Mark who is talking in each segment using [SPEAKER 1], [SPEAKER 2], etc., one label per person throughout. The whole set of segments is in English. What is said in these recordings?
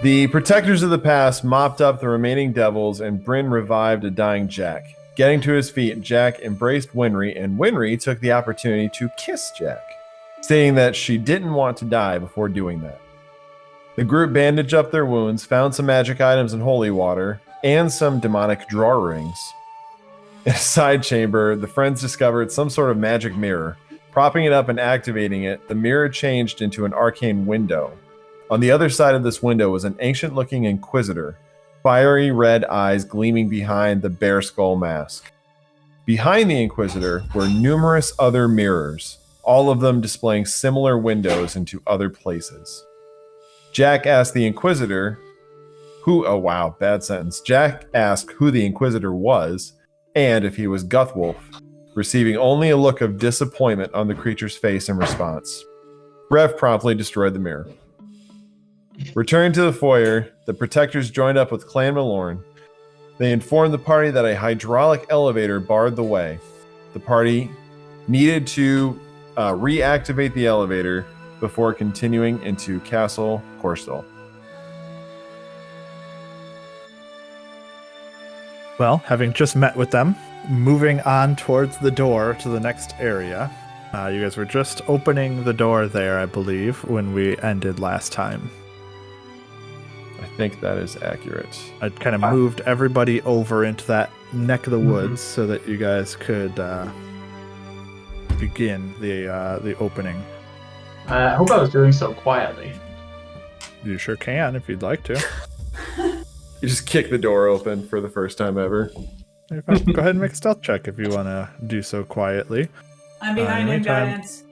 [SPEAKER 1] The protectors of the past mopped up the remaining devils, and Bryn revived a dying Jack. Getting to his feet, Jack embraced Winry, and Winry took the opportunity to kiss Jack, stating that she didn't want to die before doing that. The group bandaged up their wounds, found some magic items and holy water, and some demonic draw rings. In a side chamber, the friends discovered some sort of magic mirror. Propping it up and activating it, the mirror changed into an arcane window. On the other side of this window was an ancient-looking inquisitor, fiery red eyes gleaming behind the bear skull mask. Behind the inquisitor were numerous other mirrors, all of them displaying similar windows into other places. Jack asked the inquisitor Jack asked who the inquisitor was, and if he was Guthwolf, receiving only a look of disappointment on the creature's face in response. Rev promptly destroyed the mirror. Returning to the foyer, the protectors joined up with Clan Malorn. They informed the party that a hydraulic elevator barred the way. The party needed to reactivate the elevator before continuing into Castle Korstull.
[SPEAKER 2] Well, having just met with them, moving on towards the door to the next area. You guys were just opening the door there, I believe, when we ended last time.
[SPEAKER 1] I think that is accurate.
[SPEAKER 2] I kind of moved everybody over into that neck of the woods so that you guys could begin the opening.
[SPEAKER 3] I hope I was doing so quietly.
[SPEAKER 2] You sure can if you'd like to.
[SPEAKER 1] You just kick the door open for the first time ever.
[SPEAKER 2] Go ahead and make a stealth check if you want to do so quietly.
[SPEAKER 4] I'm behind him, guys.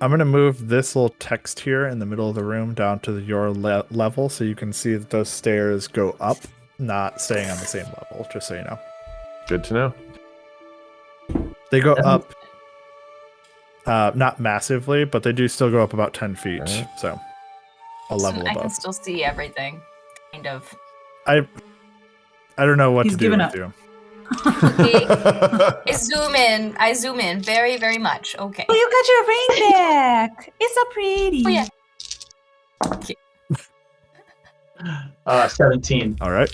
[SPEAKER 2] I'm going to move this little text here in the middle of the room down to your level so you can see that those stairs go up, not staying on the same level, just so you know.
[SPEAKER 1] Good to know.
[SPEAKER 2] They go up, not massively, but they do still go up about 10 feet, so a level above.
[SPEAKER 5] I can still see everything, kind of.
[SPEAKER 2] I don't know what to do with you.
[SPEAKER 5] Okay. I zoom in very, very much. Okay.
[SPEAKER 4] Oh, you got your ring back. It's so pretty.
[SPEAKER 5] Oh, yeah.
[SPEAKER 3] 17.
[SPEAKER 2] All right.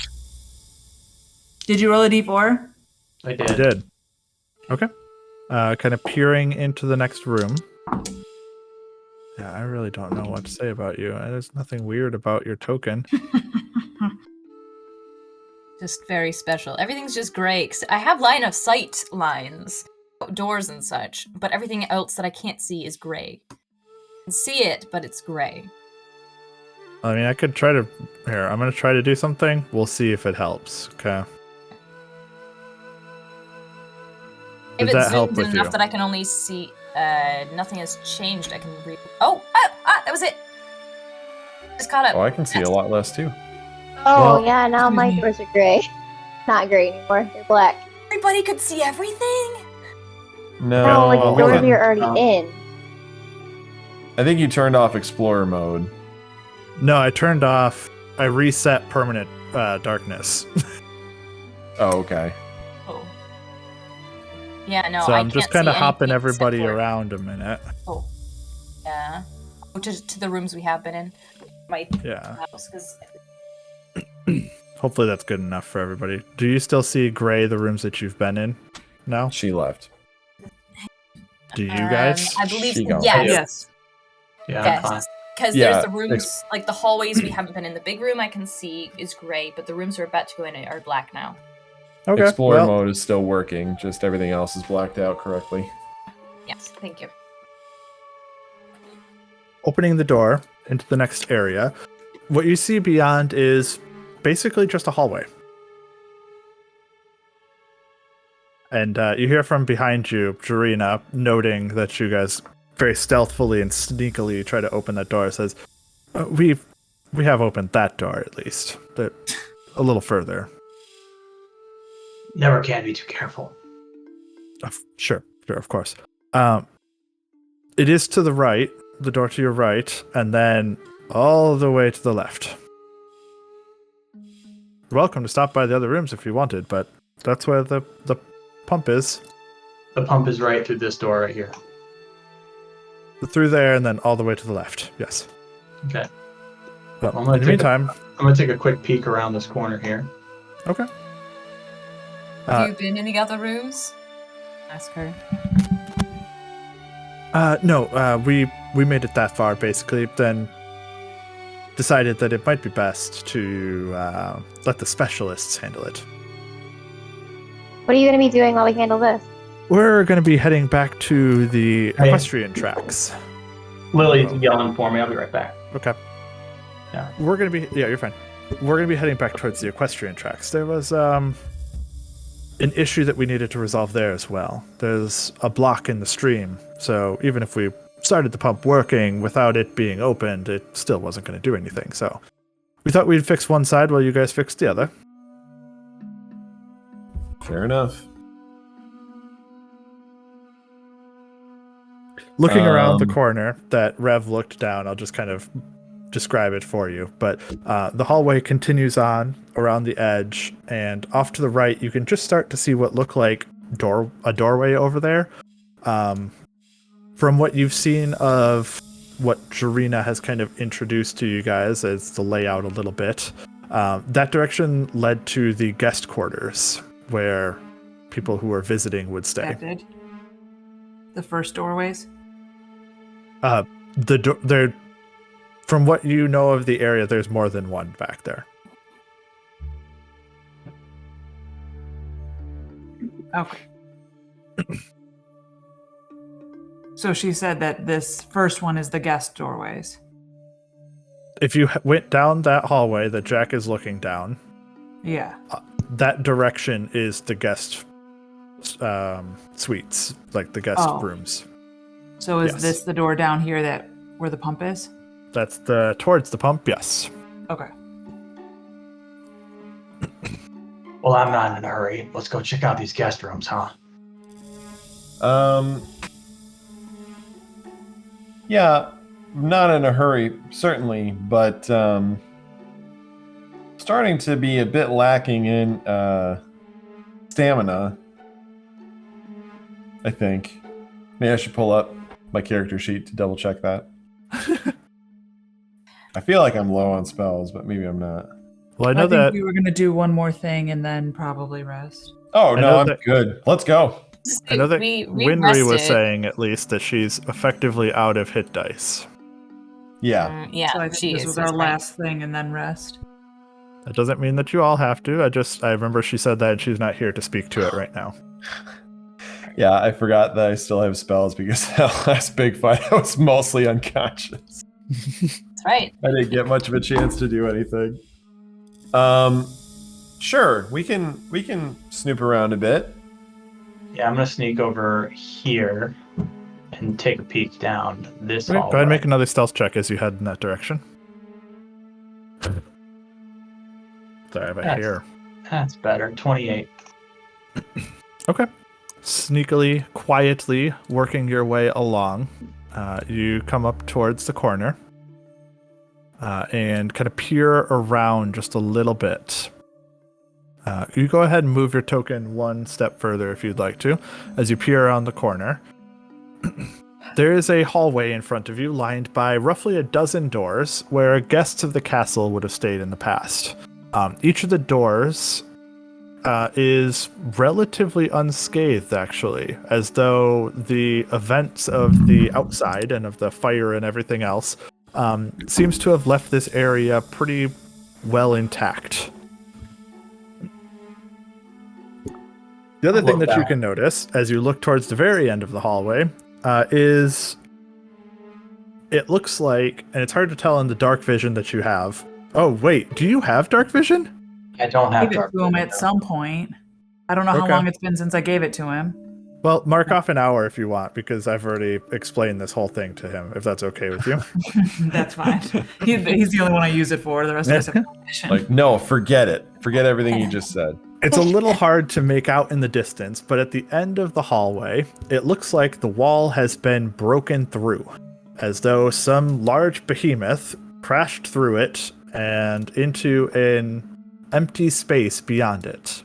[SPEAKER 4] Did you roll a d4?
[SPEAKER 3] I did.
[SPEAKER 2] You did. Okay. Kind of peering into the next room. Yeah, I really don't know what to say about you. There's nothing weird about your token.
[SPEAKER 5] Just very special. Everything's just gray. I have line of sight lines, doors and such, but everything else that I can't see is gray. I can see it, but it's gray.
[SPEAKER 2] I mean, I could try to... Here, I'm going to try to do something. We'll see if it helps, okay?
[SPEAKER 5] If it's zoomed in enough that I can only see... nothing has changed, I can read... Oh! That was it! Just caught up.
[SPEAKER 1] Oh, I can see a lot less, too.
[SPEAKER 6] Oh,
[SPEAKER 2] Well,
[SPEAKER 6] yeah, now my doors are gray. Not gray anymore, they're black.
[SPEAKER 5] Everybody could see everything?
[SPEAKER 1] No,
[SPEAKER 6] like the doors you're already in.
[SPEAKER 1] I think you turned off Explorer mode.
[SPEAKER 2] No, I reset permanent darkness.
[SPEAKER 1] Oh, okay.
[SPEAKER 5] Oh. Yeah, no,
[SPEAKER 2] So
[SPEAKER 5] I
[SPEAKER 2] I'm just kind of hopping everybody around a minute.
[SPEAKER 5] Oh. Yeah. To the rooms we have been in. My house, because...
[SPEAKER 2] Hopefully that's good enough for everybody. Do you still see gray the rooms that you've been in? No?
[SPEAKER 1] She left.
[SPEAKER 2] Do you guys?
[SPEAKER 5] I believe
[SPEAKER 1] She gone.
[SPEAKER 4] Yes.
[SPEAKER 3] Yeah,
[SPEAKER 5] Yes.
[SPEAKER 3] I'm fine.
[SPEAKER 5] Because there's the rooms, like the hallways we haven't been in. The big room I can see is gray, but the rooms we're about to go in are black now.
[SPEAKER 2] Okay.
[SPEAKER 1] Explorer mode is still working, just everything else is blacked out correctly.
[SPEAKER 5] Yes, thank you.
[SPEAKER 2] Opening the door into the next area, what you see beyond is basically just a hallway. And you hear from behind you, Jarina, noting that you guys very stealthily and sneakily try to open that door. Says, we have opened that door at least. A little further.
[SPEAKER 3] Never can be too careful.
[SPEAKER 2] Sure, of course. It is to the right, the door to your right, and then all the way to the left. You're welcome to stop by the other rooms if you wanted, but that's where the pump is.
[SPEAKER 3] The pump is right through this door right here.
[SPEAKER 2] Through there and then all the way to the left, yes.
[SPEAKER 3] Okay.
[SPEAKER 2] Well,
[SPEAKER 3] I'm gonna
[SPEAKER 2] in the
[SPEAKER 3] take
[SPEAKER 2] meantime,
[SPEAKER 3] I'm gonna take a quick peek around this corner here.
[SPEAKER 2] okay.
[SPEAKER 5] Have you been in the other rooms? Ask her.
[SPEAKER 2] No, we made it that far basically. Then decided that it might be best to let the specialists handle it.
[SPEAKER 6] What are you going to be doing while we handle this?
[SPEAKER 2] We're going to be heading back to the
[SPEAKER 3] Hey.
[SPEAKER 2] equestrian tracks.
[SPEAKER 3] Lily's
[SPEAKER 2] Oh.
[SPEAKER 3] yelling for me. I'll be right back.
[SPEAKER 2] Okay.
[SPEAKER 3] Yeah.
[SPEAKER 2] We're going to be you're fine. We're going to be heading back towards the equestrian tracks. There was an issue that we needed to resolve there as well. There's a block in the stream, so even if we started the pump working without it being opened, it still wasn't going to do anything. So we thought we'd fix one side while you guys fixed the other.
[SPEAKER 1] Fair enough.
[SPEAKER 2] Looking around the
[SPEAKER 1] Um,
[SPEAKER 2] corner that Rev looked down, I'll just kind of describe it for you. But the hallway continues on around the edge, and off to the right, you can just start to see what look like a doorway over there. From what you've seen of what Jarina has kind of introduced to you guys as the layout a little bit, that direction led to the guest quarters where people who are visiting would stay.
[SPEAKER 4] That did. The first doorways.
[SPEAKER 2] There, from what you know of the area, there's more than one back there.
[SPEAKER 4] Okay. So she said that this first one is the guest doorways.
[SPEAKER 2] If you went down that hallway that Jack is looking down,
[SPEAKER 4] Yeah.
[SPEAKER 2] that direction is the guest suites, like the guest
[SPEAKER 4] Oh.
[SPEAKER 2] rooms.
[SPEAKER 4] So is
[SPEAKER 2] Yes.
[SPEAKER 4] this the door down here that where the pump is?
[SPEAKER 2] That's towards the pump, yes.
[SPEAKER 4] Okay.
[SPEAKER 3] Well, I'm not in a hurry. Let's go check out these guest rooms, huh?
[SPEAKER 1] Yeah, not in a hurry, certainly, but starting to be a bit lacking in stamina, I think. Maybe I should pull up my character sheet to double check that. I feel like I'm low on spells, but maybe I'm not.
[SPEAKER 2] Well, I
[SPEAKER 4] I
[SPEAKER 2] know
[SPEAKER 4] think
[SPEAKER 2] that.
[SPEAKER 4] we were gonna do one more thing and then probably rest.
[SPEAKER 1] Oh,
[SPEAKER 2] I
[SPEAKER 1] no,
[SPEAKER 2] know
[SPEAKER 1] I'm
[SPEAKER 2] that-
[SPEAKER 1] good. Let's go.
[SPEAKER 2] I know that
[SPEAKER 5] we
[SPEAKER 2] Winry was
[SPEAKER 5] rested.
[SPEAKER 2] saying at least that she's effectively out of hit dice.
[SPEAKER 1] Yeah.
[SPEAKER 5] Yeah,
[SPEAKER 4] So I think
[SPEAKER 5] she
[SPEAKER 4] this
[SPEAKER 5] is.
[SPEAKER 4] was
[SPEAKER 5] That's
[SPEAKER 4] our
[SPEAKER 5] right.
[SPEAKER 4] last thing and then rest.
[SPEAKER 2] That doesn't mean that you all have to. I remember she said that and she's not here to speak to it right now.
[SPEAKER 1] Yeah, I forgot that I still have spells because that last big fight I was mostly unconscious.
[SPEAKER 5] That's right.
[SPEAKER 1] I didn't get much of a chance to do anything. Sure, we can snoop around a bit.
[SPEAKER 3] Yeah, I'm gonna sneak over here and take a peek down this
[SPEAKER 2] Okay, go
[SPEAKER 3] hallway.
[SPEAKER 2] ahead and make another stealth check as you head in that direction. Sorry, I have a
[SPEAKER 3] Yes.
[SPEAKER 2] hair.
[SPEAKER 3] That's better. 28.
[SPEAKER 2] Okay. Sneakily, quietly working your way along, you come up towards the corner and kind of peer around just a little bit. You go ahead and move your token one step further if you'd like to, as you peer around the corner. There is a hallway in front of you lined by roughly a dozen doors where guests of the castle would have stayed in the past. Each of the doors is relatively unscathed, actually, as though the events of the outside and of the fire and everything else seems to have left this area pretty well intact. The other thing that you can notice as you look towards the very end of the hallway is it looks like, and it's hard to tell in the dark vision that you have. Oh, wait, do you have dark vision?
[SPEAKER 3] I don't have
[SPEAKER 4] Give it
[SPEAKER 3] dark
[SPEAKER 4] to him
[SPEAKER 3] vision,
[SPEAKER 4] at
[SPEAKER 3] no.
[SPEAKER 4] some point. I don't know how
[SPEAKER 2] Okay.
[SPEAKER 4] long it's been since I gave it to him.
[SPEAKER 2] Well, mark off an hour if you want, because I've already explained this whole thing to him, if that's okay with you.
[SPEAKER 4] That's fine. He's the only one I use it for. The rest of us have permission.
[SPEAKER 1] Like, no, forget it. Forget everything you just said.
[SPEAKER 2] It's a little hard to make out in the distance, but at the end of the hallway, it looks like the wall has been broken through, as though some large behemoth crashed through it and into an empty space beyond it.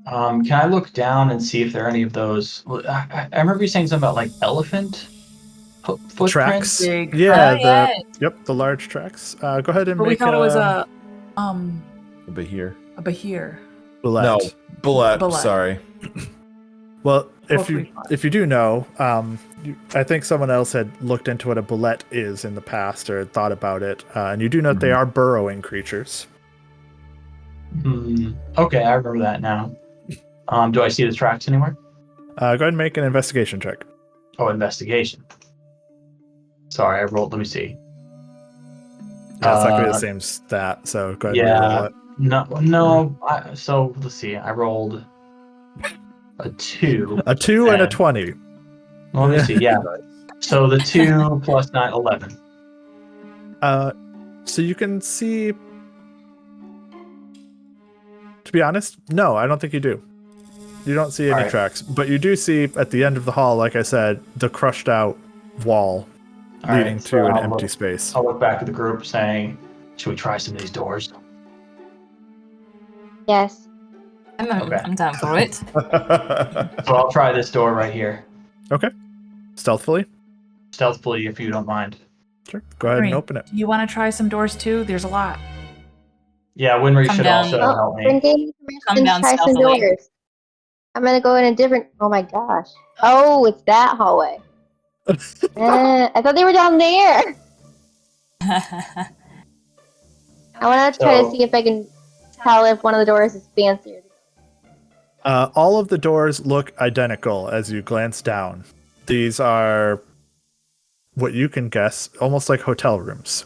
[SPEAKER 3] Can I look down and see if there are any of those? I remember you saying something about like elephant footprints.
[SPEAKER 2] Tracks.
[SPEAKER 4] Big.
[SPEAKER 2] Yeah,
[SPEAKER 5] yeah.
[SPEAKER 2] the large tracks. Go ahead and
[SPEAKER 4] But we
[SPEAKER 2] make
[SPEAKER 4] thought it was a
[SPEAKER 1] But here.
[SPEAKER 4] Bahir.
[SPEAKER 2] bullet.
[SPEAKER 1] No, bullet.
[SPEAKER 4] Bullet.
[SPEAKER 1] Sorry.
[SPEAKER 2] Well, if
[SPEAKER 4] Hopefully
[SPEAKER 2] you
[SPEAKER 4] fun.
[SPEAKER 2] if you do know, I think someone else had looked into what a bullet is in the past or had thought about it, and you do know that they are burrowing creatures.
[SPEAKER 3] Okay, I remember that now. Do I see the tracks anywhere?
[SPEAKER 2] Go ahead and make an investigation check.
[SPEAKER 3] Oh, investigation. Sorry, I rolled. Let me see.
[SPEAKER 2] Yeah, it's not going to be the same stat, so go ahead and
[SPEAKER 3] Yeah.
[SPEAKER 2] roll it.
[SPEAKER 3] No. So let's see. I rolled a 2.
[SPEAKER 2] A 2 and a
[SPEAKER 3] And-
[SPEAKER 2] 20.
[SPEAKER 3] Let me see. Yeah. So the 2 plus 9, 11.
[SPEAKER 2] So you can see. To be honest, no, I don't think you do. You don't see any
[SPEAKER 3] Alright.
[SPEAKER 2] tracks, but you do see at the end of the hall, like I said, the crushed out wall
[SPEAKER 3] Alright,
[SPEAKER 2] leading
[SPEAKER 3] so
[SPEAKER 2] to an
[SPEAKER 3] I'll
[SPEAKER 2] empty
[SPEAKER 3] look-
[SPEAKER 2] space.
[SPEAKER 3] I'll look back at the group saying, "Should we try some of these doors?"
[SPEAKER 6] Yes.
[SPEAKER 5] I'm down for it.
[SPEAKER 3] So I'll try this door right here,
[SPEAKER 2] Stealthily.
[SPEAKER 3] stealthily, if you don't mind.
[SPEAKER 2] Sure. Go ahead and
[SPEAKER 4] Green.
[SPEAKER 2] open it.
[SPEAKER 4] Do you want to try some doors too? There's a lot.
[SPEAKER 3] Yeah, Winry
[SPEAKER 5] Come
[SPEAKER 3] should
[SPEAKER 5] down.
[SPEAKER 3] also
[SPEAKER 6] Oh,
[SPEAKER 3] help
[SPEAKER 6] Bryn
[SPEAKER 3] me.
[SPEAKER 6] gave me
[SPEAKER 5] Come
[SPEAKER 6] permission
[SPEAKER 5] down
[SPEAKER 6] to try some
[SPEAKER 5] stealthily.
[SPEAKER 6] doors. I'm gonna go in a different. Oh my gosh. Oh, it's that hallway. I thought they were down there. I want to try to
[SPEAKER 3] So-
[SPEAKER 6] see if I can tell if one of the doors is fancier.
[SPEAKER 2] All of the doors look identical as you glance down. These are what you can guess, almost like hotel rooms.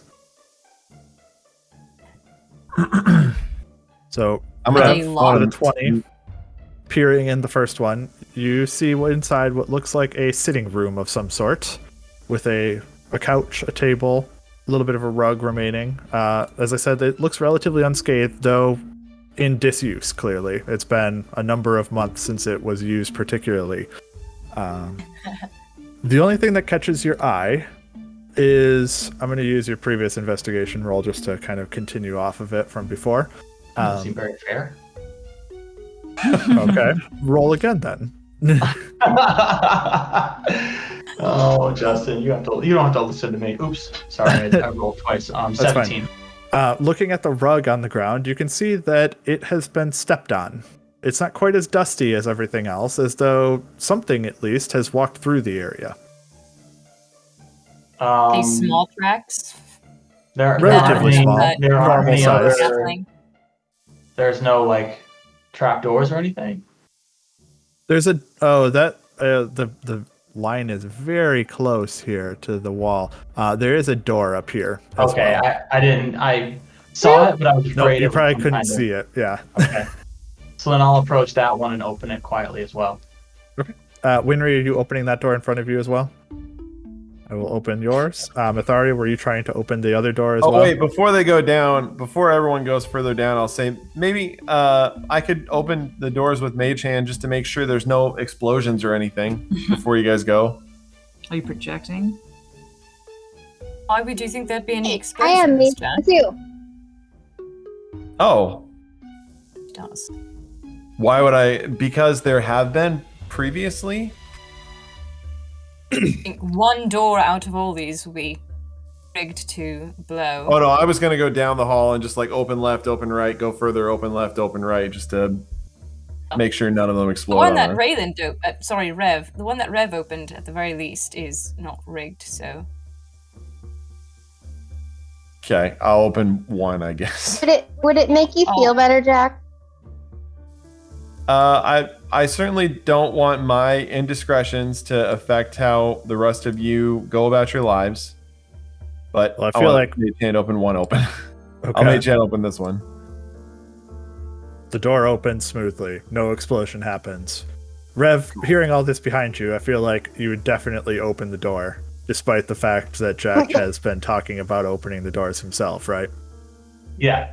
[SPEAKER 2] So,
[SPEAKER 1] I'm
[SPEAKER 5] Are
[SPEAKER 1] gonna
[SPEAKER 5] they
[SPEAKER 1] have
[SPEAKER 5] locked?
[SPEAKER 2] out
[SPEAKER 1] fun.
[SPEAKER 2] of 20, peering in the first one, you see inside what looks like a sitting room of some sort, with a couch, a table, a little bit of a rug remaining. As I said, it looks relatively unscathed, though in disuse, clearly. It's been a number of months since it was used particularly. The only thing that catches your eye is, I'm going to use your previous investigation roll just to kind of continue off of it from before.
[SPEAKER 3] Doesn't seem very fair.
[SPEAKER 2] Okay, roll again then.
[SPEAKER 3] Oh, Justin, you don't have to listen to me. Oops, sorry, I rolled twice.
[SPEAKER 2] fine.
[SPEAKER 3] 17.
[SPEAKER 2] Looking at the rug on the ground, you can see that it has been stepped on. It's not quite as dusty as everything else, as though something at least has walked through the area.
[SPEAKER 5] These small tracks.
[SPEAKER 2] Relatively small,
[SPEAKER 3] There aren't
[SPEAKER 2] normal
[SPEAKER 3] any
[SPEAKER 2] size.
[SPEAKER 3] other.
[SPEAKER 5] Halfling.
[SPEAKER 3] There's no like trap doors or anything.
[SPEAKER 2] There's the line is very close here to the wall. There is a door up here. As
[SPEAKER 3] Okay,
[SPEAKER 2] well.
[SPEAKER 3] I saw it, but I was
[SPEAKER 2] No,
[SPEAKER 3] afraid
[SPEAKER 2] you
[SPEAKER 3] it was
[SPEAKER 2] probably
[SPEAKER 3] some
[SPEAKER 2] couldn't
[SPEAKER 3] kind of-
[SPEAKER 2] see it. Yeah.
[SPEAKER 3] Okay. So then I'll approach that one and open it quietly as well.
[SPEAKER 2] Winry, are you opening that door in front of you as well? I will open yours. Myetharia, were you trying to open the other door as well?
[SPEAKER 1] Oh wait, before they go down, before everyone goes further down, I'll say maybe I could open the doors with Mage Hand just to make sure there's no explosions or anything before you guys go.
[SPEAKER 4] Are you projecting?
[SPEAKER 5] Why would you think there'd be any
[SPEAKER 6] I am me
[SPEAKER 5] explosions, Jack?
[SPEAKER 6] too.
[SPEAKER 1] Oh,
[SPEAKER 5] It does.
[SPEAKER 1] why would I? Because there have been previously.
[SPEAKER 5] I think one door out of all these will be rigged to blow.
[SPEAKER 1] Oh no, I was gonna go down the hall and just like open left, open right, go further, open left, open right, just to make sure none of them
[SPEAKER 5] The
[SPEAKER 1] explode.
[SPEAKER 5] one
[SPEAKER 1] on
[SPEAKER 5] that
[SPEAKER 1] us.
[SPEAKER 5] Rev, the one that Rev opened at the very least is not rigged, so
[SPEAKER 1] Okay, I'll open one, I guess.
[SPEAKER 6] Would it make you feel better, Jack?
[SPEAKER 1] I certainly don't want my indiscretions to affect how the rest of you go about your lives. But
[SPEAKER 2] Well, I feel like-
[SPEAKER 1] Mage Hand open one open.
[SPEAKER 2] Okay.
[SPEAKER 1] I'll Mage Hand open this one.
[SPEAKER 2] The door opens smoothly. No explosion happens. Rev, hearing all this behind you, I feel like you would definitely open the door, despite the fact that Jack has been talking about opening the doors himself, right?
[SPEAKER 3] Yeah.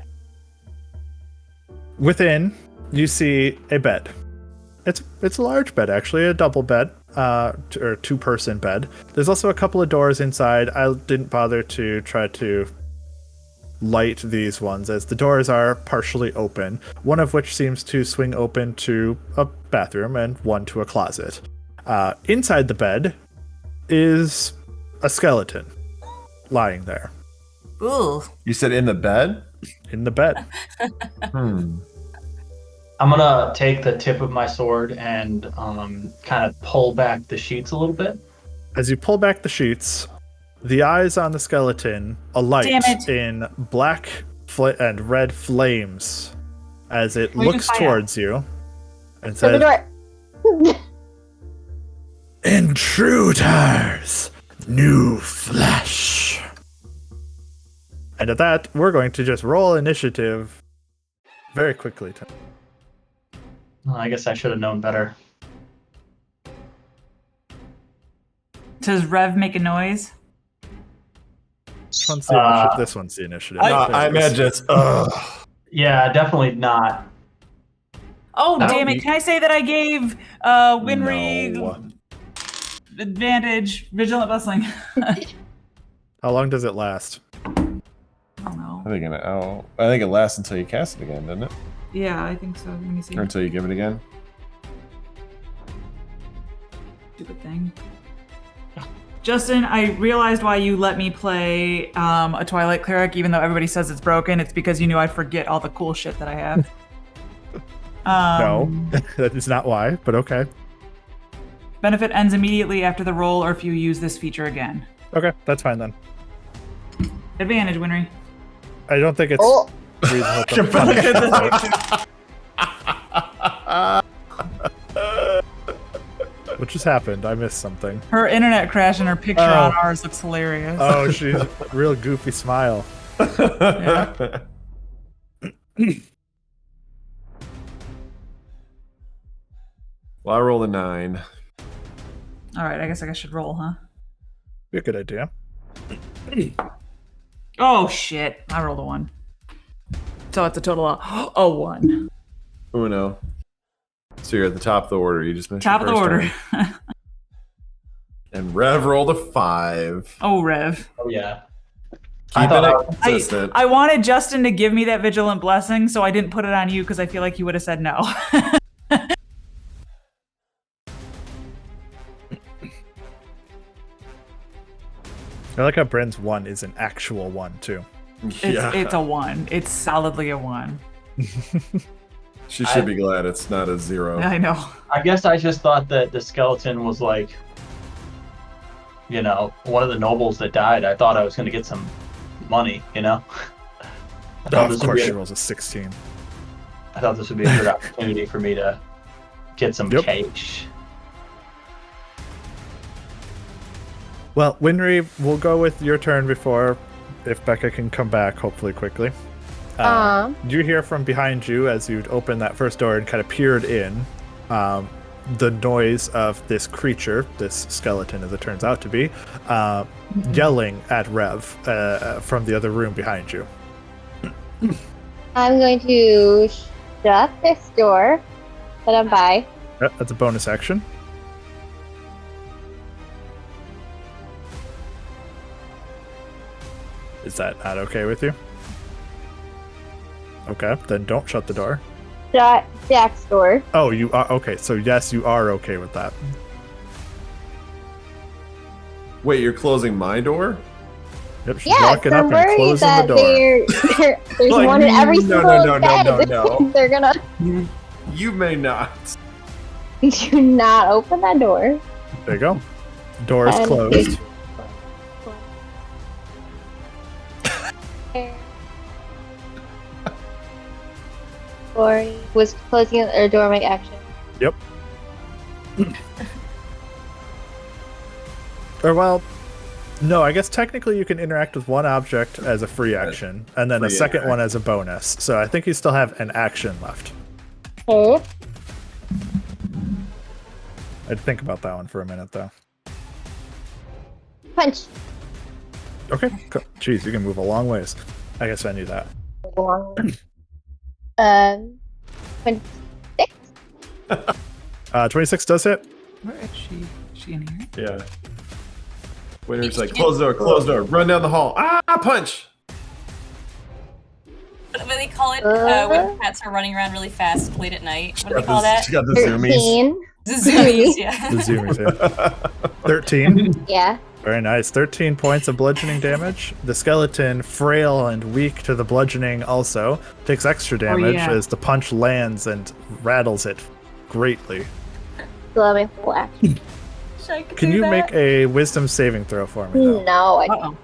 [SPEAKER 2] Within, you see a bed. It's a large bed, actually, a double bed, or two-person bed. There's also a couple of doors inside. I didn't bother to try to light these ones, as the doors are partially open, one of which seems to swing open to a bathroom and one to a closet. Inside the bed is a skeleton lying there
[SPEAKER 4] Ooh.
[SPEAKER 1] You said in the bed?
[SPEAKER 2] in the bed.
[SPEAKER 1] Hmm.
[SPEAKER 3] I'm gonna take the tip of my sword and kind of pull back the sheets a little bit.
[SPEAKER 2] As you pull back the sheets, the eyes on the skeleton alight
[SPEAKER 4] Damn it.
[SPEAKER 2] in black and red flames as it
[SPEAKER 4] Where's
[SPEAKER 2] looks
[SPEAKER 4] the fire?
[SPEAKER 2] towards you and
[SPEAKER 6] Shut the
[SPEAKER 2] says,
[SPEAKER 6] door.
[SPEAKER 2] "Intruders, new flesh." And at that, we're going to just roll initiative very quickly.
[SPEAKER 3] I guess I should have known better.
[SPEAKER 4] Does Rev make a noise?
[SPEAKER 2] This one's the initiative.
[SPEAKER 1] I imagine it's.
[SPEAKER 3] Yeah, definitely not.
[SPEAKER 4] Oh,
[SPEAKER 3] That
[SPEAKER 4] damn
[SPEAKER 3] would
[SPEAKER 4] it.
[SPEAKER 3] be-
[SPEAKER 4] Can I say that I gave Winry
[SPEAKER 1] No.
[SPEAKER 4] advantage, Vigilant Bustling?
[SPEAKER 2] How long does it last?
[SPEAKER 4] I don't know.
[SPEAKER 1] I think it lasts until you cast it again, doesn't it?
[SPEAKER 4] Yeah, I think so. Let me see.
[SPEAKER 1] Or until you give it again.
[SPEAKER 4] Stupid thing. Justin, I realized why you let me play a Twilight Cleric, even though everybody says it's broken. It's because you knew I'd forget all the cool shit that I have.
[SPEAKER 2] No, that is not why, but okay.
[SPEAKER 4] Benefit ends immediately after the roll or if you use this feature again.
[SPEAKER 2] Okay, that's fine then.
[SPEAKER 4] Advantage, Winry.
[SPEAKER 2] I don't think it's
[SPEAKER 6] Oh,
[SPEAKER 2] reasonable to punish that. What just happened? I missed something.
[SPEAKER 4] Her internet crash and her picture on ours looks hilarious.
[SPEAKER 2] Oh, she's a real goofy smile.
[SPEAKER 4] Yeah.
[SPEAKER 1] Well, I rolled a 9.
[SPEAKER 4] All right, I guess I should roll, huh?
[SPEAKER 2] Be a good idea.
[SPEAKER 4] Oh, shit. I rolled a 1. So it's a total of a 1.
[SPEAKER 1] Uno. So you're at the top of the order. You just mentioned
[SPEAKER 4] Top of the
[SPEAKER 1] first
[SPEAKER 4] order.
[SPEAKER 1] turn. And Rev rolled a 5.
[SPEAKER 4] Oh, Rev.
[SPEAKER 3] Oh yeah.
[SPEAKER 1] Keeping
[SPEAKER 3] thought
[SPEAKER 1] it consistent.
[SPEAKER 4] I wanted Justin to give me that Vigilant Blessing, so I didn't put it on you because I feel like he would have said no.
[SPEAKER 2] I like how Bryn's 1 is an actual 1 too.
[SPEAKER 4] It's a 1. It's solidly a 1.
[SPEAKER 1] She should be glad it's not a 0.
[SPEAKER 4] I know.
[SPEAKER 3] I guess I just thought that the skeleton was like, you know, one of the nobles that died. I thought I was going to get some money, you know? I thought
[SPEAKER 2] Of
[SPEAKER 3] this would
[SPEAKER 2] course
[SPEAKER 3] be
[SPEAKER 2] she
[SPEAKER 3] a-
[SPEAKER 2] rolls a 16.
[SPEAKER 3] I thought this would be a good opportunity for me to get some
[SPEAKER 2] Yep.
[SPEAKER 3] cash.
[SPEAKER 2] Well, Winry, we'll go with your turn before, if Becca can come back, hopefully quickly. You hear from behind you as you'd opened that first door and kind of peered in, the noise of this creature, this skeleton as it turns out to be, yelling at Rev from the other room behind you.
[SPEAKER 6] I'm going to shut this door that I'm by.
[SPEAKER 2] Yep, that's a bonus action. Is that not okay with you? Okay, then don't shut the door.
[SPEAKER 6] Shut Jack's door.
[SPEAKER 2] Oh, you are okay. So yes, you are okay with that.
[SPEAKER 1] Wait, you're closing my door?
[SPEAKER 2] Yep, she's
[SPEAKER 6] Yes,
[SPEAKER 2] walking
[SPEAKER 6] I'm
[SPEAKER 2] up and
[SPEAKER 6] worried
[SPEAKER 2] closing the
[SPEAKER 6] that
[SPEAKER 2] door.
[SPEAKER 6] there's
[SPEAKER 1] Like,
[SPEAKER 6] one in every
[SPEAKER 1] no,
[SPEAKER 6] single
[SPEAKER 1] no,
[SPEAKER 6] bed.
[SPEAKER 1] no.
[SPEAKER 6] They're gonna
[SPEAKER 1] You may not.
[SPEAKER 6] do not open that door.
[SPEAKER 2] There you go. Door is
[SPEAKER 6] And
[SPEAKER 2] closed.
[SPEAKER 6] Or was closing the door make action.
[SPEAKER 2] Yep. Or well, no, I guess technically you can interact with one object as a free action, and then a
[SPEAKER 1] Free
[SPEAKER 2] second
[SPEAKER 1] action.
[SPEAKER 2] one as a bonus. So I think you still have an action left.
[SPEAKER 6] Okay.
[SPEAKER 2] I'd think about that one for a minute, though.
[SPEAKER 6] Punch.
[SPEAKER 2] Okay. Cool. Jeez, you can move a long ways. I guess I knew that.
[SPEAKER 6] 26.
[SPEAKER 2] 26 does hit.
[SPEAKER 4] Where is she? Is she in here?
[SPEAKER 1] Yeah. Winter's like, close the door, run down the hall. Ah, punch!
[SPEAKER 5] What do they call it when cats are running around really fast late at night? What do they
[SPEAKER 1] Got
[SPEAKER 5] call
[SPEAKER 1] the-
[SPEAKER 5] that?
[SPEAKER 1] She got the zoomies.
[SPEAKER 6] 13.
[SPEAKER 5] The zoomies, yeah.
[SPEAKER 2] The zoomies hit. 13.
[SPEAKER 6] Yeah.
[SPEAKER 2] Very nice. 13 points of bludgeoning damage. The skeleton, frail and weak to the bludgeoning also, takes extra damage as the punch lands and rattles it greatly.
[SPEAKER 6] Still have my full action.
[SPEAKER 2] Can you make a wisdom saving throw for me, though?
[SPEAKER 6] No, I can't.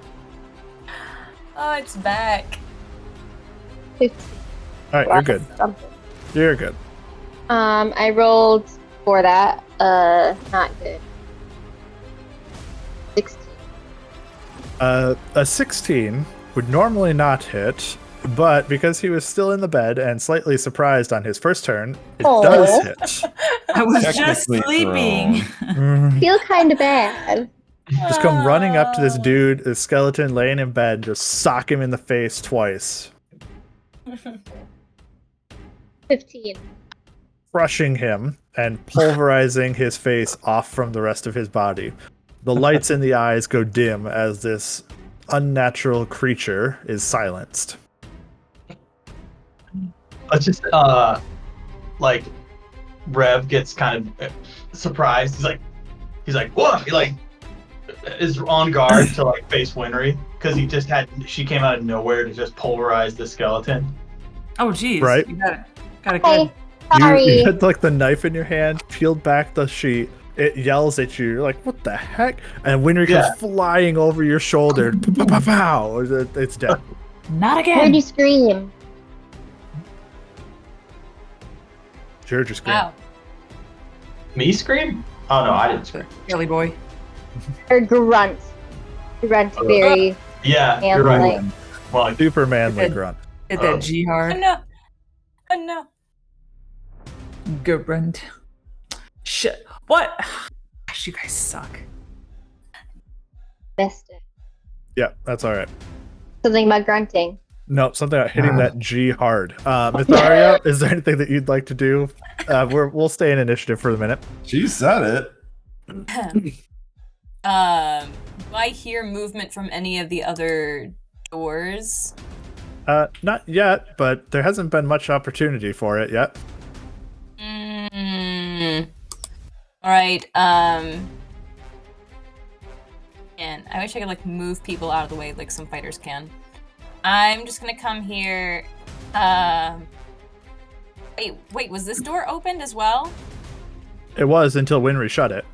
[SPEAKER 5] Oh, it's back.
[SPEAKER 6] 15.
[SPEAKER 2] Alright, you're good.
[SPEAKER 6] Something.
[SPEAKER 2] You're good.
[SPEAKER 6] I rolled for that. Not good. 16.
[SPEAKER 2] A 16 would normally not hit, but because he was still in the bed and slightly surprised on his first turn, it does hit.
[SPEAKER 4] I was just
[SPEAKER 1] Technically
[SPEAKER 4] sleeping.
[SPEAKER 6] Feel kind of bad.
[SPEAKER 2] Just come running up to this dude, this skeleton laying in bed, just sock him in the face twice,
[SPEAKER 6] 15.
[SPEAKER 2] crushing him and pulverizing his face off from the rest of his body. The lights in the eyes go dim as this unnatural creature is silenced.
[SPEAKER 3] Let's just like Rev gets kind of surprised. He's like, what? He like is on guard to like face Winry because she came out of nowhere to just pulverize the skeleton.
[SPEAKER 4] Oh, geez.
[SPEAKER 2] Right.
[SPEAKER 4] You got it
[SPEAKER 6] Hey,
[SPEAKER 4] good.
[SPEAKER 6] sorry.
[SPEAKER 2] You had like the knife in your hand, peeled back the sheet. It yells at you. You're like, what the heck? And Winry comes flying over your shoulder. Pow, pow, pow. It's dead.
[SPEAKER 4] Not again.
[SPEAKER 6] Where'd you scream?
[SPEAKER 2] Sure, just scream.
[SPEAKER 5] Wow.
[SPEAKER 3] Me scream? Oh no, I didn't scream.
[SPEAKER 4] Kelly boy.
[SPEAKER 6] Or grunt. Grunt very
[SPEAKER 3] Yeah, you're
[SPEAKER 6] manly.
[SPEAKER 3] right. Well,
[SPEAKER 2] Super manly
[SPEAKER 4] Good.
[SPEAKER 2] grunt.
[SPEAKER 4] Hit that G
[SPEAKER 5] Oh
[SPEAKER 4] hard.
[SPEAKER 5] no. Oh no.
[SPEAKER 4] Good run. Shit. What? Gosh, you guys suck.
[SPEAKER 6] Missed it.
[SPEAKER 2] Yeah, that's all right.
[SPEAKER 6] Something about grunting.
[SPEAKER 2] No, something about hitting that G hard. Myetharia, is there anything that you'd like to do? We'll stay in initiative for the minute.
[SPEAKER 1] She said it.
[SPEAKER 5] Do I hear movement from any of the other doors?
[SPEAKER 2] Not yet, but there hasn't been much opportunity for it yet.
[SPEAKER 5] All right. And I wish I could like move people out of the way like some fighters can. I'm just gonna come here. Wait, was this door opened as well?
[SPEAKER 2] It was until Winry shut it.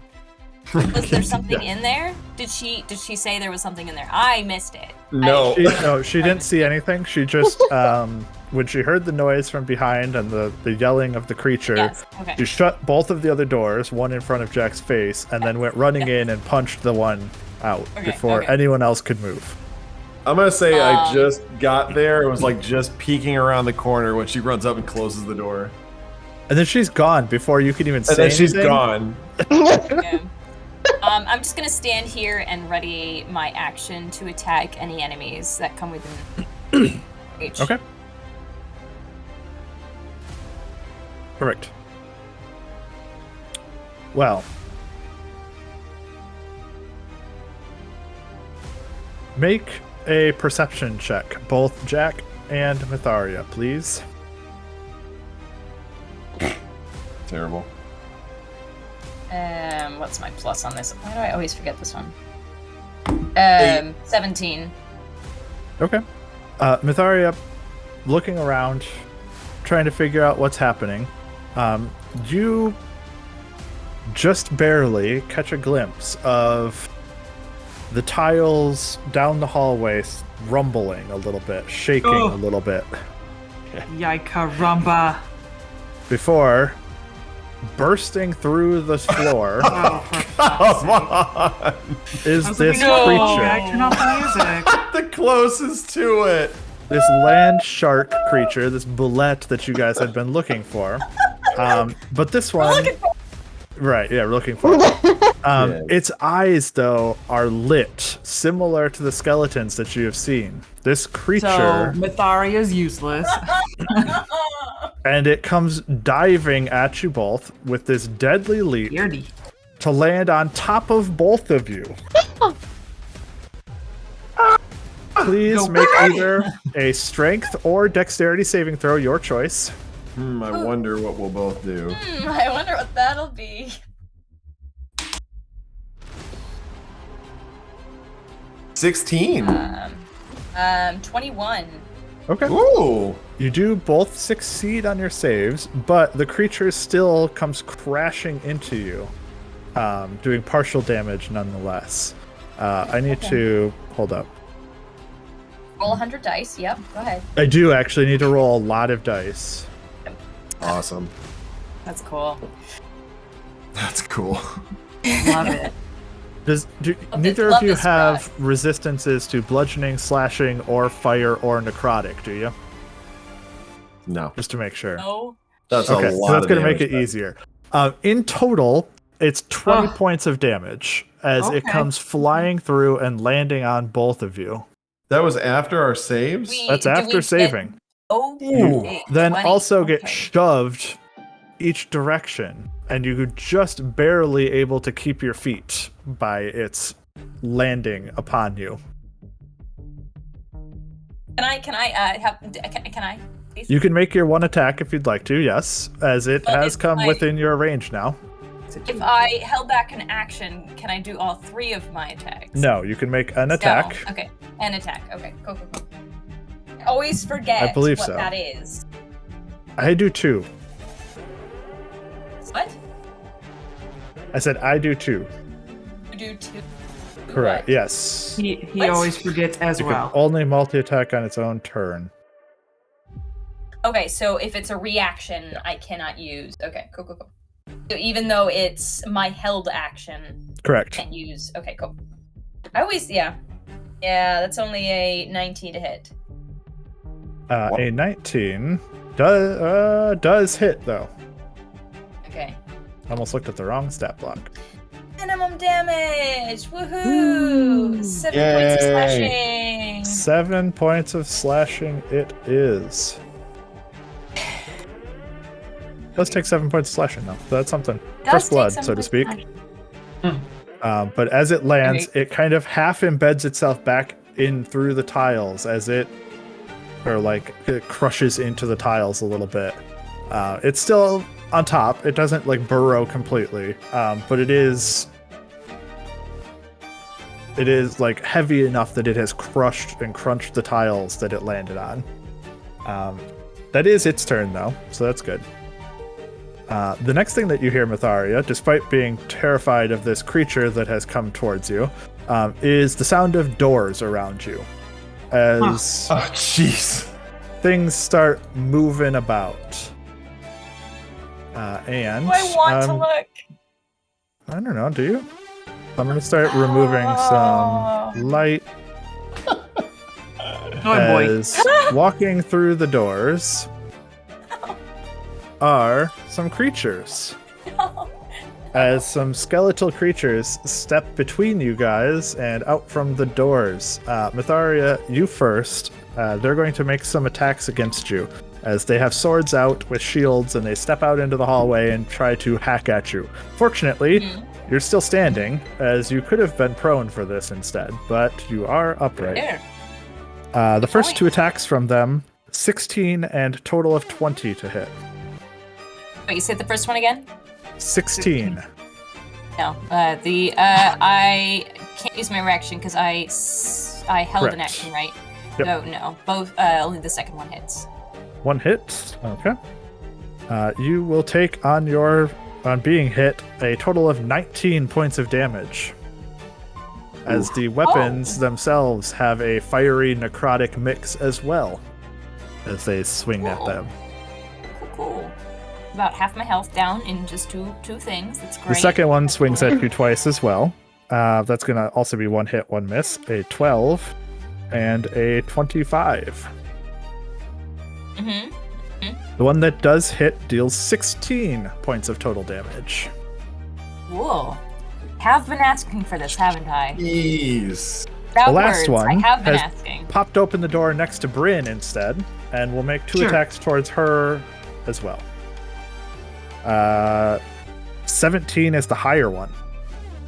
[SPEAKER 5] Was there something in there? Did she say there was something in there? I missed it.
[SPEAKER 1] No.
[SPEAKER 2] She didn't see anything. She just, when she heard the noise from behind and the yelling of the creature,
[SPEAKER 5] Yes. Okay.
[SPEAKER 2] she shut both of the other doors, one in front of Jack's face, and then went running in and punched the one out before anyone else could move.
[SPEAKER 1] I'm gonna say I just got there. It was like just peeking around the corner when she runs up and closes the door.
[SPEAKER 2] And then she's gone before you can even say
[SPEAKER 1] And then she's
[SPEAKER 2] anything.
[SPEAKER 1] gone.
[SPEAKER 5] Okay. I'm just gonna stand here and ready my action to attack any enemies that come within reach.
[SPEAKER 2] Okay. Correct. Well. Make a perception check, both Jack and Myetharia, please.
[SPEAKER 1] Terrible.
[SPEAKER 5] What's my plus on this? Why do I always forget this one? 17.
[SPEAKER 2] Okay. Myetharia, looking around, trying to figure out what's happening. You just barely catch a glimpse of the tiles down the hallway rumbling a little bit, shaking a little bit.
[SPEAKER 4] Yikarumba.
[SPEAKER 2] Before bursting through the floor
[SPEAKER 1] Come on.
[SPEAKER 2] is this
[SPEAKER 4] Jack,
[SPEAKER 2] creature.
[SPEAKER 4] turn off the music.
[SPEAKER 1] The closest to it.
[SPEAKER 2] This land shark creature, this bulette that you guys had been looking for. But this one... Right, yeah, we're looking for it. Its eyes, though, are lit, similar to the skeletons that you have seen. This creature...
[SPEAKER 4] So, Myetharia's useless.
[SPEAKER 2] And it comes diving at you both with this deadly leap
[SPEAKER 4] Beardy.
[SPEAKER 2] to land on top of both of you. Please
[SPEAKER 4] Go
[SPEAKER 2] make
[SPEAKER 4] back.
[SPEAKER 2] either a strength or dexterity saving throw, your choice.
[SPEAKER 1] I wonder what we'll both do.
[SPEAKER 5] I wonder what that'll be.
[SPEAKER 1] 16.
[SPEAKER 5] 21.
[SPEAKER 2] Okay.
[SPEAKER 1] Ooh.
[SPEAKER 2] You do both succeed on your saves, but the creature still comes crashing into you, doing partial damage nonetheless. I need to hold up.
[SPEAKER 5] Roll 100 dice. Yep, go ahead.
[SPEAKER 2] I do actually need to roll a lot of dice.
[SPEAKER 1] Awesome.
[SPEAKER 5] That's cool.
[SPEAKER 1] That's cool.
[SPEAKER 4] Love it.
[SPEAKER 2] Neither
[SPEAKER 5] love
[SPEAKER 2] of you
[SPEAKER 5] this
[SPEAKER 2] have
[SPEAKER 5] ride.
[SPEAKER 2] resistances to bludgeoning, slashing, or fire or necrotic, do you?
[SPEAKER 1] No.
[SPEAKER 2] Just to make sure.
[SPEAKER 5] No.
[SPEAKER 1] That's
[SPEAKER 2] Okay,
[SPEAKER 1] a
[SPEAKER 2] so
[SPEAKER 1] lot
[SPEAKER 2] that's
[SPEAKER 1] of
[SPEAKER 2] going to make
[SPEAKER 1] damage,
[SPEAKER 2] it easier. In total, it's 20 points of damage as it
[SPEAKER 4] Okay.
[SPEAKER 2] comes flying through and landing on both of you.
[SPEAKER 1] That was after our saves?
[SPEAKER 2] That's
[SPEAKER 5] Do we
[SPEAKER 2] after
[SPEAKER 5] get-
[SPEAKER 2] saving.
[SPEAKER 5] Oh,
[SPEAKER 1] Ooh.
[SPEAKER 5] okay,
[SPEAKER 2] Then
[SPEAKER 5] 20.
[SPEAKER 2] also get
[SPEAKER 5] Okay.
[SPEAKER 2] shoved each direction, and you could just barely able to keep your feet by its landing upon you.
[SPEAKER 5] Can I? Please?
[SPEAKER 2] You can make your one attack if you'd like to, yes, as it
[SPEAKER 5] Well,
[SPEAKER 2] has
[SPEAKER 5] if
[SPEAKER 2] come
[SPEAKER 5] I-
[SPEAKER 2] within your range now.
[SPEAKER 5] If I held back an action, can I do all 3 of my attacks?
[SPEAKER 2] No, you can make an
[SPEAKER 5] No.
[SPEAKER 2] attack.
[SPEAKER 5] Okay, an attack. Okay, go. I always forget
[SPEAKER 2] I believe
[SPEAKER 5] what
[SPEAKER 2] so.
[SPEAKER 5] that is.
[SPEAKER 2] I do 2.
[SPEAKER 5] What?
[SPEAKER 2] I said I do 2.
[SPEAKER 5] You do 2.
[SPEAKER 2] Correct.
[SPEAKER 5] What?
[SPEAKER 2] Yes.
[SPEAKER 4] He
[SPEAKER 5] What?
[SPEAKER 4] always forgets as
[SPEAKER 2] It
[SPEAKER 4] well.
[SPEAKER 2] can only multi-attack on its own turn.
[SPEAKER 5] Okay, so if it's a reaction, I cannot use. Okay, cool. So even though it's my held action, I
[SPEAKER 2] Correct.
[SPEAKER 5] can't use. Okay, cool. I always, yeah, that's only a 19 to hit.
[SPEAKER 2] A 19 does hit though.
[SPEAKER 5] Okay.
[SPEAKER 2] Almost looked at the wrong stat block.
[SPEAKER 5] Minimum damage! Woohoo! 7 points of
[SPEAKER 1] Yay.
[SPEAKER 5] slashing.
[SPEAKER 2] 7 points of slashing it is. Let's take 7 points of slashing though. So that's something.
[SPEAKER 5] Does
[SPEAKER 2] First
[SPEAKER 5] take
[SPEAKER 2] blood,
[SPEAKER 5] 7
[SPEAKER 2] so to
[SPEAKER 5] points of
[SPEAKER 2] speak.
[SPEAKER 5] slashing.
[SPEAKER 2] But as it lands,
[SPEAKER 5] Okay.
[SPEAKER 2] it kind of half embeds itself back in through the tiles as it crushes into the tiles a little bit. It's still on top. It doesn't like burrow completely, but it is like heavy enough that it has crushed and crunched the tiles that it landed on. That is its turn though, so that's good. The next thing that you hear, Myetharia, despite being terrified of this creature that has come towards you, is the sound of doors around you. As
[SPEAKER 1] Oh, jeez.
[SPEAKER 2] things start moving about. And
[SPEAKER 5] Do I want to look?
[SPEAKER 2] I don't know, do you? I'm going to start removing some light
[SPEAKER 4] Oh boy.
[SPEAKER 2] as walking through the doors are some creatures. As some skeletal creatures step between you guys and out from the doors. Myetharia, you first. They're going to make some attacks against you as they have swords out with shields and they step out into the hallway and try to hack at you. Fortunately, you're still standing, as you could have been prone for this instead, but you are upright.
[SPEAKER 5] There.
[SPEAKER 2] The first 2 attacks from them, 16 and total of 20 to hit.
[SPEAKER 5] Wait, you said the first one again?
[SPEAKER 2] 16.
[SPEAKER 5] No. I can't use my reaction because I held an
[SPEAKER 2] Correct.
[SPEAKER 5] action, right?
[SPEAKER 2] Yep.
[SPEAKER 5] So no, both. Only the second one hits.
[SPEAKER 2] 1 hit. Okay. You will take on being hit a total of 19 points of damage. As the weapons themselves have a fiery necrotic mix as well as they swing at them.
[SPEAKER 5] Cool. About half my health down in just two things. That's great.
[SPEAKER 2] The second one swings at you twice as well. That's going to also be 1 hit, 1 miss. A 12 and a 25.
[SPEAKER 5] Mm-hmm.
[SPEAKER 2] The one that does hit deals 16 points of total damage.
[SPEAKER 5] Cool. Have been asking for this, haven't I?
[SPEAKER 1] Jeez.
[SPEAKER 5] Without
[SPEAKER 2] The last
[SPEAKER 5] words, I
[SPEAKER 2] one
[SPEAKER 5] have been
[SPEAKER 2] has
[SPEAKER 5] asking.
[SPEAKER 2] popped open the door next to Bryn instead, and we'll make 2
[SPEAKER 4] Sure.
[SPEAKER 2] attacks towards her as well. 17 is the higher one.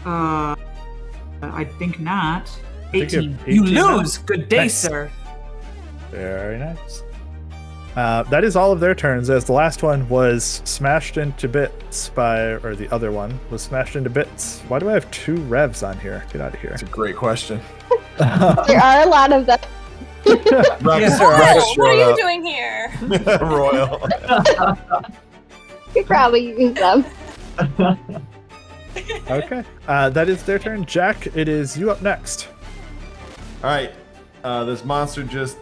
[SPEAKER 4] I think not.
[SPEAKER 2] think you have
[SPEAKER 4] 18. You
[SPEAKER 2] 18 now?
[SPEAKER 4] lose. Good day,
[SPEAKER 2] Nice.
[SPEAKER 4] sir.
[SPEAKER 2] Very nice. That is all of their turns, as the last one was smashed into bits or the other one was smashed into bits. Why do I have 2 Revs on here? Get out of here.
[SPEAKER 1] That's a great question.
[SPEAKER 6] There are a lot of them.
[SPEAKER 1] Rex,
[SPEAKER 5] Whoa,
[SPEAKER 1] Rex
[SPEAKER 5] what are
[SPEAKER 1] showed
[SPEAKER 5] you
[SPEAKER 1] up.
[SPEAKER 5] doing here?
[SPEAKER 1] Royal.
[SPEAKER 6] Could probably use them.
[SPEAKER 2] Okay. That is their turn. Jack, it is you up next.
[SPEAKER 1] All right. This monster just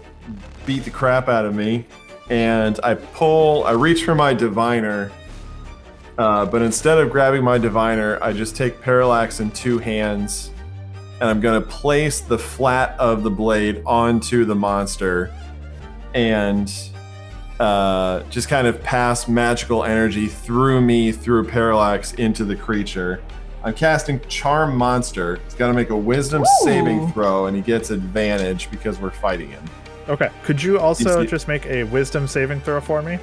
[SPEAKER 1] beat the crap out of me, and I reach for my diviner, but instead of grabbing my diviner, I just take Parallax in 2 hands, and I'm going to place the flat of the blade onto the monster and just kind of pass magical energy through Parallax into the creature. I'm casting Charm Monster. He's got to make a Wisdom saving throw, and he gets advantage because we're fighting him.
[SPEAKER 2] Okay. Could you also just make a Wisdom saving throw for me?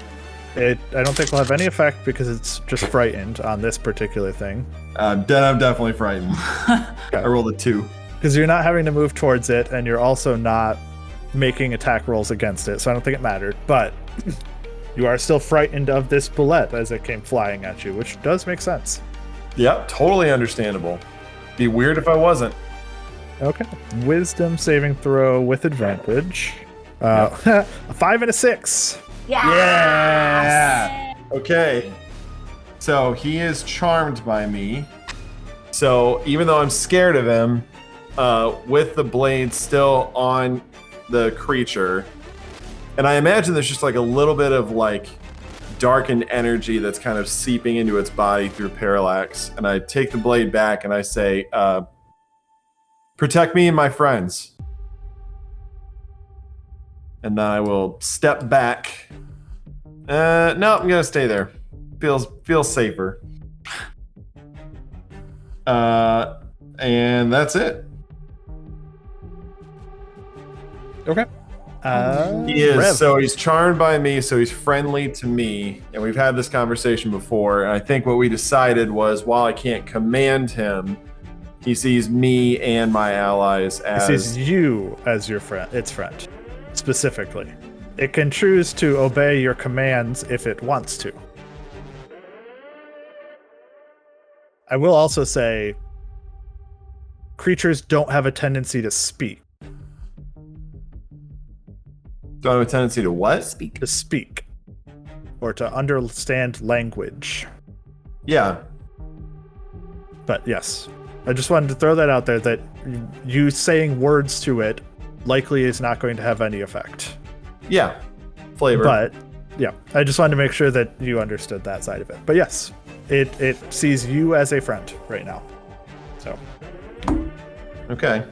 [SPEAKER 2] I don't think will have any effect because it's just frightened on this particular thing.
[SPEAKER 1] I'm definitely frightened. I rolled a 2.
[SPEAKER 2] Because you're not having to move towards it, and you're also not making attack rolls against it, so I don't think it mattered. But you are still frightened of this bullet as it came flying at you, which does make sense.
[SPEAKER 1] Yep, totally understandable. Be weird if I wasn't.
[SPEAKER 2] Okay. Wisdom saving throw with advantage. A 5 and a 6.
[SPEAKER 1] Yeah! Okay. So he is charmed by me. So even though I'm scared of him, with the blade still on the creature, and I imagine there's just like a little bit of like darkened energy that's kind of seeping into its body through Parallax, and I take the blade back and I say, protect me and my friends. And then I will step back. No, I'm gonna stay there. Feels safer. And that's it.
[SPEAKER 2] Okay.
[SPEAKER 1] He is.
[SPEAKER 2] Rev.
[SPEAKER 1] So he's charmed by me, so he's friendly to me. And we've had this conversation before. And I think what we decided was while I can't command him, he sees me and my allies as...
[SPEAKER 2] It sees you as your friend, its friend, specifically. It can choose to obey your commands if it wants to. I will also say, creatures don't have a tendency to speak.
[SPEAKER 1] Do I have a tendency to what?
[SPEAKER 2] To speak. Or to understand language.
[SPEAKER 1] Yeah.
[SPEAKER 2] But yes, I just wanted to throw that out there that you saying words to it likely is not going to have any effect.
[SPEAKER 1] Yeah. Flavor.
[SPEAKER 2] But yeah, I just wanted to make sure that you understood that side of it. But yes, it sees you as a friend right now. So.
[SPEAKER 1] Okay.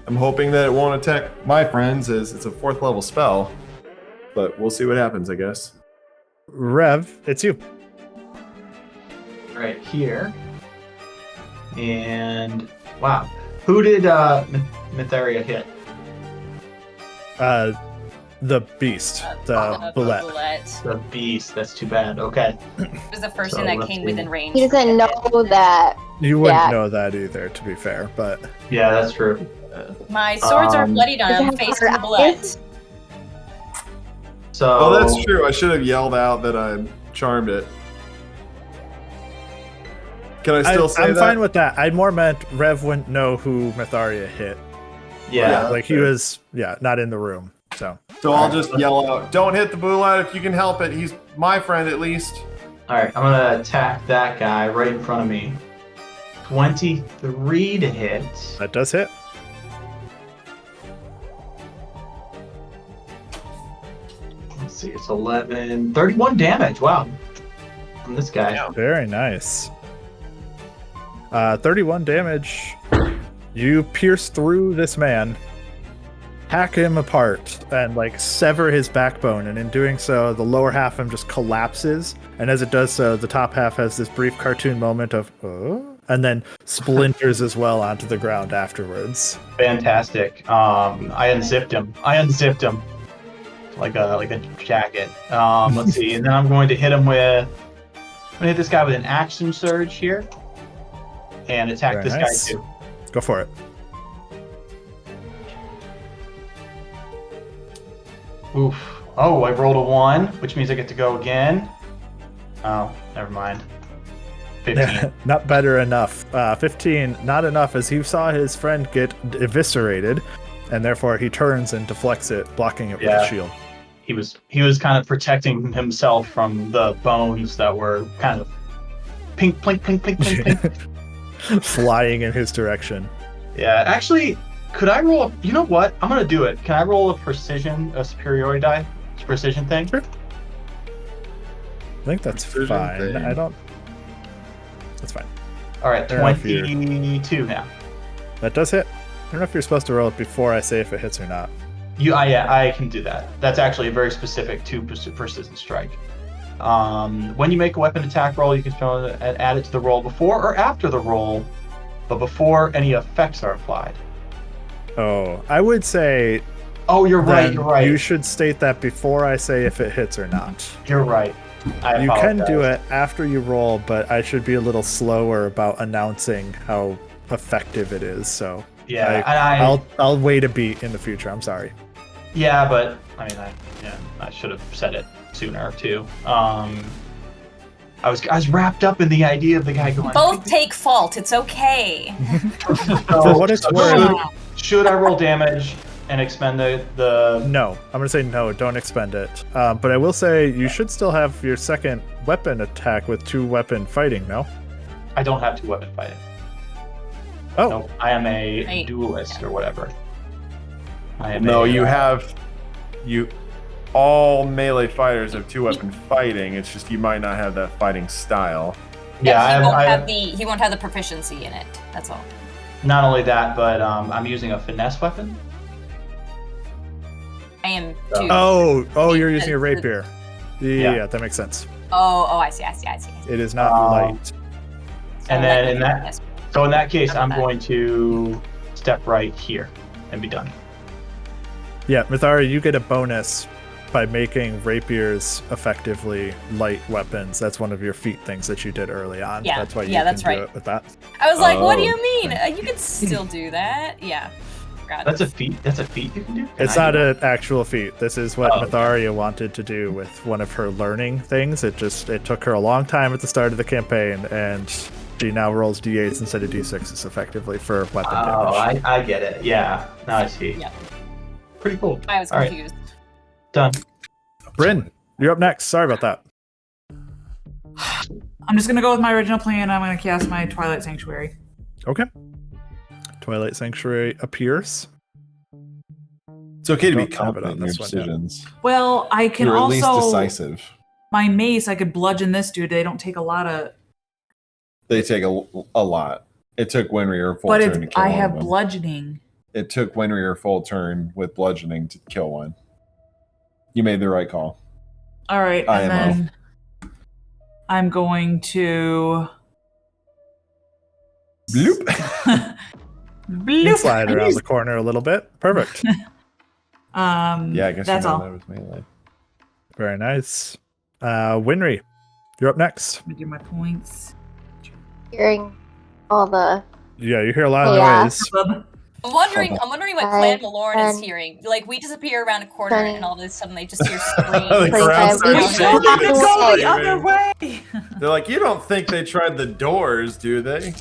[SPEAKER 1] I'm hoping that it won't attack my friends, as it's a 4th level spell. But we'll see what happens, I guess.
[SPEAKER 2] Rev, it's you.
[SPEAKER 3] Right here. And wow. Who did Myetharia hit?
[SPEAKER 2] The beast, the bullet.
[SPEAKER 3] The beast. That's too bad. Okay.
[SPEAKER 5] It was the first
[SPEAKER 3] So
[SPEAKER 5] thing that
[SPEAKER 3] let's
[SPEAKER 5] came
[SPEAKER 3] see.
[SPEAKER 5] within range.
[SPEAKER 6] He doesn't know that.
[SPEAKER 2] You wouldn't
[SPEAKER 6] Yeah.
[SPEAKER 2] know that either, to be fair, but
[SPEAKER 3] Yeah, that's true.
[SPEAKER 5] My swords are bloodied
[SPEAKER 6] Does it
[SPEAKER 5] on
[SPEAKER 6] have
[SPEAKER 5] facing the
[SPEAKER 6] eyes?
[SPEAKER 5] bullet.
[SPEAKER 3] So
[SPEAKER 1] Oh, that's true. I should have yelled out that I charmed it. Can I still say
[SPEAKER 2] I'm
[SPEAKER 1] that?
[SPEAKER 2] fine with that. I more meant Rev wouldn't know who Myetharia hit.
[SPEAKER 3] Yeah.
[SPEAKER 2] Like he was, not in the room. So
[SPEAKER 1] I'll just yell out, don't hit the bullet if you can help it. He's my friend at least.
[SPEAKER 3] All right. I'm gonna attack that guy right in front of me. 23 to hit.
[SPEAKER 2] that does hit.
[SPEAKER 3] Let's see. It's 11. 31 damage. Wow. From this guy.
[SPEAKER 1] Yeah.
[SPEAKER 2] Very nice. 31 damage. You pierce through this man, hack him apart, and like sever his backbone. And in doing so, the lower half of him just collapses. And as it does so, the top half has this brief cartoon moment of, oh, and then splinters as well onto the ground afterwards.
[SPEAKER 3] Fantastic. I unzipped him. Like a jacket. Let's see. And then I'm going to hit him with. I'm gonna hit this guy with an action surge here, and attack
[SPEAKER 2] Very
[SPEAKER 3] this
[SPEAKER 2] nice.
[SPEAKER 3] guy too.
[SPEAKER 2] Go for it.
[SPEAKER 3] Oof. Oh, I rolled a 1, which means I get to go again. Oh, never mind. 15.
[SPEAKER 2] Not better enough. 15, not enough, as he saw his friend get eviscerated, and therefore he turns and deflects it, blocking it with a shield.
[SPEAKER 3] He was kind of protecting himself from the bones that were kind of pink, plink, plink, plink, plink, plink.
[SPEAKER 2] Flying in his direction.
[SPEAKER 3] Yeah, actually, could I roll? You know what? I'm gonna do it. Can I roll a superiority die, precision thing?
[SPEAKER 2] Sure. I think that's fine.
[SPEAKER 1] Thing.
[SPEAKER 2] That's fine.
[SPEAKER 3] All right,
[SPEAKER 2] Fair enough,
[SPEAKER 3] 22 now.
[SPEAKER 2] That does hit. I don't know if you're supposed to roll it before I say if it hits or not.
[SPEAKER 3] I can do that. That's actually very specific to persistent strike. When you make a weapon attack roll, you can spell it and add it to the roll before or after the roll, but before any effects are applied.
[SPEAKER 2] Oh, I would say.
[SPEAKER 3] Oh, you're right. You're right.
[SPEAKER 2] You should state that before I say if it hits or not.
[SPEAKER 3] You're right.
[SPEAKER 2] You can do it after you roll, but I should be a little slower about announcing how effective it is. So
[SPEAKER 3] yeah,
[SPEAKER 2] I'll wait a beat in the future. I'm sorry.
[SPEAKER 3] Yeah, but I mean, I should have said it sooner too. I was wrapped up in the idea of the guy going.
[SPEAKER 5] Both take fault. It's okay.
[SPEAKER 2] For what it's worth.
[SPEAKER 3] Should I roll damage and expend the?
[SPEAKER 2] No, I'm gonna say no. Don't expend it. But I will say you should still have your second weapon attack with 2-weapon fighting. No.
[SPEAKER 3] I don't have 2-weapon fighting.
[SPEAKER 2] Oh.
[SPEAKER 3] No, I am a duelist or whatever.
[SPEAKER 1] All melee fighters have 2-weapon fighting. It's just you might not have that fighting style.
[SPEAKER 3] Yeah,
[SPEAKER 5] he won't have the proficiency in it. That's all.
[SPEAKER 3] Not only that, but I'm using a finesse weapon.
[SPEAKER 5] I am too.
[SPEAKER 2] Oh, you're using a rapier. Yeah, that makes sense.
[SPEAKER 5] Oh, I see.
[SPEAKER 2] It is not light.
[SPEAKER 3] And then in that case, I'm going to step right here and be done.
[SPEAKER 2] Yeah, Myetharia, you get a bonus by making rapiers effectively light weapons. That's one of your feat things that you did early on.
[SPEAKER 5] Yeah,
[SPEAKER 2] that's why you
[SPEAKER 5] that's
[SPEAKER 2] can
[SPEAKER 5] right.
[SPEAKER 2] do it with that.
[SPEAKER 5] I was like, what do you mean? You can still do that. Yeah.
[SPEAKER 3] That's a feat you can do?
[SPEAKER 2] It's not an actual feat. This is what Myetharia wanted to do with one of her learning things. It took her a long time at the start of the campaign, and she now rolls d8s instead of d6s effectively for weapon damage.
[SPEAKER 3] Oh, I get it. Yeah. Now I see.
[SPEAKER 5] Yeah.
[SPEAKER 3] Pretty cool.
[SPEAKER 5] I was confused.
[SPEAKER 3] Right. Done.
[SPEAKER 2] Bryn, you're up next. Sorry about that.
[SPEAKER 4] I'm just gonna go with my original plan. I'm gonna cast my Twilight Sanctuary.
[SPEAKER 2] Okay. Twilight Sanctuary appears.
[SPEAKER 1] It's okay to be
[SPEAKER 2] Don't have it
[SPEAKER 1] confident
[SPEAKER 2] on
[SPEAKER 1] in your
[SPEAKER 2] this one yet.
[SPEAKER 1] decisions.
[SPEAKER 4] Well, I can
[SPEAKER 1] You're at
[SPEAKER 4] also
[SPEAKER 1] least decisive.
[SPEAKER 4] my mace. I could bludgeon this dude. They don't take a lot of.
[SPEAKER 1] They take a lot. It took Winry her full
[SPEAKER 4] But
[SPEAKER 1] turn to kill
[SPEAKER 4] I
[SPEAKER 1] one
[SPEAKER 4] have
[SPEAKER 1] of them.
[SPEAKER 4] bludgeoning.
[SPEAKER 1] It took Winry her full turn with bludgeoning to kill one. You made the right call.
[SPEAKER 4] All right,
[SPEAKER 1] IMO.
[SPEAKER 4] and then I'm going to
[SPEAKER 1] Bloop.
[SPEAKER 2] You can slide around the corner a little bit. Perfect.
[SPEAKER 1] Yeah, I guess
[SPEAKER 4] that's all.
[SPEAKER 1] that was melee.
[SPEAKER 2] Very nice. Winry, you're up next.
[SPEAKER 4] Let me do my points.
[SPEAKER 6] Hearing all the
[SPEAKER 2] Yeah, you hear a lot of
[SPEAKER 6] Yeah.
[SPEAKER 2] noise.
[SPEAKER 5] I'm wondering what Clan Malorn is
[SPEAKER 6] 10,
[SPEAKER 5] hearing. Like, we disappear around a corner,
[SPEAKER 6] 20.
[SPEAKER 5] and all of a sudden they just hear screams.
[SPEAKER 1] The crowd
[SPEAKER 6] We
[SPEAKER 1] starts
[SPEAKER 6] told
[SPEAKER 1] shaking.
[SPEAKER 6] them to go
[SPEAKER 4] the other way.
[SPEAKER 1] They're like, you don't think they tried the doors, do they?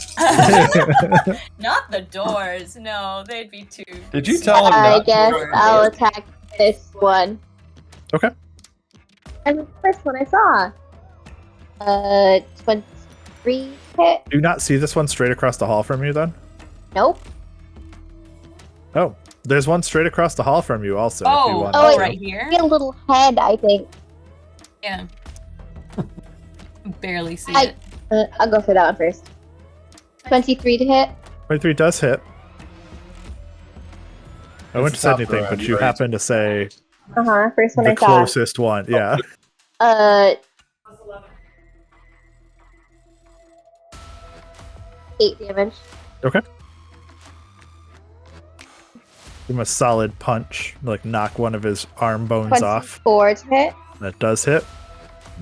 [SPEAKER 5] Not the doors. No, they'd be too.
[SPEAKER 1] Did you tell them
[SPEAKER 6] I
[SPEAKER 1] not
[SPEAKER 6] guess
[SPEAKER 1] to?
[SPEAKER 6] I'll attack this one.
[SPEAKER 2] Okay.
[SPEAKER 6] And the first one I saw. 23 hit.
[SPEAKER 2] Do you not see this one straight across the hall from you then?
[SPEAKER 6] Nope.
[SPEAKER 2] Oh, there's one straight across the hall from you also. if you want
[SPEAKER 6] oh,
[SPEAKER 2] to.
[SPEAKER 5] right here.
[SPEAKER 6] Get a little head, I think.
[SPEAKER 5] Yeah. Barely see
[SPEAKER 6] I-
[SPEAKER 5] it.
[SPEAKER 6] I'll go for that one first. 23 to hit.
[SPEAKER 2] 23 does hit. I wouldn't
[SPEAKER 1] It's
[SPEAKER 2] say
[SPEAKER 1] top
[SPEAKER 2] anything,
[SPEAKER 1] row,
[SPEAKER 2] but you
[SPEAKER 1] right?
[SPEAKER 2] happen to say
[SPEAKER 6] First one
[SPEAKER 2] the
[SPEAKER 6] I saw.
[SPEAKER 2] closest one. Yeah.
[SPEAKER 6] 8 damage.
[SPEAKER 2] Okay. Give him a solid punch, like knock one of his arm bones off.
[SPEAKER 6] 24 to hit.
[SPEAKER 2] That does hit.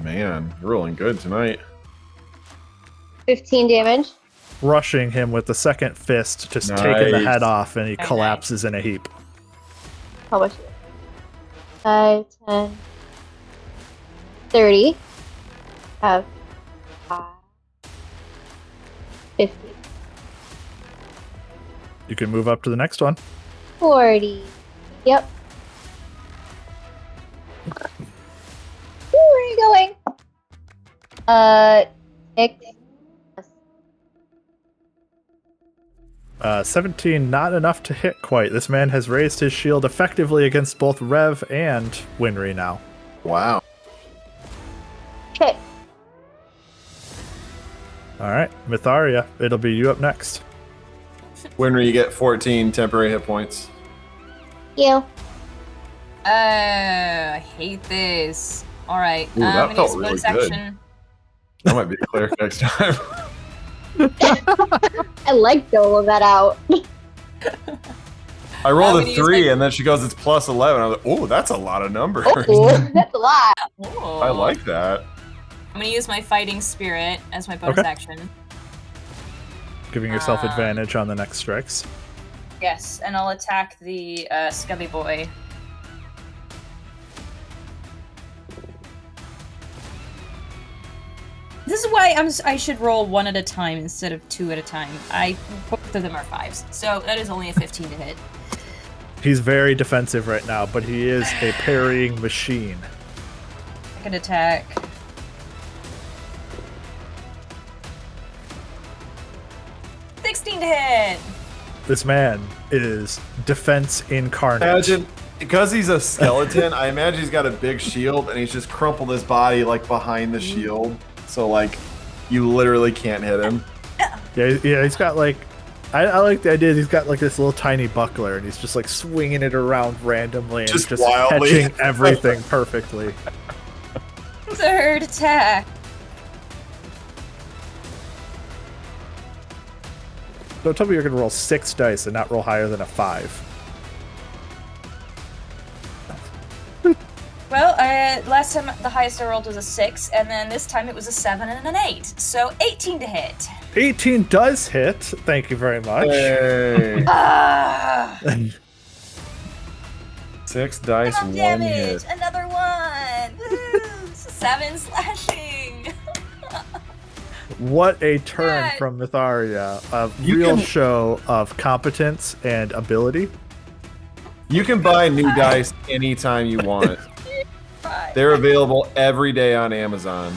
[SPEAKER 1] Man, you're rolling good tonight.
[SPEAKER 6] 15 damage.
[SPEAKER 2] Rushing him with the second fist, just taking the
[SPEAKER 1] Nice.
[SPEAKER 2] head off, and he
[SPEAKER 5] Very
[SPEAKER 2] collapses in a heap.
[SPEAKER 6] How much? 5, 10, 30. Have 5, 50,
[SPEAKER 2] You can move up to the next one.
[SPEAKER 6] 40. Yep. Where are you going? 6.
[SPEAKER 2] 17, not enough to hit quite. This man has raised his shield effectively against both Rev and Winry now.
[SPEAKER 1] Wow.
[SPEAKER 6] Okay.
[SPEAKER 2] All right, Myetharia, it'll be you up next.
[SPEAKER 1] Winry, you get 14 temporary hit points.
[SPEAKER 6] You.
[SPEAKER 5] I hate this. All right,
[SPEAKER 1] Ooh, that
[SPEAKER 5] I'm gonna
[SPEAKER 1] felt
[SPEAKER 5] use
[SPEAKER 1] really
[SPEAKER 5] bonus
[SPEAKER 1] good.
[SPEAKER 5] action.
[SPEAKER 1] I might be a cleric next time.
[SPEAKER 6] I like doling that out.
[SPEAKER 1] I rolled
[SPEAKER 5] I'm
[SPEAKER 1] a
[SPEAKER 5] gonna use
[SPEAKER 1] 3
[SPEAKER 5] my-
[SPEAKER 1] and then she goes, it's plus 11. I was like, oh, that's a lot of numbers.
[SPEAKER 6] Oh, that's a lot.
[SPEAKER 5] Ooh.
[SPEAKER 1] I like that.
[SPEAKER 5] I'm gonna use my fighting spirit as my bonus
[SPEAKER 2] Okay.
[SPEAKER 5] action.
[SPEAKER 2] Giving yourself advantage on the next strikes.
[SPEAKER 5] Yes, and I'll attack the scubby boy. This is why I should roll 1 at a time instead of 2 at a time. Both of them are 5s, so that is only a 15 to hit.
[SPEAKER 2] He's very defensive right now, but he is a parrying machine.
[SPEAKER 5] Second attack. $16 to hit.
[SPEAKER 2] This man is defense incarnate.
[SPEAKER 1] Imagine, because he's a skeleton, I imagine he's got a big shield and he's just crumpled his body like behind the shield. So like, you literally can't hit him.
[SPEAKER 2] Yeah, he's got like, I like the idea that he's got like this little tiny buckler and he's just like swinging it around randomly and
[SPEAKER 1] Just
[SPEAKER 2] just
[SPEAKER 1] wildly.
[SPEAKER 2] catching everything perfectly.
[SPEAKER 5] Third attack.
[SPEAKER 2] Don't tell me you're gonna roll 6 dice and not roll higher than a 5.
[SPEAKER 5] Well, last time the highest I rolled was a 6, and then this time it was a 7 and an 8. So 18 to hit.
[SPEAKER 2] 18 does hit. Thank you very much.
[SPEAKER 1] Hey.
[SPEAKER 5] Ah!
[SPEAKER 1] 6 dice,
[SPEAKER 5] Come on,
[SPEAKER 1] 1
[SPEAKER 5] damage!
[SPEAKER 1] hit.
[SPEAKER 5] Another one! Woo! 7 slashing!
[SPEAKER 2] What a turn
[SPEAKER 5] Yes.
[SPEAKER 2] from Myetharia. A
[SPEAKER 1] You
[SPEAKER 2] real
[SPEAKER 1] can-
[SPEAKER 2] show of competence and ability.
[SPEAKER 1] You can buy new dice anytime you want.
[SPEAKER 5] Right.
[SPEAKER 1] They're available every day on Amazon.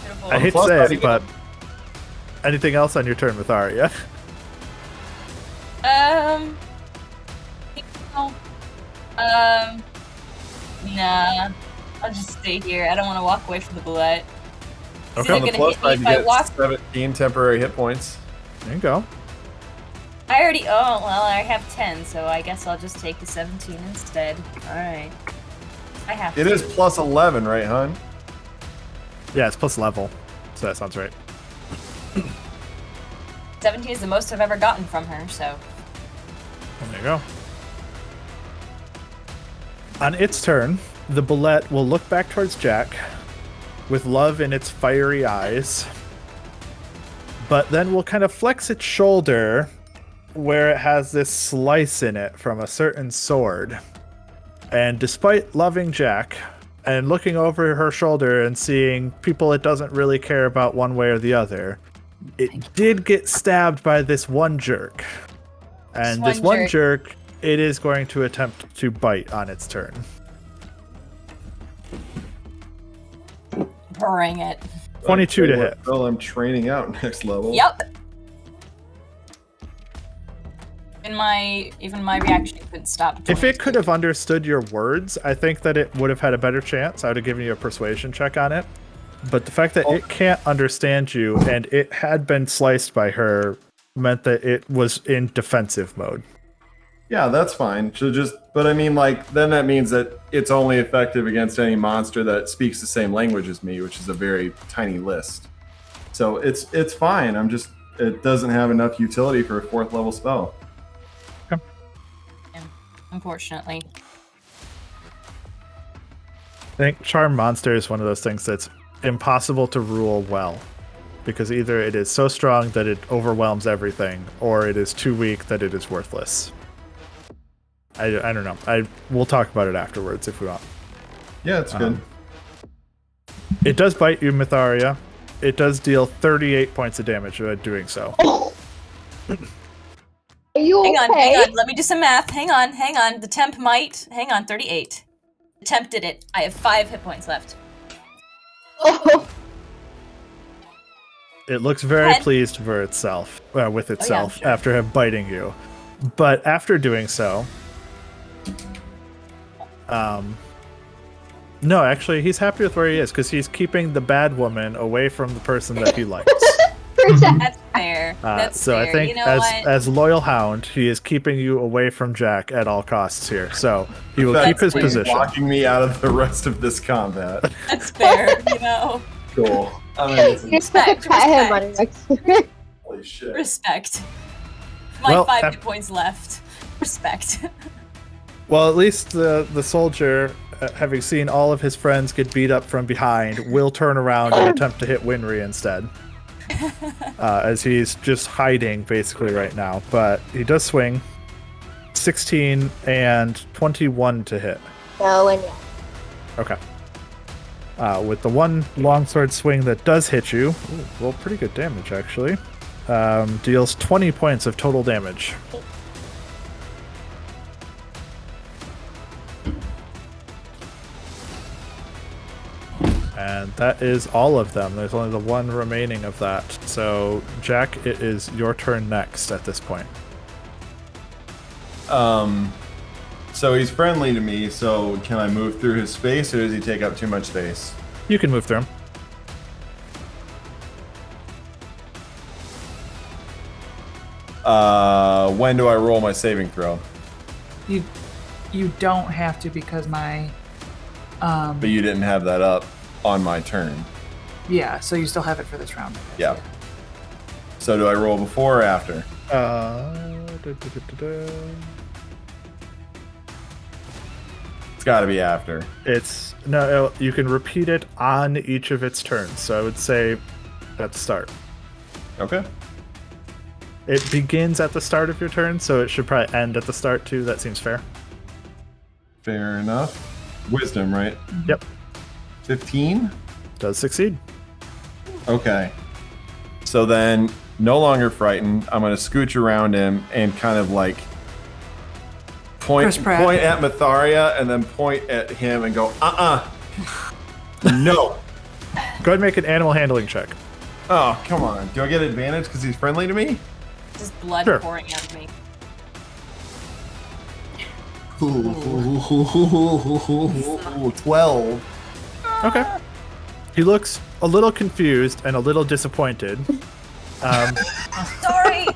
[SPEAKER 5] Beautiful.
[SPEAKER 2] I hate to
[SPEAKER 1] plus
[SPEAKER 2] say
[SPEAKER 1] side,
[SPEAKER 2] it,
[SPEAKER 1] you
[SPEAKER 2] but anything else on your turn, Myetharia?
[SPEAKER 5] Nah. I'll just stay here. I don't want to walk away from the bullet.
[SPEAKER 2] Okay.
[SPEAKER 1] On the
[SPEAKER 5] gonna
[SPEAKER 1] plus
[SPEAKER 5] hit me
[SPEAKER 1] side,
[SPEAKER 5] if
[SPEAKER 1] you
[SPEAKER 5] I
[SPEAKER 1] get
[SPEAKER 5] walk-
[SPEAKER 1] 17 temporary hit points.
[SPEAKER 2] There you go.
[SPEAKER 5] I already. Oh well, I have 10, so I guess I'll just take the 17 instead. All right. I have.
[SPEAKER 1] It
[SPEAKER 5] to.
[SPEAKER 1] is plus 11, right, hun?
[SPEAKER 2] Yeah, it's plus level. So that sounds right.
[SPEAKER 5] 17 is the most I've ever gotten from her, so.
[SPEAKER 2] There you go. On its turn, the bullet will look back towards Jack with love in its fiery eyes, but then will kind of flex its shoulder where it has this slice in it from a certain sword. And despite loving Jack and looking over her shoulder and seeing people it doesn't really care about one way or the other, it did get stabbed by this one jerk. And this one jerk, it is going to attempt to bite on its turn.
[SPEAKER 5] Bring it.
[SPEAKER 2] 22 to hit.
[SPEAKER 1] Well, I'm training out next level.
[SPEAKER 5] Yep. Even my reaction couldn't stop.
[SPEAKER 2] If it could have understood your words, I think that it would have had a better chance. I would have given you a persuasion check on it. But the fact that it can't understand you and it had been sliced by her meant that it was in defensive mode.
[SPEAKER 1] Yeah, that's fine. But I mean, like, then that means that it's only effective against any monster that speaks the same language as me, which is a very tiny list. So it's fine. It doesn't have enough utility for a 4th level spell.
[SPEAKER 5] Unfortunately.
[SPEAKER 2] I think Charm Monster is one of those things that's impossible to rule well. because either it is so strong that it overwhelms everything, or it is too weak that it is worthless. I don't know. We'll talk about it afterwards if we want.
[SPEAKER 1] Yeah, it's good.
[SPEAKER 2] It does bite you, Myetharia. It does deal 38 points of damage by doing so.
[SPEAKER 6] Are you
[SPEAKER 5] Hang
[SPEAKER 6] okay?
[SPEAKER 5] on. Let me do some math. Hang on. The temp might. Hang on, 38. The temp did it. I have 5 hit points left.
[SPEAKER 6] Oh,
[SPEAKER 2] It looks very
[SPEAKER 5] 10.
[SPEAKER 2] pleased for itself, with itself
[SPEAKER 5] sure.
[SPEAKER 2] after him biting you. But after doing so, no, actually, he's happy with where he is because he's keeping the bad woman away from the person that he likes.
[SPEAKER 5] That's fair. That's
[SPEAKER 2] So
[SPEAKER 5] fair.
[SPEAKER 2] I think
[SPEAKER 5] you know
[SPEAKER 2] as loyal hound, he is keeping you away from Jack at all costs here. So he will keep his
[SPEAKER 5] fair.
[SPEAKER 2] position.
[SPEAKER 1] Blocking me out of the rest of this combat.
[SPEAKER 5] That's fair. You know,
[SPEAKER 1] Cool. Amazing.
[SPEAKER 6] you're supposed to pat him on his next.
[SPEAKER 1] Holy shit.
[SPEAKER 5] respect. My
[SPEAKER 2] Well,
[SPEAKER 5] 5 hit points left. Respect.
[SPEAKER 2] Well, at least the soldier, having seen all of his friends get beat up from behind, will turn around and attempt to hit Winry instead. As he's just hiding basically right now. But he does swing 16 and 21 to hit.
[SPEAKER 6] No, and yeah.
[SPEAKER 2] Okay. With the one longsword swing that does hit you, roll pretty good damage actually. Deals 20 points of total damage. And that is all of them. There's only the one remaining of that. So, Jack, it is your turn next at this point.
[SPEAKER 1] So he's friendly to me, so can I move through his space, or does he take up too much space?
[SPEAKER 2] You can move through him.
[SPEAKER 1] When do I roll my saving throw?
[SPEAKER 4] You don't have to because my
[SPEAKER 1] But you didn't have that up on my turn.
[SPEAKER 4] yeah, so you still have it for this round. I guess,
[SPEAKER 1] Yeah. So do I roll before or after? It's got to be after.
[SPEAKER 2] It's no, you can repeat it on each of its turns. So I would say at the start.
[SPEAKER 1] Okay.
[SPEAKER 2] It begins at the start of your turn, so it should probably end at the start too. That seems fair.
[SPEAKER 1] Fair enough. Wisdom, right?
[SPEAKER 2] Yep.
[SPEAKER 1] 15?
[SPEAKER 2] Does succeed.
[SPEAKER 1] Okay. So then, no longer frightened, I'm going to scooch around him and kind of like point
[SPEAKER 4] Chris Pratt.
[SPEAKER 1] at Myetharia and then point at him and go, no.
[SPEAKER 2] Go ahead and make an animal handling check.
[SPEAKER 1] Oh, come on. Do I get advantage because he's friendly to me?
[SPEAKER 5] Just blood
[SPEAKER 2] Sure.
[SPEAKER 5] pouring out of me.
[SPEAKER 1] 12.
[SPEAKER 2] Okay. He looks a little confused and a little disappointed.
[SPEAKER 5] Sorry.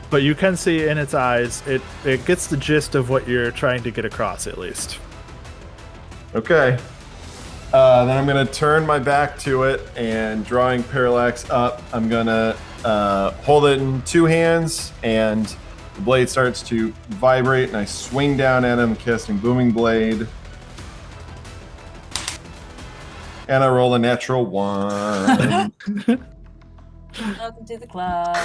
[SPEAKER 2] But you can see in its eyes, it gets the gist of what you're trying to get across, at least.
[SPEAKER 1] Okay. Then I'm going to turn my back to it and drawing Parallax up, I'm going to hold it in two hands and the blade starts to vibrate and I swing down at him, casting Booming Blade. And I roll a natural 1.
[SPEAKER 5] Welcome to the club.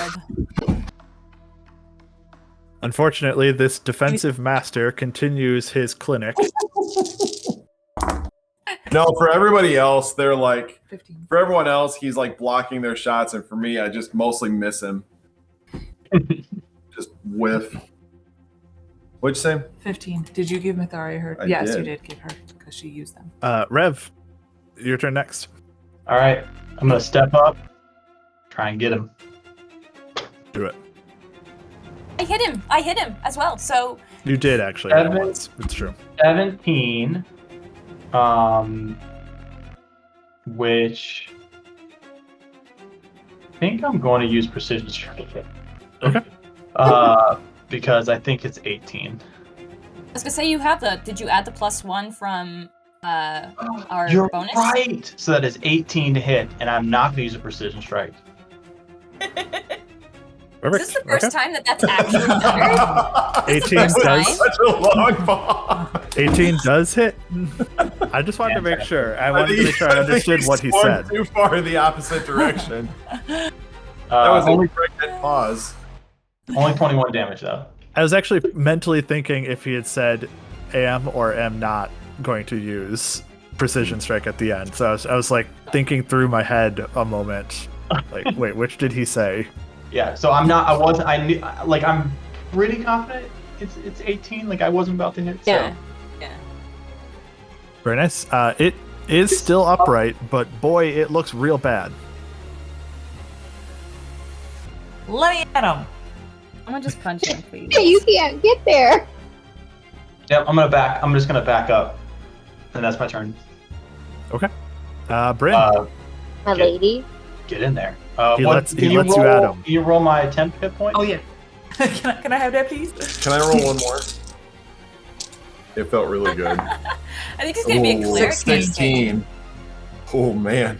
[SPEAKER 2] Unfortunately, this defensive master continues his clinic.
[SPEAKER 1] No, for everybody else, they're like,
[SPEAKER 4] 15.
[SPEAKER 1] for everyone else, he's like blocking their shots, and for me, I just mostly miss him. Just whiff. What'd you say?
[SPEAKER 4] 15. Did you give Myetharia her?
[SPEAKER 1] I
[SPEAKER 4] Yes,
[SPEAKER 1] did.
[SPEAKER 4] you did give her because she used them.
[SPEAKER 2] Rev, your turn next.
[SPEAKER 3] All right, I'm gonna step up, try and get him.
[SPEAKER 2] Do it.
[SPEAKER 5] I hit him as well. So
[SPEAKER 2] You did actually.
[SPEAKER 3] Seven.
[SPEAKER 2] Once. It's true.
[SPEAKER 3] 17, which I think I'm going to use precision strike.
[SPEAKER 2] Okay.
[SPEAKER 3] Because I think it's 18.
[SPEAKER 5] I was gonna say did you add the +1 from our
[SPEAKER 3] You're
[SPEAKER 5] bonus?
[SPEAKER 3] right. So that is 18 to hit, and I'm not going to use a precision strike.
[SPEAKER 2] Perfect.
[SPEAKER 5] Is this the first
[SPEAKER 2] Okay.
[SPEAKER 5] time that's actually better?
[SPEAKER 2] 18
[SPEAKER 5] First time?
[SPEAKER 2] does.
[SPEAKER 1] Such a long pause.
[SPEAKER 2] 18 does hit. I just wanted to make sure. I
[SPEAKER 1] I
[SPEAKER 2] wanted
[SPEAKER 1] think
[SPEAKER 2] to make sure I understood what he
[SPEAKER 1] swung
[SPEAKER 2] said.
[SPEAKER 1] Too far in the opposite direction. That was
[SPEAKER 3] only
[SPEAKER 1] a pregnant pause.
[SPEAKER 3] 21 damage though.
[SPEAKER 2] I was actually mentally thinking if he had said am or am not going to use precision strike at the end. So I was like thinking through my head a moment. Like, wait, which did he say?
[SPEAKER 3] Yeah. So I knew, like, I'm pretty confident it's 18. Like, I wasn't about to hit.
[SPEAKER 5] Yeah.
[SPEAKER 3] So.
[SPEAKER 5] Yeah.
[SPEAKER 2] Very nice. It is still upright, but boy, it looks real bad.
[SPEAKER 4] Let me at him.
[SPEAKER 5] I'm gonna just punch him, please.
[SPEAKER 6] Hey, you can't get there.
[SPEAKER 3] Yep. I'm just gonna back up, and that's my turn.
[SPEAKER 2] Okay. Bryn.
[SPEAKER 6] My lady.
[SPEAKER 3] Get in there.
[SPEAKER 2] He lets you at him.
[SPEAKER 3] Can you roll my temp hit points?
[SPEAKER 4] Oh yeah. can I have that, please?
[SPEAKER 1] Can I roll one more? It felt really good.
[SPEAKER 5] I think he's gonna be a cleric.
[SPEAKER 1] 16. Oh man,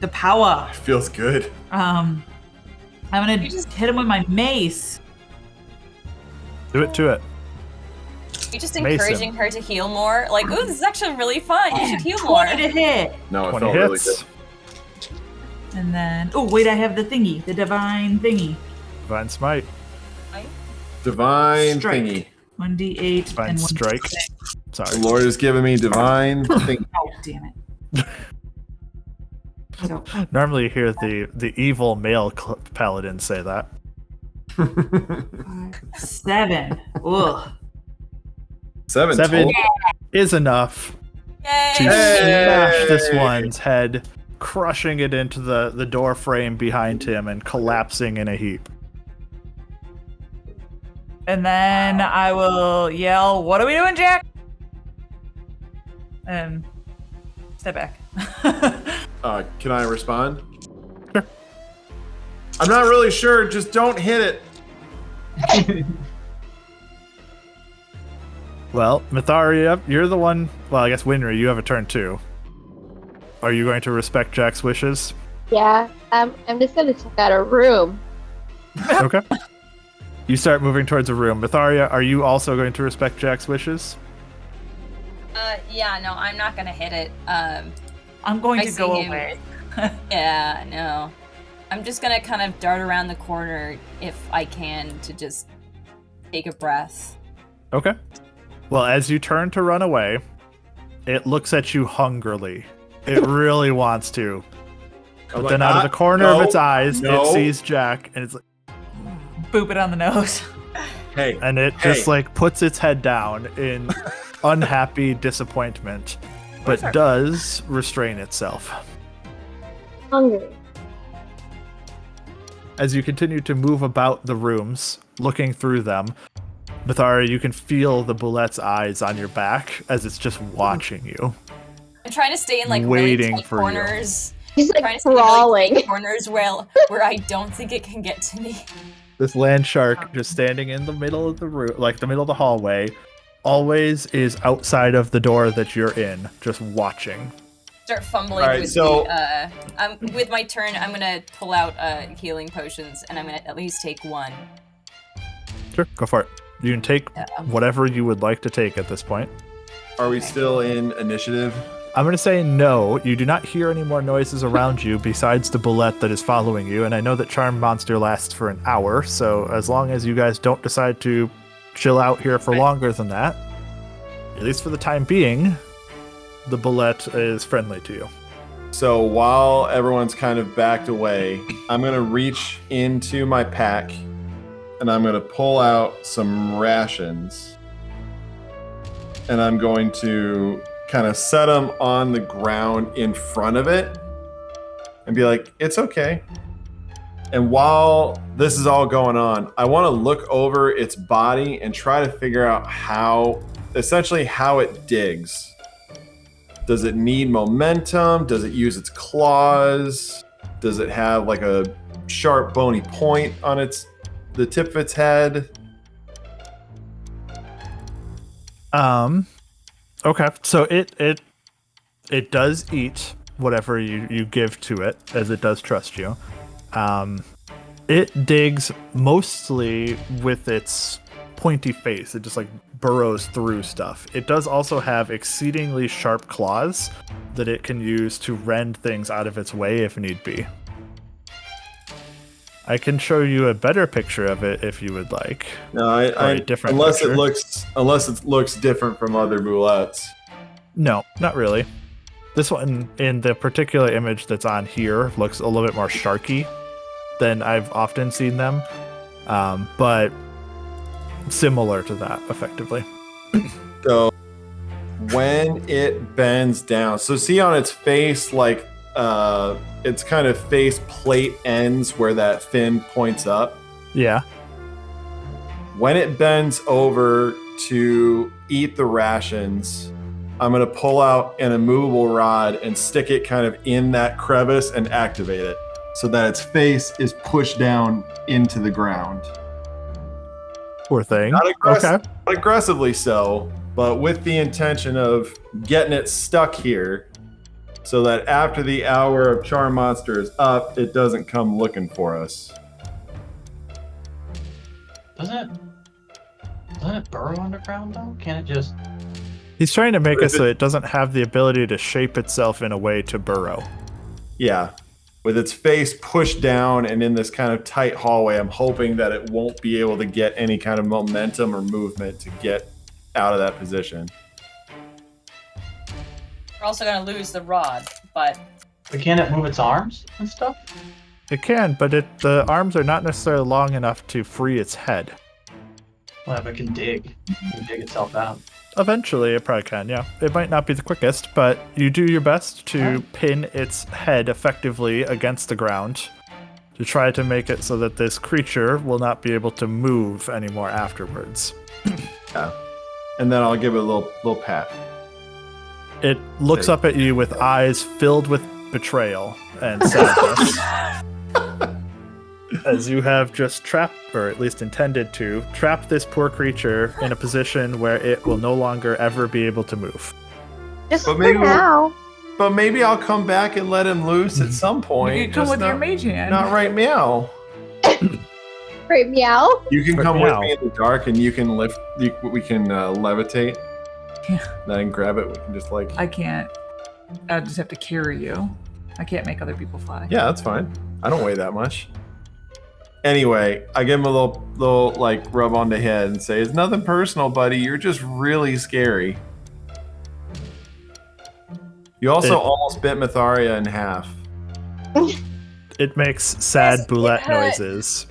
[SPEAKER 4] The power.
[SPEAKER 1] it feels good.
[SPEAKER 4] I'm gonna
[SPEAKER 5] You just-
[SPEAKER 4] hit him with my mace.
[SPEAKER 2] Do it to it.
[SPEAKER 5] You're just
[SPEAKER 2] Mason.
[SPEAKER 5] encouraging her to heal more. Like, ooh, this is actually really fun. You should heal
[SPEAKER 4] 20
[SPEAKER 5] more.
[SPEAKER 4] to hit.
[SPEAKER 1] No, it
[SPEAKER 2] 20
[SPEAKER 1] felt really
[SPEAKER 2] hits.
[SPEAKER 1] good.
[SPEAKER 4] And then, oh wait, I have the thingy, the divine thingy.
[SPEAKER 2] Divine smite.
[SPEAKER 1] Divine
[SPEAKER 4] Strike.
[SPEAKER 1] thingy.
[SPEAKER 4] 1d8
[SPEAKER 2] Divine
[SPEAKER 4] and 1d6.
[SPEAKER 2] strike.
[SPEAKER 1] The
[SPEAKER 2] Sorry.
[SPEAKER 1] Lord has given me divine thingy.
[SPEAKER 4] Oh damn it. So,
[SPEAKER 2] Normally you hear the evil male paladin say that.
[SPEAKER 4] 7. Ugh.
[SPEAKER 1] Seven.
[SPEAKER 2] 7
[SPEAKER 1] total.
[SPEAKER 2] is enough
[SPEAKER 5] Yay!
[SPEAKER 2] to
[SPEAKER 1] Hey!
[SPEAKER 2] smash this one's head, crushing it into the door frame behind him and collapsing in a heap.
[SPEAKER 4] And then I will yell, "What are we doing, Jack?" And step back.
[SPEAKER 1] Can I respond?
[SPEAKER 2] Sure.
[SPEAKER 1] I'm not really sure. Just don't hit it.
[SPEAKER 2] Well, Myetharia, you're the one. Well, I guess Winry, you have a turn too. Are you going to respect Jack's wishes?
[SPEAKER 6] Yeah, I'm just gonna check out a room.
[SPEAKER 2] Okay. You start moving towards a room. Myetharia, are you also going to respect Jack's wishes?
[SPEAKER 5] Yeah, no, I'm not gonna hit it.
[SPEAKER 4] I'm going
[SPEAKER 5] I
[SPEAKER 4] to
[SPEAKER 5] see
[SPEAKER 4] go
[SPEAKER 5] him.
[SPEAKER 4] away.
[SPEAKER 5] Yeah, no. I'm just gonna kind of dart around the corner if I can to just take a breath.
[SPEAKER 2] Okay. Well, as you turn to run away, it looks at you hungrily. It really wants to. But
[SPEAKER 1] I'm
[SPEAKER 2] then
[SPEAKER 1] like,
[SPEAKER 2] out of the corner
[SPEAKER 1] no,
[SPEAKER 2] of its eyes,
[SPEAKER 1] no.
[SPEAKER 2] it sees Jack, and it's like,
[SPEAKER 4] Boop it on the nose.
[SPEAKER 1] Hey.
[SPEAKER 2] and it just like puts its head down in unhappy disappointment, but does restrain itself.
[SPEAKER 6] Hungry.
[SPEAKER 2] As you continue to move about the rooms, looking through them, Myetharia, you can feel the bullet's eyes on your back as it's just watching you.
[SPEAKER 5] I'm trying to stay in like
[SPEAKER 2] Waiting
[SPEAKER 5] really tight
[SPEAKER 2] for you.
[SPEAKER 5] corners.
[SPEAKER 6] He's
[SPEAKER 5] Trying
[SPEAKER 6] like
[SPEAKER 5] to stay in really
[SPEAKER 6] crawling.
[SPEAKER 5] tight corners where I don't think it can get to me.
[SPEAKER 2] This land shark just standing in the middle of the room, like the middle of the hallway, always is outside of the door that you're in, just watching.
[SPEAKER 5] Start fumbling
[SPEAKER 1] All right,
[SPEAKER 5] with
[SPEAKER 1] so-
[SPEAKER 5] with my turn. I'm gonna pull out healing potions, and I'm gonna at least take one.
[SPEAKER 2] Sure, go for it. You can take whatever you would like to take at this point.
[SPEAKER 1] Are we still in initiative?
[SPEAKER 2] I'm going to say no. You do not hear any more noises around you besides the bullet that is following you, and I know that Charm Monster lasts for an hour, so as long as you guys don't decide to chill out here for longer than that, at least for the time being, the bullet is friendly to you.
[SPEAKER 1] So while everyone's kind of backed away, I'm going to reach into my pack and I'm going to pull out some rations. And I'm going to kind of set them on the ground in front of it and be like, it's okay. And while this is all going on, I want to look over its body and try to figure out essentially how it digs. Does it need momentum? Does it use its claws? Does it have like a sharp bony point on the tip of its head?
[SPEAKER 2] Okay, so it does eat whatever you give to it, as it does trust you. It digs mostly with its pointy face. It just like burrows through stuff. It does also have exceedingly sharp claws that it can use to rend things out of its way if need be. I can show you a better picture of it if you would like.
[SPEAKER 1] No,
[SPEAKER 2] a different
[SPEAKER 1] unless
[SPEAKER 2] picture.
[SPEAKER 1] it looks different from other boulettes.
[SPEAKER 2] No, not really. This one in the particular image that's on here looks a little bit more sharky than I've often seen them, but similar to that effectively.
[SPEAKER 1] So when it bends down, so see on its face, like its kind of face plate ends where that fin points up.
[SPEAKER 2] Yeah.
[SPEAKER 1] When it bends over to eat the rations, I'm going to pull out an immovable rod and stick it kind of in that crevice and activate it so that its face is pushed down into the ground.
[SPEAKER 2] Poor thing.
[SPEAKER 1] Not
[SPEAKER 2] Okay.
[SPEAKER 1] aggressively so, but with the intention of getting it stuck here so that after the hour of Charm Monster is up, it doesn't come looking for us.
[SPEAKER 3] Doesn't it burrow underground though? Can't it just?
[SPEAKER 2] He's trying to make it so it doesn't have the ability to shape itself in a way to burrow.
[SPEAKER 1] Yeah. With its face pushed down and in this kind of tight hallway, I'm hoping that it won't be able to get any kind of momentum or movement to get out of that position.
[SPEAKER 5] We're also gonna lose the rod, but
[SPEAKER 3] But can it move its arms and stuff?
[SPEAKER 2] It can, but the arms are not necessarily long enough to free its head.
[SPEAKER 3] Well, if it can dig, it can dig itself out.
[SPEAKER 2] Eventually, it probably can, yeah. It might not be the quickest, but you do your best to pin its head effectively against the ground to try to make it so that this creature will not be able to move anymore afterwards.
[SPEAKER 1] Yeah. And then I'll give it a little pat.
[SPEAKER 2] It looks up at you with eyes filled with betrayal and sadness. As you have just trapped, or at least intended to, trap this poor creature in a position where it will no longer ever be able to move.
[SPEAKER 6] Just
[SPEAKER 1] But
[SPEAKER 6] for
[SPEAKER 1] maybe
[SPEAKER 6] now.
[SPEAKER 1] But maybe I'll come back and let him loose at some point.
[SPEAKER 4] You can come
[SPEAKER 1] just
[SPEAKER 4] with your mage hand.
[SPEAKER 1] Not right meow.
[SPEAKER 6] Great meow.
[SPEAKER 1] You can
[SPEAKER 2] Right
[SPEAKER 1] come
[SPEAKER 2] meow.
[SPEAKER 1] with me in the dark and you can lift. We can levitate.
[SPEAKER 4] Yeah.
[SPEAKER 1] Then I can grab it. We can just like.
[SPEAKER 4] I can't. I just have to carry you. I can't make other people fly.
[SPEAKER 1] Yeah, that's fine. I don't weigh that much. Anyway, I give him a little like rub on the head and say, "It's nothing personal, buddy. You're just really scary." You also almost bit Myetharia in half.
[SPEAKER 2] It makes sad
[SPEAKER 5] Yes,
[SPEAKER 2] boulette
[SPEAKER 5] it hurt.
[SPEAKER 2] noises.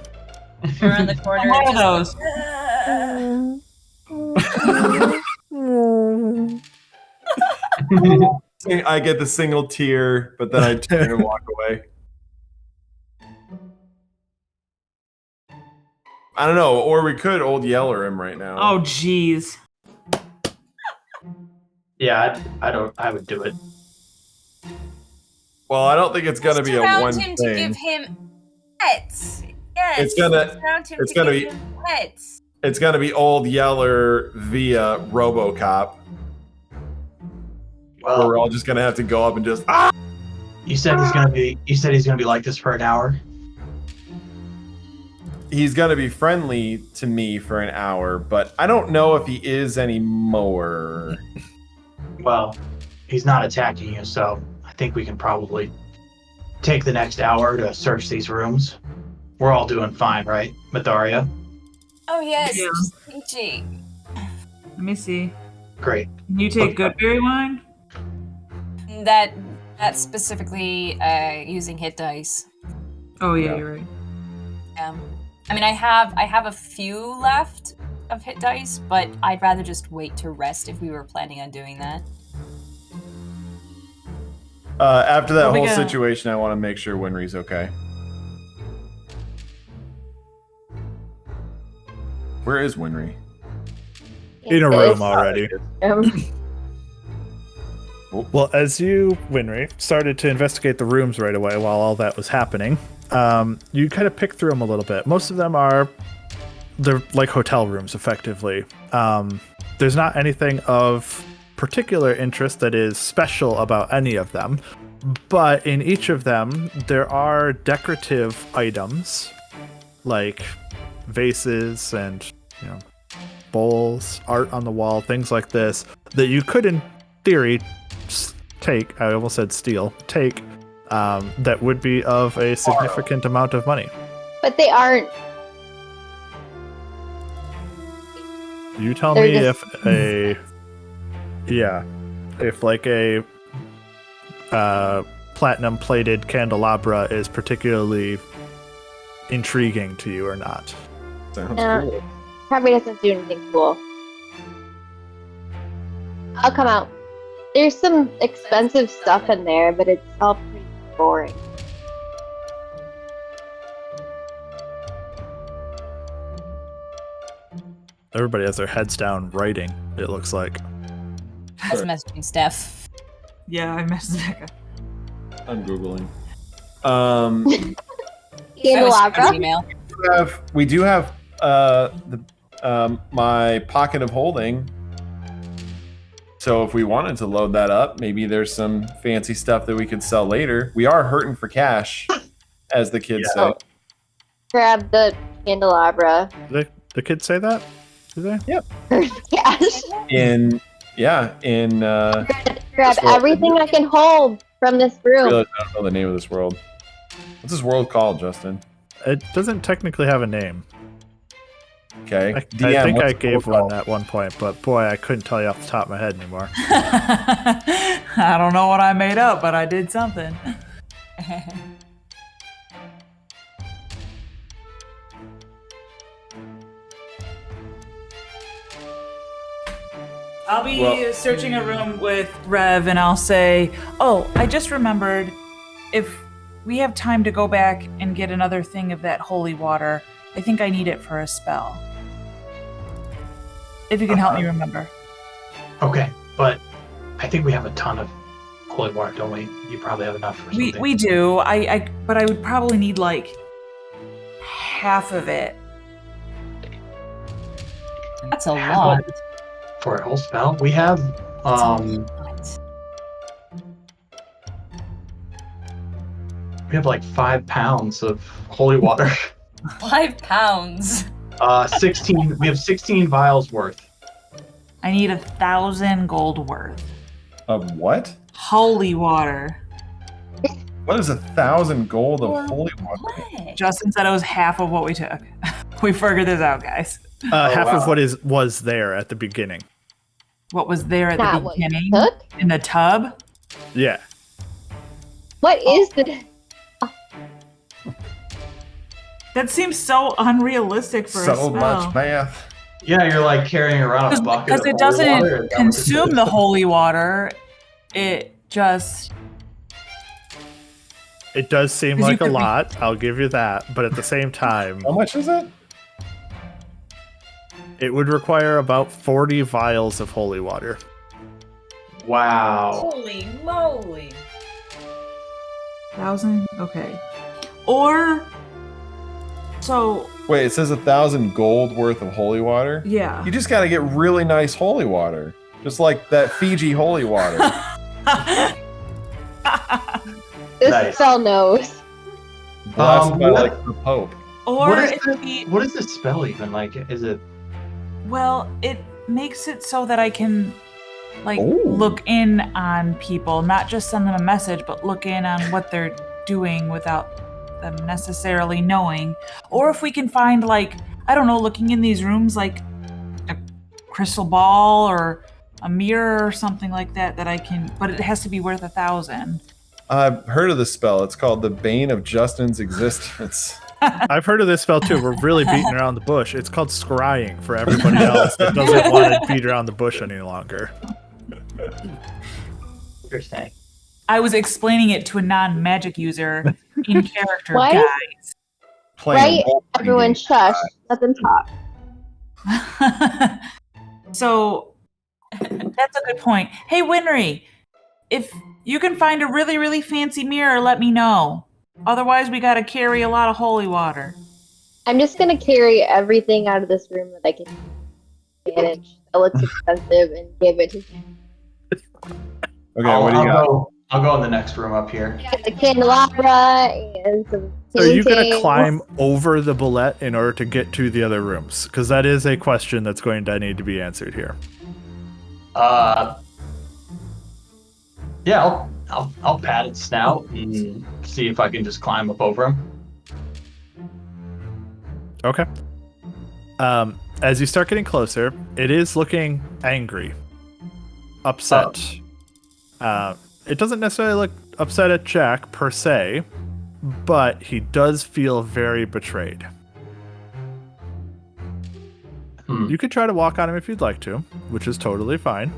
[SPEAKER 5] around the corner.
[SPEAKER 4] One of
[SPEAKER 5] just
[SPEAKER 4] those.
[SPEAKER 1] I get the single tear, but then I turn and walk away. I don't know, or we could old yeller him right now.
[SPEAKER 4] Oh, jeez.
[SPEAKER 3] Yeah, I would do it.
[SPEAKER 1] Well, I don't think it's gonna be a
[SPEAKER 5] surround
[SPEAKER 1] one
[SPEAKER 5] him to
[SPEAKER 1] thing.
[SPEAKER 5] give him pets. Yes.
[SPEAKER 1] It's gonna-
[SPEAKER 5] surround him
[SPEAKER 1] it's
[SPEAKER 5] to
[SPEAKER 1] gonna
[SPEAKER 5] give
[SPEAKER 1] be-
[SPEAKER 5] him pets.
[SPEAKER 1] It's gonna be old yeller via RoboCop. Where we're
[SPEAKER 3] Well,
[SPEAKER 1] all just gonna have to go up and just
[SPEAKER 3] you said he's gonna be. You said he's gonna be like this for an hour.
[SPEAKER 1] he's gonna be friendly to me for an hour, but I don't know if he is anymore.
[SPEAKER 3] Well, he's not attacking you, so I think we can probably take the next hour to search these rooms. We're all doing fine, right, Myetharia?
[SPEAKER 5] Oh yes,
[SPEAKER 4] Yeah.
[SPEAKER 5] just peachy.
[SPEAKER 4] Let me see.
[SPEAKER 3] Great.
[SPEAKER 4] Can you take good berry wine?
[SPEAKER 5] That's specifically using hit dice.
[SPEAKER 4] Oh, yeah,
[SPEAKER 1] Yeah.
[SPEAKER 4] you're right.
[SPEAKER 5] I mean, I have a few left of hit dice, but I'd rather just wait to rest if we were planning on doing that.
[SPEAKER 1] After that
[SPEAKER 4] What we
[SPEAKER 1] whole
[SPEAKER 4] got?
[SPEAKER 1] situation, I want to make sure Winry's okay. Where is Winry?
[SPEAKER 2] In a room already.
[SPEAKER 6] Um,
[SPEAKER 2] Well, as you, Winry, started to investigate the rooms right away while all that was happening, you kind of pick through them a little bit. Most of them they're like hotel rooms, effectively. There's not anything of particular interest that is special about any of them, but in each of them, there are decorative items, like vases and, bowls, art on the wall, things like this that you could, in theory, take. I almost said steal. Take. That would be of a significant amount of money.
[SPEAKER 6] But they aren't.
[SPEAKER 2] You tell
[SPEAKER 6] They're
[SPEAKER 2] me
[SPEAKER 6] just-
[SPEAKER 2] if like a platinum plated candelabra is particularly intriguing to you or not.
[SPEAKER 1] Sounds
[SPEAKER 6] Yeah.
[SPEAKER 1] cool.
[SPEAKER 6] Probably doesn't do anything cool. I'll come out. There's some expensive stuff in there, but it's all pretty boring.
[SPEAKER 2] Everybody has their heads down writing, it looks like.
[SPEAKER 5] I was messaging Steph.
[SPEAKER 4] Yeah, I messed Becca.
[SPEAKER 1] I'm googling.
[SPEAKER 5] I was
[SPEAKER 6] Candelabra?
[SPEAKER 5] checking email.
[SPEAKER 1] We do have my pocket of holding. So if we wanted to load that up, maybe there's some fancy stuff that we could sell later. We are hurting for cash, as the kids say.
[SPEAKER 6] Grab the candelabra.
[SPEAKER 2] Did the kids say that? Do they?
[SPEAKER 6] Cash. Grab
[SPEAKER 1] Store.
[SPEAKER 6] everything I can hold from this
[SPEAKER 1] I
[SPEAKER 6] room.
[SPEAKER 1] realize I don't know the name of this world. What's this world called, Justin?
[SPEAKER 2] It doesn't technically have a name.
[SPEAKER 1] Okay.
[SPEAKER 2] I
[SPEAKER 1] DM,
[SPEAKER 2] think
[SPEAKER 1] what's
[SPEAKER 2] I
[SPEAKER 1] the
[SPEAKER 2] gave
[SPEAKER 1] world
[SPEAKER 2] one at one point, but boy, I couldn't tell you off the top of my head anymore.
[SPEAKER 4] I don't know what I made up, but I did something. I'll be searching a room with Rev and I'll say, oh, I just remembered, if we have time to go back and get another thing of that holy water, I think I need it for a spell. If you can help me remember.
[SPEAKER 3] Okay, but I think we have a ton of holy water, don't we? You probably have enough for something.
[SPEAKER 4] We do. But I would probably need like half of it.
[SPEAKER 5] That's a lot.
[SPEAKER 3] For a whole spell? We have we have like 5 pounds of holy water.
[SPEAKER 5] 5 pounds.
[SPEAKER 3] 16. We have 16 vials worth.
[SPEAKER 4] I need 1,000 gold worth.
[SPEAKER 1] Of what?
[SPEAKER 4] Holy water.
[SPEAKER 1] What is 1,000 gold of
[SPEAKER 5] For
[SPEAKER 1] holy water?
[SPEAKER 5] what?
[SPEAKER 4] Justin said it was half of what we took. We figured this out, guys.
[SPEAKER 2] Half
[SPEAKER 3] wow.
[SPEAKER 2] of what was there at the beginning.
[SPEAKER 4] What was there at
[SPEAKER 6] Not
[SPEAKER 4] the
[SPEAKER 6] what you
[SPEAKER 4] beginning?
[SPEAKER 6] took?
[SPEAKER 4] In the tub?
[SPEAKER 2] Yeah.
[SPEAKER 6] What is this?
[SPEAKER 4] That seems so unrealistic for a
[SPEAKER 1] So
[SPEAKER 4] spell.
[SPEAKER 1] much math.
[SPEAKER 3] Yeah, you're like carrying around a bucket
[SPEAKER 4] Because
[SPEAKER 3] of
[SPEAKER 4] it
[SPEAKER 3] holy water.
[SPEAKER 4] doesn't
[SPEAKER 3] Is that what
[SPEAKER 4] consume
[SPEAKER 3] this
[SPEAKER 4] the
[SPEAKER 3] is?
[SPEAKER 4] holy water. It just...
[SPEAKER 2] It does seem
[SPEAKER 4] 'Cause you
[SPEAKER 2] like a
[SPEAKER 4] could be-
[SPEAKER 2] lot, I'll give you that, but at the same time,
[SPEAKER 1] How much is it?
[SPEAKER 2] it would require about 40 vials of holy water.
[SPEAKER 3] Wow.
[SPEAKER 5] Holy moly.
[SPEAKER 4] 1,000? Okay. Or... So,
[SPEAKER 1] Wait, it says 1,000 gold worth of holy water?
[SPEAKER 4] yeah.
[SPEAKER 1] You just gotta get really nice holy water. Just like that Fiji holy water.
[SPEAKER 6] This
[SPEAKER 3] Nice.
[SPEAKER 6] spell knows.
[SPEAKER 1] Blessed by
[SPEAKER 3] what-
[SPEAKER 1] like the Pope.
[SPEAKER 4] Or
[SPEAKER 3] What is
[SPEAKER 4] if
[SPEAKER 3] this?
[SPEAKER 4] we...
[SPEAKER 3] What is this spell even like? Is it?
[SPEAKER 4] Well, it makes it so that I can, like,
[SPEAKER 1] Ooh.
[SPEAKER 4] look in on people, not just send them a message, but look in on what they're doing without them necessarily knowing. Or if we can find, like, I don't know, looking in these rooms, like a crystal ball or a mirror or something like that, that I can, but it has to be worth 1,000.
[SPEAKER 1] I've heard of this spell. It's called the Bane of Justin's Existence.
[SPEAKER 2] I've heard of this spell too. We're really beating around the bush. It's called scrying for everybody else that doesn't want to beat around the bush any longer.
[SPEAKER 3] Interesting.
[SPEAKER 4] I was explaining it to a non-magic user in character,
[SPEAKER 6] What?
[SPEAKER 4] guys.
[SPEAKER 1] Playing
[SPEAKER 6] Right?
[SPEAKER 1] role-playing
[SPEAKER 6] Everyone
[SPEAKER 1] games.
[SPEAKER 6] shush. Let them talk.
[SPEAKER 4] So that's a good point. Hey, Winry, if you can find a really, really fancy mirror, let me know. Otherwise, we got to carry a lot of holy water.
[SPEAKER 6] I'm just gonna carry everything out of this room that I can manage that looks expensive and give it to you.
[SPEAKER 1] Okay, what do you got?
[SPEAKER 3] I'll go in the next room up here.
[SPEAKER 6] Get the candelabra and some
[SPEAKER 2] So are you going to
[SPEAKER 6] paintings.
[SPEAKER 2] climb over the bullet in order to get to the other rooms? Because that is a question that's going to need to be answered here.
[SPEAKER 3] Yeah, I'll pat its snout and see if I can just climb up over him.
[SPEAKER 2] Okay. As you start getting closer, it is looking angry, upset. It doesn't necessarily look upset at Jack per se, but he does feel very betrayed. You could try to walk on him if you'd like to, which is totally fine.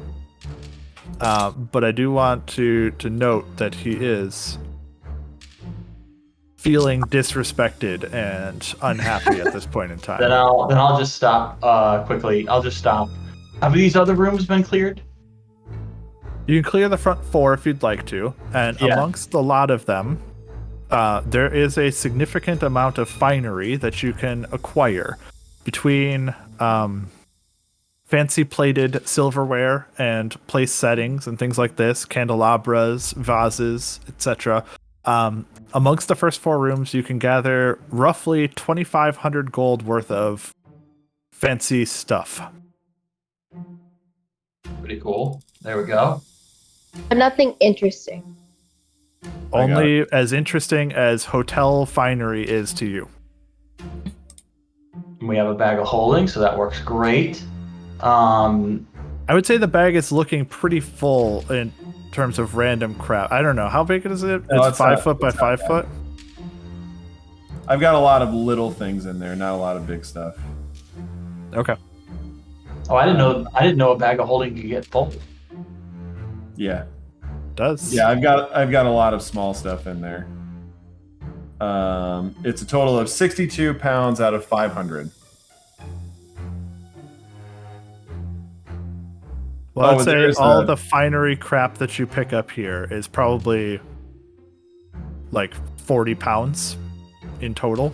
[SPEAKER 2] But I do want to note that he is feeling disrespected and unhappy at this point in time.
[SPEAKER 3] Then I'll just stop quickly. I'll just stop. Have these other rooms been cleared?
[SPEAKER 2] You can clear the front 4 if you'd like to, and amongst a lot of them, there is a significant amount of finery that you can acquire between fancy plated silverware and place settings and things like this, candelabras, vases, etc. Amongst the first 4 rooms, you can gather roughly 2,500 gold worth of fancy stuff.
[SPEAKER 3] Pretty cool. There we go.
[SPEAKER 6] But nothing interesting.
[SPEAKER 2] Only as interesting as hotel finery is to you.
[SPEAKER 3] We have a bag of holding, so that works great.
[SPEAKER 2] I would say the bag is looking pretty full in terms of random crap. I don't know. How big is it?
[SPEAKER 1] No,
[SPEAKER 2] It's 5 foot by 5 foot?
[SPEAKER 1] I've got a lot of little things in there, not a lot of big stuff.
[SPEAKER 2] Okay.
[SPEAKER 3] Oh, I didn't know a bag of holding could get full.
[SPEAKER 1] Yeah.
[SPEAKER 2] Does.
[SPEAKER 1] Yeah, I've got a lot of small stuff in there. It's a total of 62 pounds out of 500.
[SPEAKER 2] Well, I'd say
[SPEAKER 1] there's
[SPEAKER 2] all the finery crap that you pick up here is probably like 40 pounds in total.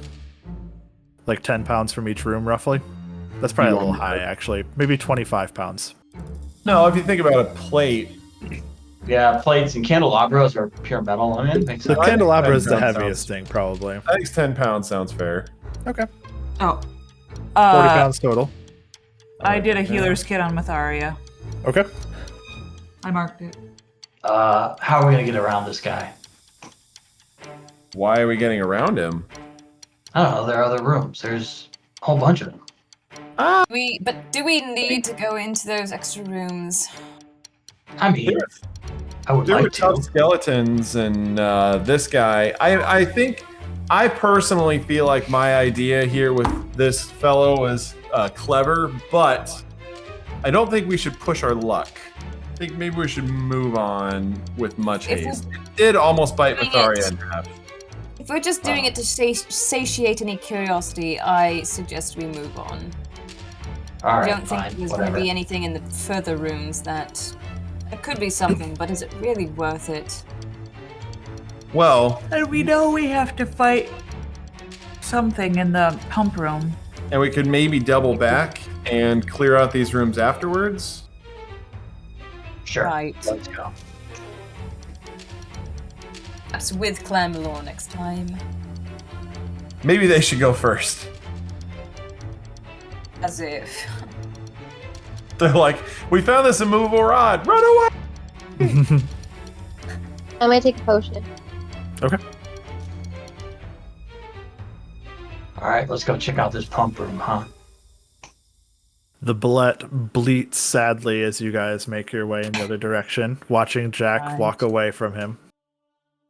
[SPEAKER 2] Like 10 pounds from each room, roughly. That's probably a little high, actually. Maybe 25 pounds.
[SPEAKER 1] No, if you think about a plate.
[SPEAKER 3] Yeah, plates and candelabras are pure metal. I mean, it makes
[SPEAKER 2] The
[SPEAKER 3] sense.
[SPEAKER 2] candelabra is the
[SPEAKER 1] 10 pounds
[SPEAKER 2] heaviest thing, probably.
[SPEAKER 1] I think 10 pounds sounds fair.
[SPEAKER 2] Okay. 40
[SPEAKER 4] Oh.
[SPEAKER 2] pounds total.
[SPEAKER 4] I did a healer's kit on Myetharia.
[SPEAKER 2] Okay.
[SPEAKER 4] I marked it.
[SPEAKER 3] How are we gonna get around this guy?
[SPEAKER 1] Why are we getting around him?
[SPEAKER 3] I don't know. There are other rooms. There's a whole bunch of them.
[SPEAKER 5] Do we need to go into those extra rooms?
[SPEAKER 3] I mean, I would
[SPEAKER 1] There were
[SPEAKER 3] like to.
[SPEAKER 1] tough skeletons, and this guy. I think I personally feel like my idea here with this fellow was clever, but I don't think we should push our luck. I think maybe we should move on with much haste. It did almost bite Myetharia in half.
[SPEAKER 5] If we're just doing it to satiate any curiosity, I suggest we move on.
[SPEAKER 3] All right,
[SPEAKER 5] I don't think
[SPEAKER 3] fine,
[SPEAKER 5] there's
[SPEAKER 3] whatever.
[SPEAKER 5] going to be anything in the further rooms that... It could be something, but is it really worth it?
[SPEAKER 1] Well,
[SPEAKER 4] And we know we have to fight something in the pump room.
[SPEAKER 1] and we could maybe double back and clear out these rooms afterwards.
[SPEAKER 3] Sure.
[SPEAKER 5] Right.
[SPEAKER 3] Let's go.
[SPEAKER 5] Perhaps with Clan Malor next time.
[SPEAKER 1] Maybe they should go first.
[SPEAKER 5] As if.
[SPEAKER 1] They're like, we found this immovable rod. Run away!
[SPEAKER 6] I'm gonna take a potion.
[SPEAKER 2] Okay.
[SPEAKER 3] All right, let's go check out this pump room, huh?
[SPEAKER 2] The bullet bleats sadly as you guys make your way in the other direction, watching Jack
[SPEAKER 4] Right.
[SPEAKER 2] walk away from him.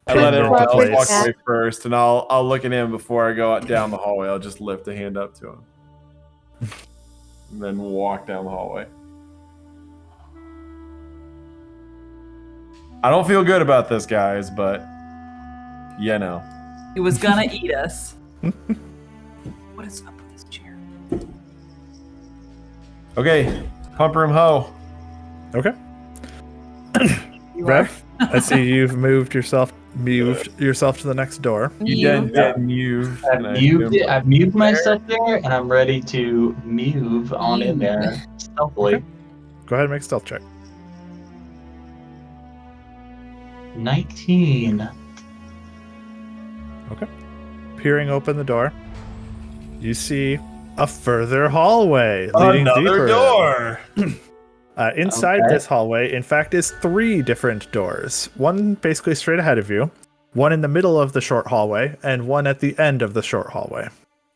[SPEAKER 1] I let everyone else
[SPEAKER 6] Place.
[SPEAKER 1] walk away first, and I'll look at him before I go down the hallway. I'll just lift a hand up to him. And then walk down the hallway. I don't feel good about this, guys, but you know.
[SPEAKER 4] He was gonna eat us. What is up with this chair?
[SPEAKER 1] Okay, pump room ho.
[SPEAKER 2] Okay.
[SPEAKER 4] You are?
[SPEAKER 2] Rev, I see you've moved yourself to the next door.
[SPEAKER 1] You done move.
[SPEAKER 3] I've moved myself there, and I'm ready to move on in there stealthily.
[SPEAKER 2] Go ahead and make a stealth check.
[SPEAKER 3] 19.
[SPEAKER 2] Peering open the door, you see a further hallway leading deeper.
[SPEAKER 1] Another door.
[SPEAKER 2] Inside
[SPEAKER 3] Okay.
[SPEAKER 2] this hallway, in fact, is 3 different doors. One basically straight ahead of you, one in the middle of the short hallway, and one at the end of the short hallway.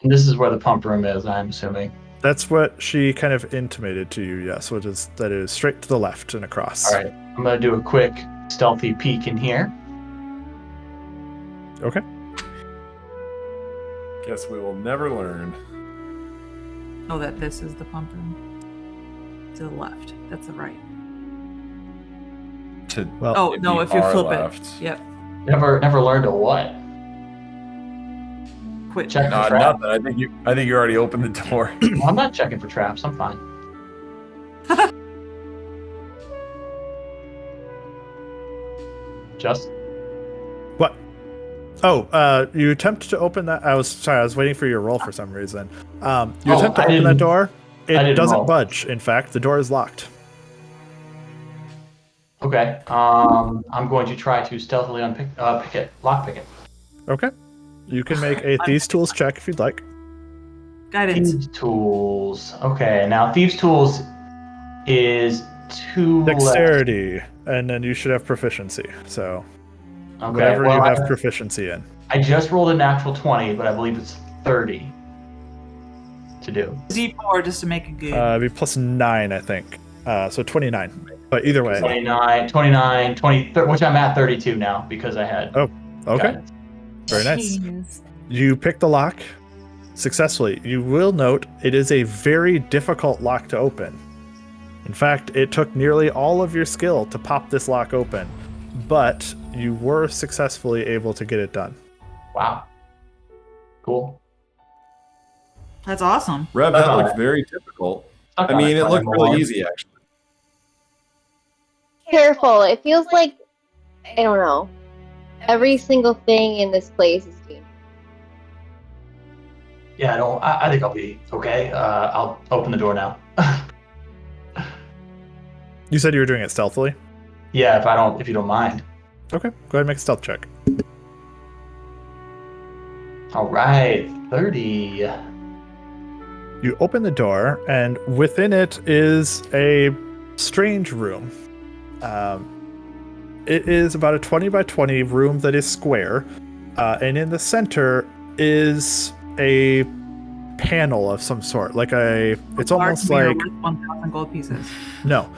[SPEAKER 3] And this is where the pump room is, I'm assuming.
[SPEAKER 2] That's what she kind of intimated to you, yes, which is that it is straight to the left and across.
[SPEAKER 3] All right, I'm gonna do a quick stealthy peek in here.
[SPEAKER 2] Okay.
[SPEAKER 1] Guess we will never learn.
[SPEAKER 4] Oh, that this is the pump room. To the left. That's the right.
[SPEAKER 2] Well,
[SPEAKER 4] Oh, no, if you
[SPEAKER 1] far
[SPEAKER 4] flip
[SPEAKER 1] left.
[SPEAKER 4] it. Yep.
[SPEAKER 3] Never learned a what?
[SPEAKER 4] Quit.
[SPEAKER 3] Check
[SPEAKER 1] No,
[SPEAKER 3] for traps.
[SPEAKER 1] nothing. I think you already opened the door.
[SPEAKER 3] Well, I'm not checking for traps. I'm fine. Just
[SPEAKER 2] What? Oh, you attempt to open that. I was waiting for your roll for some reason. You attempt to
[SPEAKER 3] I
[SPEAKER 2] open that
[SPEAKER 3] didn't-
[SPEAKER 2] door.
[SPEAKER 3] I
[SPEAKER 2] It
[SPEAKER 3] didn't
[SPEAKER 2] doesn't
[SPEAKER 3] roll.
[SPEAKER 2] budge. In fact, the door is locked.
[SPEAKER 3] okay. I'm going to try to stealthily lockpick it.
[SPEAKER 2] Okay. You can make a Thieves' Tools check if you'd like.
[SPEAKER 4] Guidance.
[SPEAKER 3] Thieves tools. Okay, now thieves tools is 2 left.
[SPEAKER 2] Dexterity, and then you should have proficiency. So
[SPEAKER 3] Okay,
[SPEAKER 2] whatever
[SPEAKER 3] well,
[SPEAKER 2] you have proficiency in.
[SPEAKER 3] I just rolled a natural 20, but I believe it's 30 to do.
[SPEAKER 4] D4 just to make it good.
[SPEAKER 2] It'd be plus 9, I think. So 29. But either way.
[SPEAKER 3] 29, 20, which I'm at 32 now because I had.
[SPEAKER 2] Oh, okay.
[SPEAKER 3] guidance.
[SPEAKER 2] Very nice.
[SPEAKER 5] Jeez.
[SPEAKER 2] You pick the lock successfully. You will note it is a very difficult lock to open. In fact, it took nearly all of your skill to pop this lock open, but you were successfully able to get it done.
[SPEAKER 3] Wow. Cool.
[SPEAKER 4] That's awesome.
[SPEAKER 1] Rev, that looked very difficult. I mean, it looked really easy, actually.
[SPEAKER 6] Careful. It feels like, I don't know, every single thing in this place is dangerous.
[SPEAKER 3] Yeah, I think I'll be okay. I'll open the door now.
[SPEAKER 2] You said you were doing it stealthily?
[SPEAKER 3] Yeah, if you don't mind.
[SPEAKER 2] Okay, go ahead and make a stealth check.
[SPEAKER 3] All right, 30.
[SPEAKER 2] You open the door, and within it is a strange room. It is about a 20 by 20 room that is square, and in the center is a panel of some sort. It's almost
[SPEAKER 4] Large
[SPEAKER 2] like
[SPEAKER 4] mirror with 1,000 gold pieces.
[SPEAKER 2] no,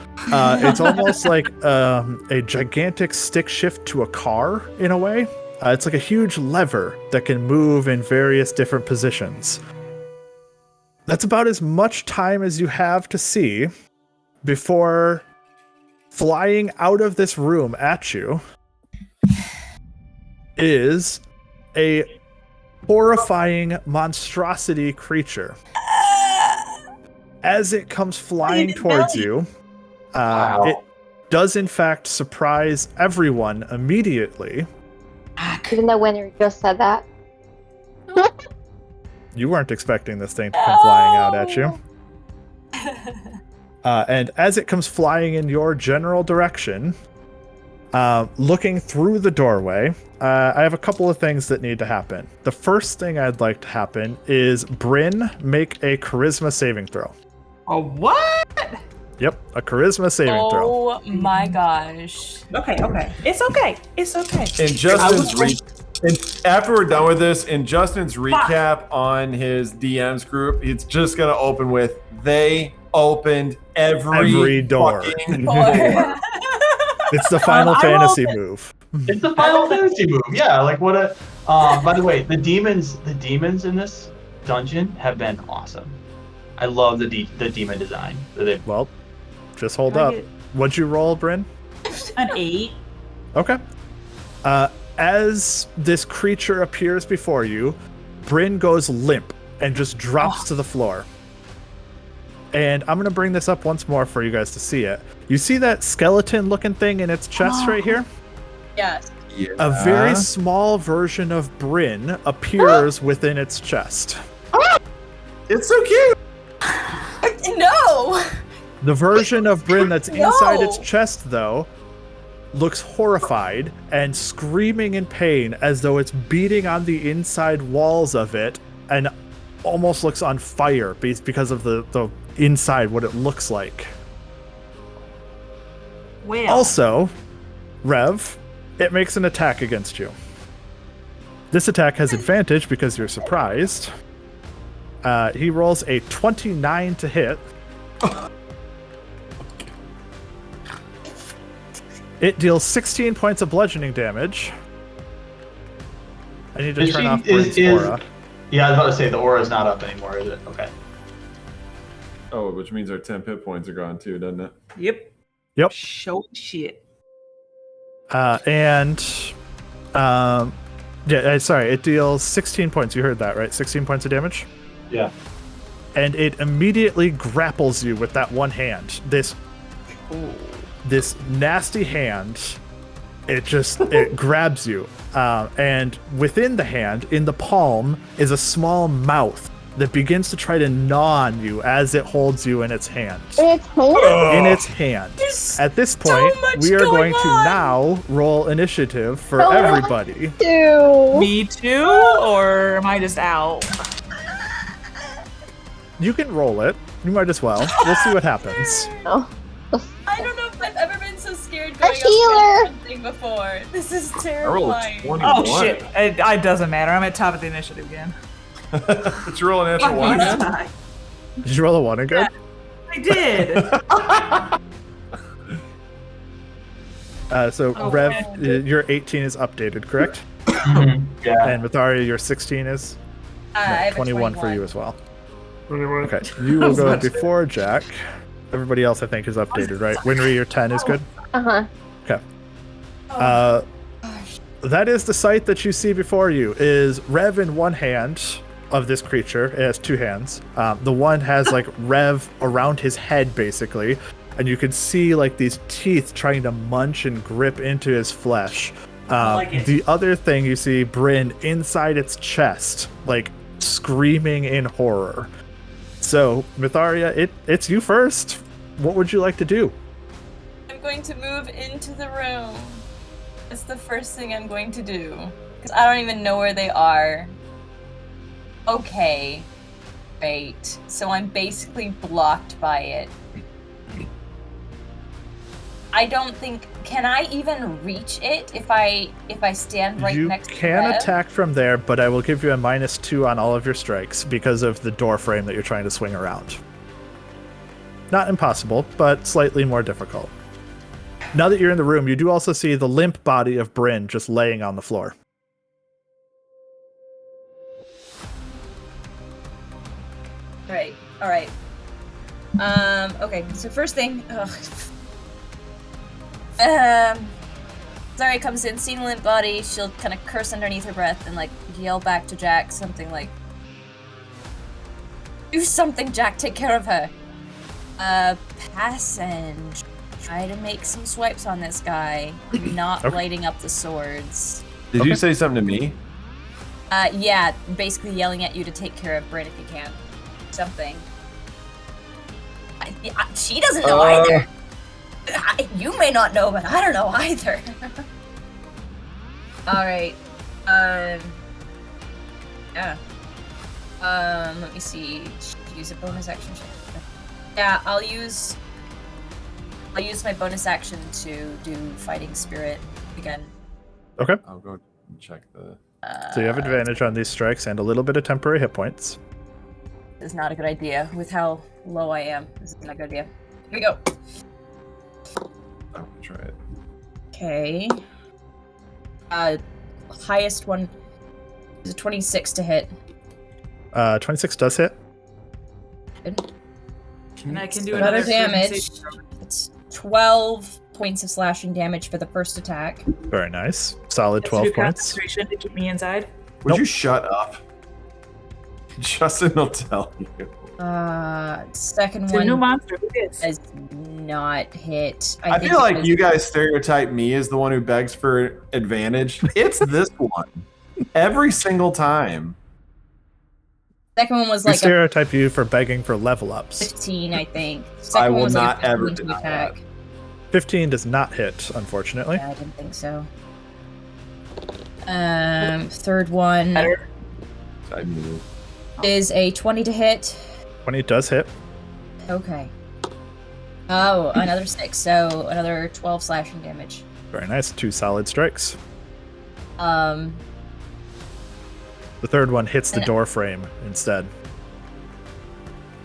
[SPEAKER 2] it's almost like a gigantic stick shift to a car in a way. It's like a huge lever that can move in various different positions. That's about as much time as you have to see before flying out of this room at you is a horrifying monstrosity creature. As it comes flying towards you,
[SPEAKER 3] Wow.
[SPEAKER 2] it does in fact surprise everyone immediately.
[SPEAKER 6] Even though Winry just said that.
[SPEAKER 2] You weren't expecting this thing to come flying out at you. And as it comes flying in your general direction, looking through the doorway, I have a couple of things that need to happen. The first thing I'd like to happen is Bryn make a charisma saving throw.
[SPEAKER 4] Oh, what?
[SPEAKER 2] Yep, a charisma saving throw.
[SPEAKER 5] Oh my gosh.
[SPEAKER 4] Okay. It's okay.
[SPEAKER 1] In Justin's after we're done with this, in Justin's recap on his DM's group, it's just gonna open with "They opened every
[SPEAKER 2] door."
[SPEAKER 1] fucking
[SPEAKER 5] Door.
[SPEAKER 2] It's the Final
[SPEAKER 4] I
[SPEAKER 2] Fantasy
[SPEAKER 4] rolled-
[SPEAKER 2] move.
[SPEAKER 3] It's the Final Fantasy move. Yeah, like what a. By the way, the demons in this dungeon have been awesome. I love the demon design.
[SPEAKER 2] Well, just hold
[SPEAKER 4] Can I
[SPEAKER 2] up.
[SPEAKER 4] get
[SPEAKER 2] What'd you roll, Bryn?
[SPEAKER 4] An 8.
[SPEAKER 2] Okay. As this creature appears before you, Bryn goes limp and just drops to the floor. And I'm going to bring this up once more for you guys to see it. You see that skeleton-looking thing in its chest right here?
[SPEAKER 5] Yes.
[SPEAKER 2] A very small version of Bryn appears within its chest.
[SPEAKER 1] It's so cute.
[SPEAKER 5] No.
[SPEAKER 2] The version of Bryn that's inside its
[SPEAKER 5] No.
[SPEAKER 2] chest, though, looks horrified and screaming in pain as though it's beating on the inside walls of it and almost looks on fire because of the inside, what it looks like.
[SPEAKER 4] Well.
[SPEAKER 2] Also, Rev, it makes an attack against you. This attack has advantage because you're surprised. He rolls a 29 to hit. It deals 16 points of bludgeoning damage. I need to turn off Bryn's aura.
[SPEAKER 3] Yeah, I was about to say the aura's not up anymore, is it? Okay.
[SPEAKER 1] Oh, which means our 10 hit points are gone too, doesn't it?
[SPEAKER 2] Yep.
[SPEAKER 4] Show shit.
[SPEAKER 2] Sorry, it deals 16 points. You heard that, right? 16 points of damage?
[SPEAKER 3] Yeah.
[SPEAKER 2] And it immediately grapples you with that one hand. This nasty hand, it grabs you. And within the hand, in the palm, is a small mouth that begins to try to gnaw on you as it holds you in its hand.
[SPEAKER 6] It's horrible.
[SPEAKER 2] In its hand. At this point, we are going to now roll initiative for everybody.
[SPEAKER 4] Me too? Or am I just out?
[SPEAKER 2] You can roll it. You might as well. We'll see what happens.
[SPEAKER 6] Oh.
[SPEAKER 5] I don't know if I've ever been so scared going
[SPEAKER 6] healer.
[SPEAKER 5] up something before. This is
[SPEAKER 1] I rolled a
[SPEAKER 5] terrifying.
[SPEAKER 1] 21.
[SPEAKER 4] Oh shit. It doesn't matter. I'm at top of the initiative again.
[SPEAKER 1] Did you roll an natural one?
[SPEAKER 2] Did you roll a 1 again?
[SPEAKER 4] I did.
[SPEAKER 2] Rev, your 18 is updated, correct?
[SPEAKER 3] Yeah.
[SPEAKER 2] And Myetharia, your 16 is?
[SPEAKER 5] I have a
[SPEAKER 2] 21 for you as well. Okay, you will go before Jack. Everybody else, I think, is updated, right? Winry, your 10 is good?
[SPEAKER 6] Uh-huh.
[SPEAKER 2] Okay. That is the sight that you see before you, is Rev in one hand of this creature. It has two hands. The one has, like, Rev around his head, basically, and you can see, like, these teeth trying to munch and grip into his flesh. The other thing, you see Bryn inside its chest, like, screaming in horror. So, Myetharia, it's you first. What would you like to do?
[SPEAKER 5] I'm going to move into the room. It's the first thing I'm going to do. Because I don't even know where they are. Okay. Great. So I'm basically blocked by it. I don't think... Can I even reach it if I stand right next to it?
[SPEAKER 2] You can attack from there, but I will give you a -2 on all of your strikes because of the door frame that you're trying to swing around. Not impossible, but slightly more difficult. Now that you're in the room, you do also see the limp body of Bryn just laying on the floor.
[SPEAKER 5] Alright. Okay, so first thing... Zari comes in, seeing the limp body, she'll kind of curse underneath her breath and, like, yell back to Jack something like, "Do something, Jack, take care of her." Pass and try to make some swipes on this guy, not lighting up the swords.
[SPEAKER 1] Did you say something to me?
[SPEAKER 5] Yeah, basically yelling at you to take care of Bryn if you can. Something. She doesn't know either. You may not know, but I don't know either. Alright. Yeah. Let me see. Use a bonus action. Yeah, I'll use my bonus action to do Fighting Spirit again.
[SPEAKER 2] Okay.
[SPEAKER 1] I'll go check the...
[SPEAKER 2] So you have advantage on these strikes and a little bit of temporary hit points.
[SPEAKER 5] This is not a good idea with how low I am. This is not a good idea. Here we go.
[SPEAKER 1] I'll try it.
[SPEAKER 5] Okay. Highest one is a 26 to hit.
[SPEAKER 2] 26 does hit.
[SPEAKER 5] Good.
[SPEAKER 4] And I can do
[SPEAKER 5] Another
[SPEAKER 4] another
[SPEAKER 5] damage. It's 12 points of slashing damage for the first attack.
[SPEAKER 2] Very nice. Solid 12 points.
[SPEAKER 4] Concentration to keep me inside.
[SPEAKER 1] Would you shut up? Justin will tell you.
[SPEAKER 5] Second
[SPEAKER 4] It's a
[SPEAKER 5] one
[SPEAKER 4] new monster. Who is?
[SPEAKER 5] does not hit.
[SPEAKER 1] I feel like you guys stereotype me as the one who begs for advantage. It's this one. Every single time.
[SPEAKER 5] Second one was
[SPEAKER 2] We
[SPEAKER 5] like a
[SPEAKER 2] stereotype you for begging for level ups.
[SPEAKER 5] 15, I think. Second
[SPEAKER 1] I
[SPEAKER 5] one
[SPEAKER 1] will
[SPEAKER 5] was
[SPEAKER 1] not
[SPEAKER 5] like a
[SPEAKER 1] ever
[SPEAKER 5] 15 to
[SPEAKER 1] deny
[SPEAKER 5] attack.
[SPEAKER 1] that.
[SPEAKER 2] 15 does not hit, unfortunately.
[SPEAKER 5] Yeah, I didn't think so. Third one
[SPEAKER 4] Better.
[SPEAKER 1] I knew.
[SPEAKER 5] is a 20 to hit.
[SPEAKER 2] 20 does hit.
[SPEAKER 5] Okay. Oh, another 6, so another 12 slashing damage.
[SPEAKER 2] Very nice. 2 solid strikes.
[SPEAKER 5] Um,
[SPEAKER 2] The third one hits the door frame instead.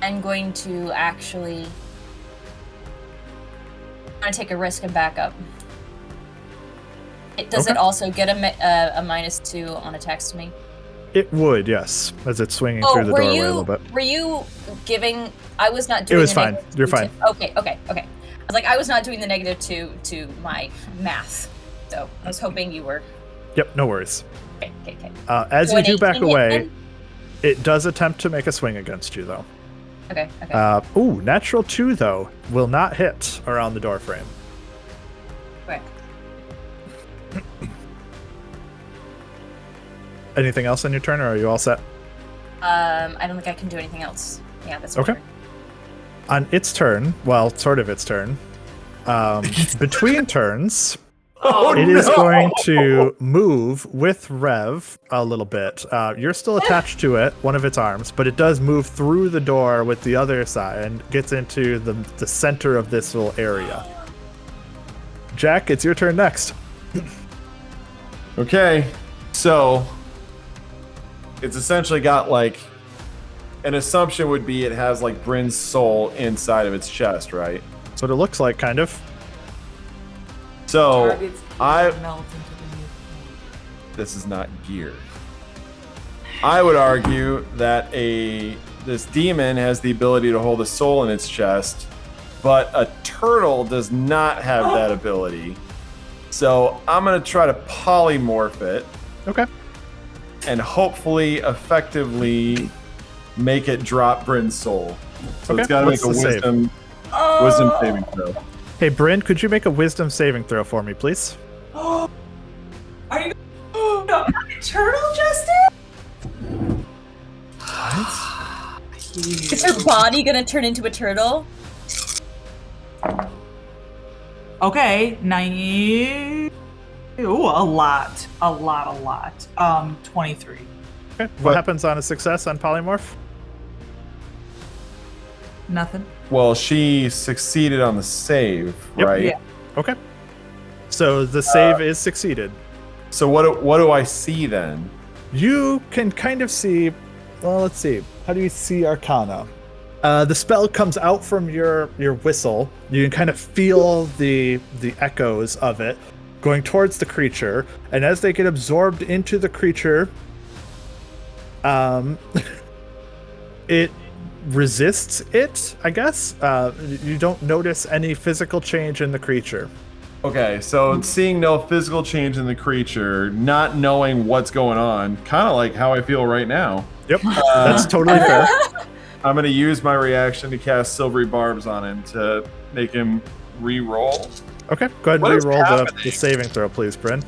[SPEAKER 5] I'm going to actually... I'm going to take a risk and back up. Does it also get a -2 on attacks to me?
[SPEAKER 2] It would, yes, as it's swinging through the doorway a little bit.
[SPEAKER 5] Were you giving... I was not doing
[SPEAKER 2] It was
[SPEAKER 5] the
[SPEAKER 2] fine.
[SPEAKER 5] negative
[SPEAKER 2] You're
[SPEAKER 5] two
[SPEAKER 2] fine.
[SPEAKER 5] Okay. I was like, I was not doing the -2 to my math. So I was hoping you were...
[SPEAKER 2] Yep, no worries.
[SPEAKER 5] Okay.
[SPEAKER 2] As
[SPEAKER 5] So
[SPEAKER 2] you
[SPEAKER 5] an
[SPEAKER 2] do back
[SPEAKER 5] 18 hit
[SPEAKER 2] away,
[SPEAKER 5] then?
[SPEAKER 2] it does attempt to make a swing against you, though.
[SPEAKER 5] Okay.
[SPEAKER 2] Natural 2, though, will not hit around the door frame.
[SPEAKER 5] Okay.
[SPEAKER 2] Anything else on your turn, or are you all set?
[SPEAKER 5] I don't think I can do anything else. Yeah, that's
[SPEAKER 2] Okay.
[SPEAKER 5] my turn.
[SPEAKER 2] On its turn, well, sort of its turn, between turns, it is going to move with Rev a little bit. You're still attached to it, one of its arms, but it does move through the door with the other side and gets into the center of this little area. Jack, it's your turn next.
[SPEAKER 1] Okay, so it's essentially got like an assumption would be it has like Bryn's soul inside of its chest, right?
[SPEAKER 2] That's what it looks like, kind of.
[SPEAKER 1] So
[SPEAKER 4] Targets melt into the new
[SPEAKER 1] this is not gear. I would argue that this demon has the ability to hold a soul in its chest, but a turtle does not have that ability. So I'm gonna try to polymorph it
[SPEAKER 2] Okay.
[SPEAKER 1] and hopefully effectively make it drop Bryn's soul. So
[SPEAKER 2] Okay,
[SPEAKER 1] it's gotta make
[SPEAKER 2] what's
[SPEAKER 1] a
[SPEAKER 2] the save?
[SPEAKER 1] wisdom saving throw.
[SPEAKER 2] Hey, Bryn, could you make a wisdom saving throw for me, please?
[SPEAKER 4] Are you no, turtle, Justin?
[SPEAKER 5] Is her body gonna turn into a turtle?
[SPEAKER 4] Okay, 90. Ooh, a lot. 23.
[SPEAKER 2] Okay. What happens on a success on polymorph?
[SPEAKER 4] Nothing.
[SPEAKER 1] Well, she succeeded on the save,
[SPEAKER 2] Yep.
[SPEAKER 1] right?
[SPEAKER 4] Yeah.
[SPEAKER 2] Okay. So the save is succeeded.
[SPEAKER 1] So what do I see then?
[SPEAKER 2] You can kind of see. Well, let's see. How do you see Arcana? The spell comes out from your whistle. You can kind of feel the echoes of it going towards the creature, and as they get absorbed into the creature, it resists it, I guess. You don't notice any physical change in the creature.
[SPEAKER 1] Okay, so seeing no physical change in the creature, not knowing what's going on, kind of like how I feel right now.
[SPEAKER 2] Yep, that's totally fair.
[SPEAKER 1] I'm going to use my reaction to cast Silvery Barbs on him to make him re-roll.
[SPEAKER 2] Okay, go ahead
[SPEAKER 1] What
[SPEAKER 2] and
[SPEAKER 1] is
[SPEAKER 2] re-roll the
[SPEAKER 1] happening?
[SPEAKER 2] saving throw, please, Bryn.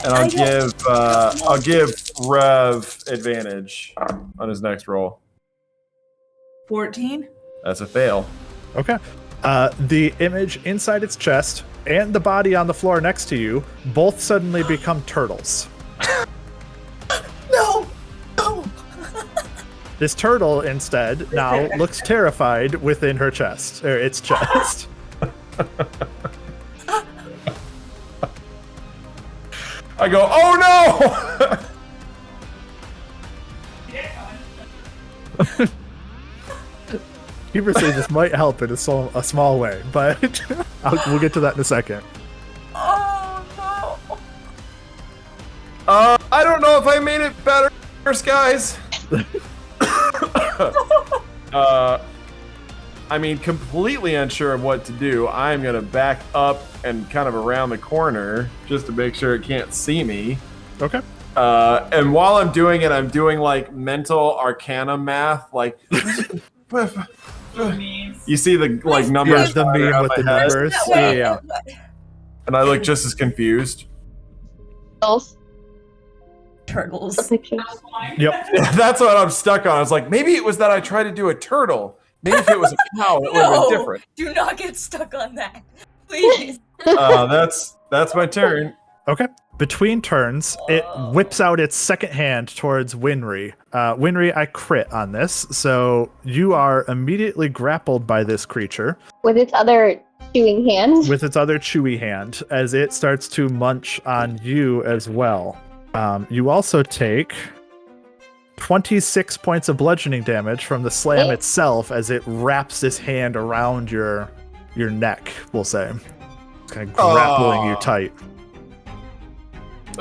[SPEAKER 1] And I'll give Rev advantage on his next roll.
[SPEAKER 4] 14.
[SPEAKER 1] That's a fail.
[SPEAKER 2] Okay. The image inside its chest and the body on the floor next to you both suddenly become turtles.
[SPEAKER 4] No.
[SPEAKER 2] This turtle instead now looks terrified within her chest, or its chest.
[SPEAKER 1] I go, oh no!
[SPEAKER 2] Keeper says this might help in a small way, but we'll get to that in a second.
[SPEAKER 4] Oh no.
[SPEAKER 1] I don't know if I made it better, guys. I mean, completely unsure of what to do. I'm gonna back up and kind of around the corner just to make sure it can't see me.
[SPEAKER 2] Okay.
[SPEAKER 1] And while I'm doing it, I'm doing like mental arcana math, like you see the like numbers.
[SPEAKER 2] Yeah, the
[SPEAKER 1] flying
[SPEAKER 2] meme
[SPEAKER 1] around
[SPEAKER 2] with the
[SPEAKER 1] my head,
[SPEAKER 2] numbers.
[SPEAKER 5] Wait,
[SPEAKER 2] Yeah.
[SPEAKER 1] and I look just as confused.
[SPEAKER 6] Turtles.
[SPEAKER 5] Turtles.
[SPEAKER 6] Pictures.
[SPEAKER 2] Yep.
[SPEAKER 1] That's what I'm stuck on. I was like, maybe it was that I tried to do a turtle. Maybe if it was a cow, it would have been different.
[SPEAKER 5] Do not get stuck on that. Please.
[SPEAKER 1] That's my turn.
[SPEAKER 2] Okay. Between turns, it whips out its second hand towards Winry. Winry, I crit on this, so you are immediately grappled by this creature
[SPEAKER 6] With its other chewing hand.
[SPEAKER 2] with its other chewy hand as it starts to munch on you as well. You also take 26 points of bludgeoning damage from the slam itself as it wraps this hand around your neck, we'll say. It's kind of grappling you tight.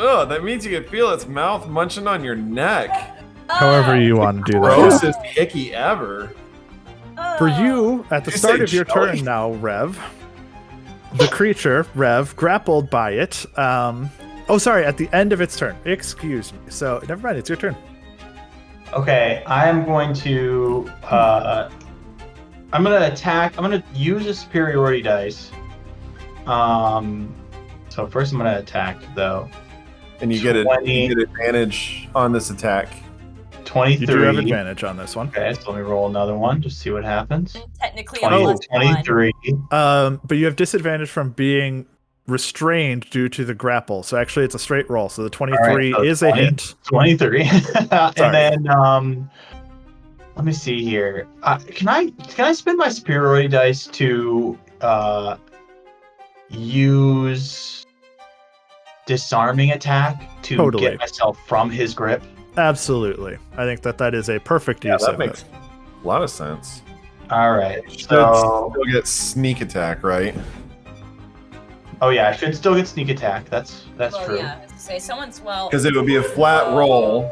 [SPEAKER 1] Oh, that means you can feel its mouth munching on your neck.
[SPEAKER 2] However you want to do that.
[SPEAKER 1] Grossest icky ever.
[SPEAKER 2] For you, at the
[SPEAKER 1] You
[SPEAKER 2] start
[SPEAKER 1] say
[SPEAKER 2] of your
[SPEAKER 1] jelly?
[SPEAKER 2] turn now, Rev, the creature, Rev, grappled by it. At the end of its turn. Excuse me. So, never mind, it's your turn.
[SPEAKER 3] Okay, I am going to. I'm gonna attack. I'm gonna use a superiority dice. So first I'm gonna attack though.
[SPEAKER 1] And you get
[SPEAKER 3] 20.
[SPEAKER 1] you get advantage on this attack.
[SPEAKER 3] 23.
[SPEAKER 2] You do have advantage on this one.
[SPEAKER 3] Okay, so let me roll another one, just see what happens.
[SPEAKER 5] Technically,
[SPEAKER 3] 20,
[SPEAKER 5] I'm plus
[SPEAKER 3] 23.
[SPEAKER 2] But you have disadvantage from being restrained due to the grapple. So actually, it's a straight roll. So the 23
[SPEAKER 3] so
[SPEAKER 2] is a hit.
[SPEAKER 3] 23. And
[SPEAKER 2] Sorry.
[SPEAKER 3] then let me see here. Can I spend my superiority dice to use disarming attack to get myself from his grip?
[SPEAKER 2] Absolutely. I think that is a perfect use
[SPEAKER 1] that
[SPEAKER 2] of
[SPEAKER 1] makes
[SPEAKER 2] it.
[SPEAKER 1] a lot of sense.
[SPEAKER 3] All right.
[SPEAKER 1] You should
[SPEAKER 3] So,
[SPEAKER 1] still get sneak attack, right?
[SPEAKER 3] oh yeah, I should still get sneak attack. That's
[SPEAKER 5] well,
[SPEAKER 3] true.
[SPEAKER 5] yeah. As I say, someone's
[SPEAKER 1] Because it would be a flat roll.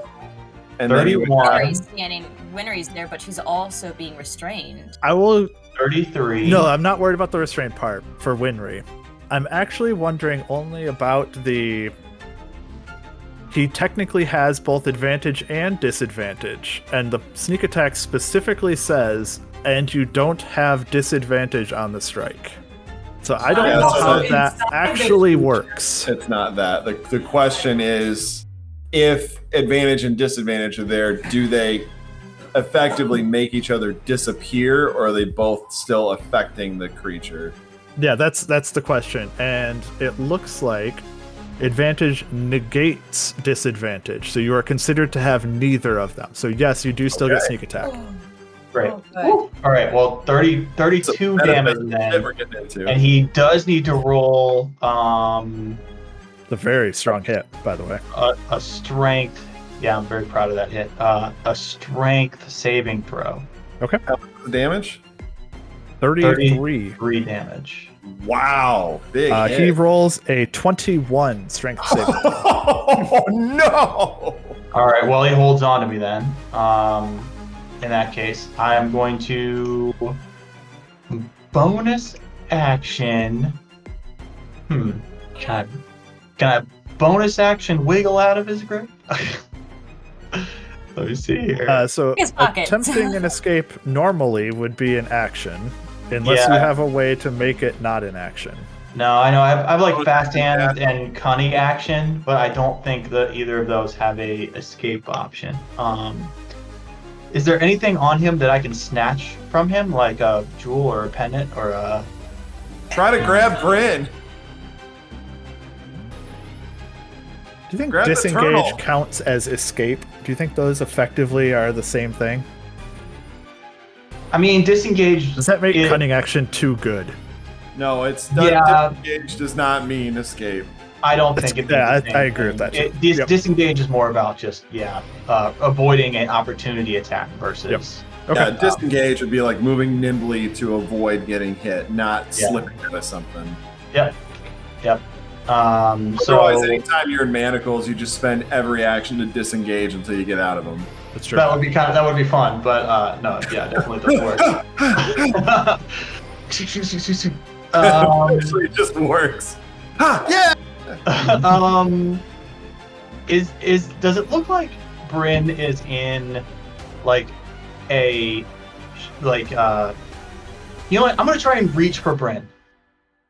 [SPEAKER 1] And then you would
[SPEAKER 3] 31.
[SPEAKER 5] Winry's standing. Winry's there, but she's also being restrained.
[SPEAKER 2] I will
[SPEAKER 3] 33.
[SPEAKER 2] No, I'm not worried about the restraint part for Winry. I'm actually wondering only about the... He technically has both advantage and disadvantage, and the sneak attack specifically says, and you don't have disadvantage on the strike. So I don't
[SPEAKER 1] Yeah,
[SPEAKER 2] know
[SPEAKER 1] so
[SPEAKER 2] how
[SPEAKER 1] that-
[SPEAKER 2] that actually works.
[SPEAKER 1] It's not that. The question is, if advantage and disadvantage are there, do they effectively make each other disappear, or are they both still affecting the creature?
[SPEAKER 2] Yeah, that's the question, and it looks like advantage negates disadvantage, so you are considered to have neither of them. So yes, you do still get sneak attack.
[SPEAKER 3] Great.
[SPEAKER 5] Oh, good.
[SPEAKER 3] Woo. All right. Well, 32 damage
[SPEAKER 1] Shit
[SPEAKER 3] then,
[SPEAKER 1] we're getting into.
[SPEAKER 3] and he does need to roll
[SPEAKER 2] The very strong hit, by the way.
[SPEAKER 3] a strength. Yeah, I'm very proud of that hit. A strength saving throw.
[SPEAKER 2] Okay.
[SPEAKER 1] The damage?
[SPEAKER 2] 33.
[SPEAKER 3] 3 damage.
[SPEAKER 1] Wow, big hit.
[SPEAKER 2] He rolls a 21 strength saving throw.
[SPEAKER 1] Oh no!
[SPEAKER 3] All right. Well, he holds on to me then. In that case, I am going to bonus action. Can I bonus action wiggle out of his grip? Let me see here.
[SPEAKER 2] So
[SPEAKER 5] His pockets.
[SPEAKER 2] attempting an escape normally would be an action, unless
[SPEAKER 3] Yeah.
[SPEAKER 2] you have a way to make it not an action.
[SPEAKER 3] No, I know. I've like fast hand and cunning action, but I don't think that either of those have a escape option. Is there anything on him that I can snatch from him, like a jewel or a pendant or a?
[SPEAKER 1] Try to grab Bryn.
[SPEAKER 2] Do you think
[SPEAKER 1] Grab the
[SPEAKER 2] disengage
[SPEAKER 1] turtle.
[SPEAKER 2] counts as escape? Do you think those effectively are the same thing?
[SPEAKER 3] I mean, disengage.
[SPEAKER 2] Does that make
[SPEAKER 3] it-
[SPEAKER 2] cunning action too good?
[SPEAKER 1] No, it's
[SPEAKER 3] Yeah.
[SPEAKER 1] disengage does not mean escape.
[SPEAKER 3] I don't think it.
[SPEAKER 2] Yeah,
[SPEAKER 3] means the same
[SPEAKER 2] I agree with
[SPEAKER 3] thing.
[SPEAKER 2] that. Yep.
[SPEAKER 3] Disengage is more about just avoiding an opportunity attack versus.
[SPEAKER 2] Okay.
[SPEAKER 1] Yeah, disengage would be like moving nimbly to avoid getting hit, not
[SPEAKER 3] Yeah.
[SPEAKER 1] slipping into something.
[SPEAKER 3] Yep.
[SPEAKER 1] Otherwise,
[SPEAKER 3] So
[SPEAKER 1] anytime you're in manacles, you just spend every action to disengage until you get out of them.
[SPEAKER 2] That's true.
[SPEAKER 3] that would be fun, but no, yeah, definitely doesn't work.
[SPEAKER 1] Actually, it just works. Yeah.
[SPEAKER 3] Does it look like Bryn is in like a you know what? I'm gonna try and reach for Bryn.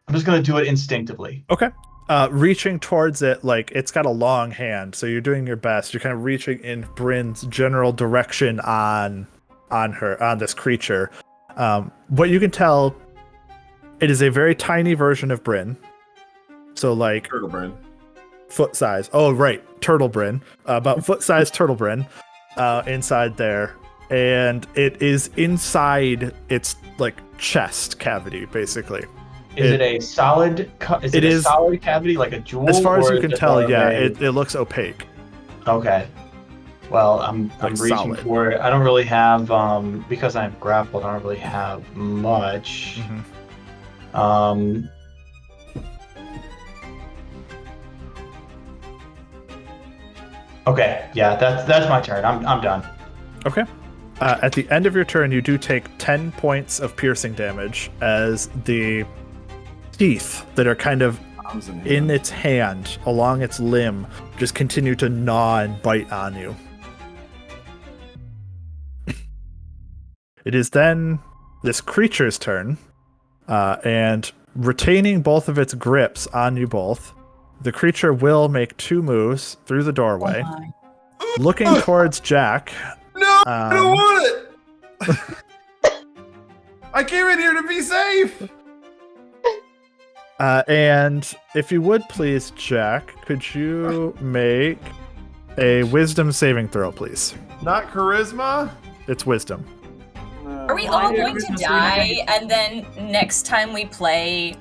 [SPEAKER 3] I'm just gonna do it instinctively.
[SPEAKER 2] Okay. Reaching towards it, like it's got a long hand, so you're doing your best. You're kind of reaching in Bryn's general direction on this creature. What you can tell, It is a very tiny version of Bryn. So like
[SPEAKER 1] Turtle Bryn.
[SPEAKER 2] foot size. Oh, right. Turtle Bryn. About foot size turtle Bryn inside there. And it is inside its like chest cavity, basically.
[SPEAKER 3] Is it a solid? Is it a solid cavity like a jewel?
[SPEAKER 2] As far as
[SPEAKER 3] or
[SPEAKER 2] you
[SPEAKER 3] is
[SPEAKER 2] can
[SPEAKER 3] it
[SPEAKER 2] tell,
[SPEAKER 3] more of
[SPEAKER 2] yeah,
[SPEAKER 3] a-
[SPEAKER 2] it looks opaque.
[SPEAKER 3] Okay. Well, I'm
[SPEAKER 2] Like
[SPEAKER 3] reaching
[SPEAKER 2] solid.
[SPEAKER 3] for it. I don't really have because I'm grappled. I don't really have much.
[SPEAKER 2] Mhm.
[SPEAKER 3] Okay. Yeah, that's my turn. I'm done.
[SPEAKER 2] Okay. At the end of your turn, you do take 10 points of piercing damage as the teeth that are kind of in its hand, along its limb, just continue to gnaw and bite on you. It is then this creature's turn, and retaining both of its grips on you both, the creature will make 2 moves through the doorway,
[SPEAKER 4] Oh my.
[SPEAKER 2] looking towards Jack.
[SPEAKER 1] No, I don't
[SPEAKER 2] Um,
[SPEAKER 1] want it. I came in here to be safe.
[SPEAKER 2] And if you would please, Jack, could you make a wisdom saving throw, please?
[SPEAKER 1] Not charisma.
[SPEAKER 2] It's wisdom.
[SPEAKER 5] Are we
[SPEAKER 4] Why
[SPEAKER 5] all
[SPEAKER 4] did
[SPEAKER 5] going to
[SPEAKER 4] Christmas
[SPEAKER 5] die?
[SPEAKER 4] be
[SPEAKER 5] And then next time we play,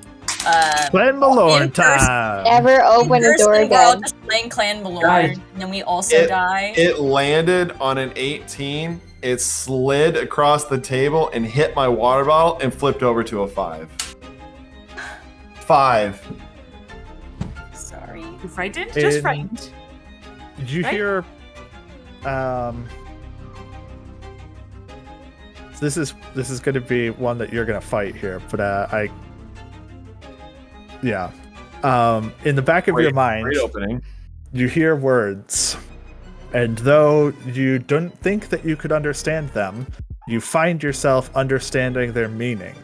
[SPEAKER 2] Glen Malorn
[SPEAKER 5] in person-
[SPEAKER 2] time!
[SPEAKER 6] Never open a door
[SPEAKER 5] we're all
[SPEAKER 6] again.
[SPEAKER 5] just playing Clan Malorn,
[SPEAKER 3] Guys,
[SPEAKER 5] and then we also die.
[SPEAKER 1] It landed on an 18. It slid across the table and hit my water bottle and flipped over to a 5. 5.
[SPEAKER 5] Sorry.
[SPEAKER 4] You frightened? Just
[SPEAKER 2] In-
[SPEAKER 4] frightened.
[SPEAKER 2] Did you
[SPEAKER 4] Right?
[SPEAKER 2] hear? So this is going to be one that you're going to fight here, but yeah. In the back of your mind,
[SPEAKER 1] Great opening.
[SPEAKER 2] you hear words, and though you don't think that you could understand them, you find yourself understanding their meaning.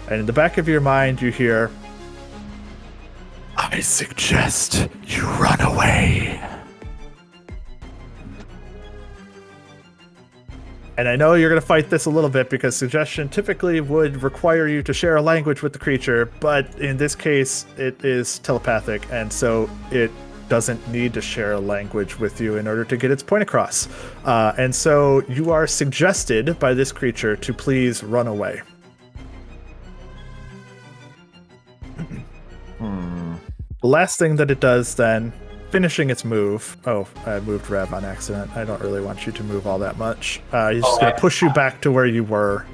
[SPEAKER 2] And in the back of your mind, you hear, "I suggest you run away." And I know you're going to fight this a little bit because suggestion typically would require you to share a language with the creature, but in this case, it is telepathic, and so it doesn't need to share a language with you in order to get its point across. And so you are suggested by this creature to please run away. The last thing that it does then, finishing its move. Oh, I moved Rev on accident. I don't really want you to move all that much. He's just going to push you back to where you were.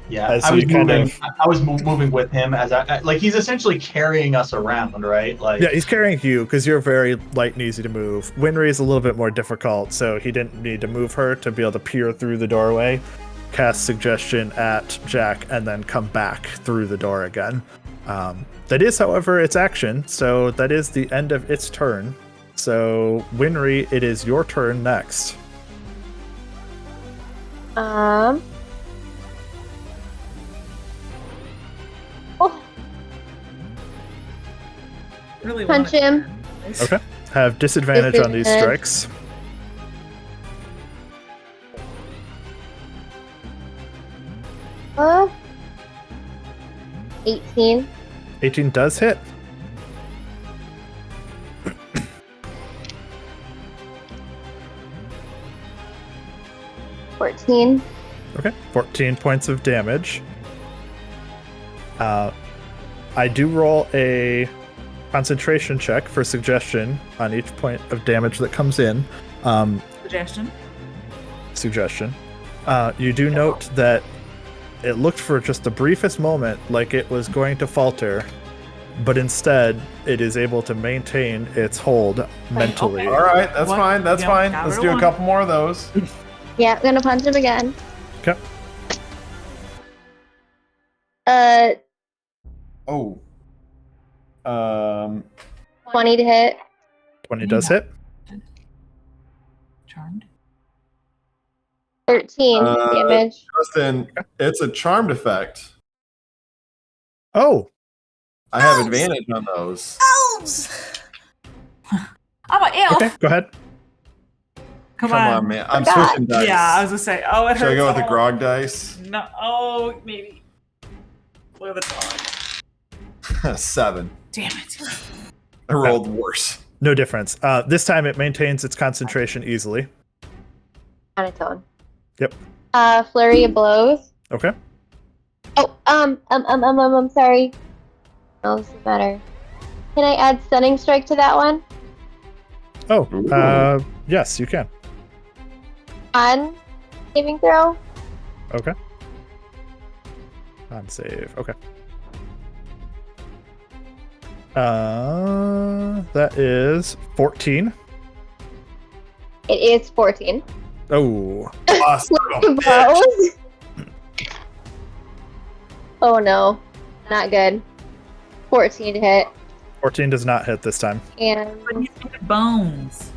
[SPEAKER 3] Yeah,
[SPEAKER 2] As
[SPEAKER 3] I
[SPEAKER 2] he
[SPEAKER 3] was
[SPEAKER 2] kind
[SPEAKER 3] moving.
[SPEAKER 2] of-
[SPEAKER 3] I was moving with him as like he's essentially carrying us around, right? Like
[SPEAKER 2] Yeah, he's carrying you because you're very light and easy to move. Winry is a little bit more difficult, so he didn't need to move her to be able to peer through the doorway, cast suggestion at Jack, and then come back through the door again. That is, however, its action, so that is the end of its turn. So, Winry, it is your turn next.
[SPEAKER 6] Oh.
[SPEAKER 4] Really
[SPEAKER 6] Punch
[SPEAKER 4] wanted
[SPEAKER 6] him.
[SPEAKER 4] this.
[SPEAKER 2] Okay. Have disadvantage on these
[SPEAKER 6] Disadvantage.
[SPEAKER 2] strikes.
[SPEAKER 6] Uh, 18.
[SPEAKER 2] 18 does hit.
[SPEAKER 6] $14.
[SPEAKER 2] Okay, 14 points of damage. I do roll a concentration check for suggestion on each point of damage that comes in.
[SPEAKER 4] Suggestion.
[SPEAKER 2] Suggestion. You do note that it looked for just the briefest moment like it was going to falter, but instead it is able to maintain its hold mentally.
[SPEAKER 1] All right, that's
[SPEAKER 4] What?
[SPEAKER 1] fine. That's
[SPEAKER 4] Yeah,
[SPEAKER 1] fine.
[SPEAKER 4] got
[SPEAKER 1] Let's
[SPEAKER 4] it
[SPEAKER 1] do a
[SPEAKER 4] on.
[SPEAKER 1] couple more of those.
[SPEAKER 6] Yeah, I'm gonna punch him again.
[SPEAKER 2] Okay.
[SPEAKER 1] 20
[SPEAKER 6] 20 to hit.
[SPEAKER 2] 20 does hit.
[SPEAKER 4] Charmed.
[SPEAKER 6] 13 damage.
[SPEAKER 1] Justin, it's a charmed effect.
[SPEAKER 2] Oh,
[SPEAKER 1] I have advantage on those.
[SPEAKER 5] Elves!
[SPEAKER 4] I'm an elf.
[SPEAKER 2] okay, go ahead.
[SPEAKER 4] Come
[SPEAKER 1] Come
[SPEAKER 4] on.
[SPEAKER 1] on, man. I'm
[SPEAKER 6] God.
[SPEAKER 1] switching dice.
[SPEAKER 4] Yeah, I was gonna say. Oh, it
[SPEAKER 1] Should I
[SPEAKER 4] hurts.
[SPEAKER 1] go with the
[SPEAKER 4] Oh,
[SPEAKER 1] grog dice?
[SPEAKER 4] No. Oh, maybe. Look at the dog.
[SPEAKER 1] 7.
[SPEAKER 4] Damn it.
[SPEAKER 1] I rolled worse.
[SPEAKER 2] No difference. This time it maintains its concentration easily.
[SPEAKER 6] On its own.
[SPEAKER 2] Yep.
[SPEAKER 6] Flurry of blows.
[SPEAKER 2] Okay.
[SPEAKER 6] Oh, I'm sorry. No, this doesn't matter. Can I add Stunning Strike to that one?
[SPEAKER 2] Oh, yes, you can.
[SPEAKER 6] On saving throw?
[SPEAKER 2] Okay. On save. Okay. That is 14.
[SPEAKER 6] It is 14.
[SPEAKER 2] Oh.
[SPEAKER 6] Flurry of blows. Oh no. Not good. 14 to hit.
[SPEAKER 2] 14 does not hit this time.
[SPEAKER 6] And
[SPEAKER 4] But you hit bones.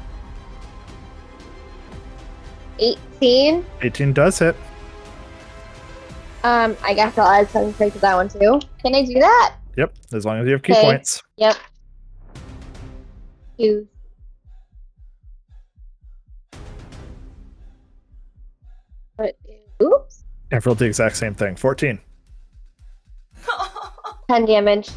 [SPEAKER 6] 18.
[SPEAKER 2] 18 does hit.
[SPEAKER 6] I guess I'll add Stunning Strike to that one too. Can I do that?
[SPEAKER 2] Yep, as long as you have key
[SPEAKER 6] Okay.
[SPEAKER 2] points.
[SPEAKER 6] Yep. Use. But, oops.
[SPEAKER 2] I've rolled the exact same thing. 14.
[SPEAKER 6] 10 damage.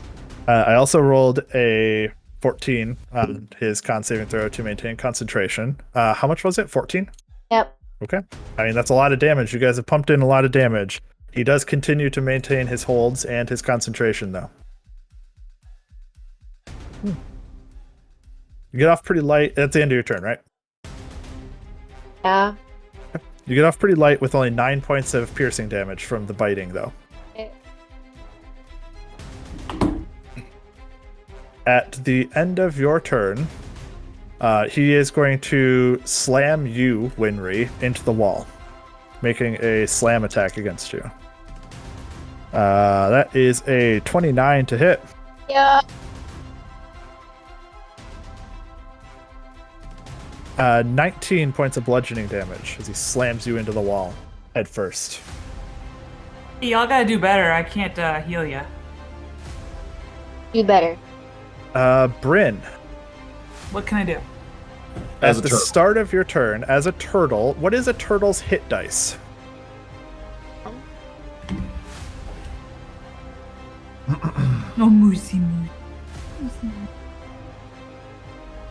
[SPEAKER 2] I also rolled a 14 on his con saving throw to maintain concentration. How much was it? 14?
[SPEAKER 6] Yep.
[SPEAKER 2] Okay. I mean, that's a lot of damage. You guys have pumped in a lot of damage. He does continue to maintain his holds and his concentration, though. You get off pretty light. That's the end of your turn, right?
[SPEAKER 6] Yeah.
[SPEAKER 2] You get off pretty light with only 9 points of piercing damage from the biting, though. At the end of your turn, he is going to slam you, Winry, into the wall, making a slam attack against you. That is a 29 to hit.
[SPEAKER 6] Yeah.
[SPEAKER 2] 19 points of bludgeoning damage as he slams you into the wall head first.
[SPEAKER 4] Y'all gotta do better. I can't heal ya.
[SPEAKER 6] Do better.
[SPEAKER 2] Bryn,
[SPEAKER 4] What can I do?
[SPEAKER 1] As
[SPEAKER 2] at
[SPEAKER 1] a
[SPEAKER 2] the
[SPEAKER 1] turtle.
[SPEAKER 2] start of your turn, as a turtle, what is a turtle's hit dice?
[SPEAKER 4] No moosey moo.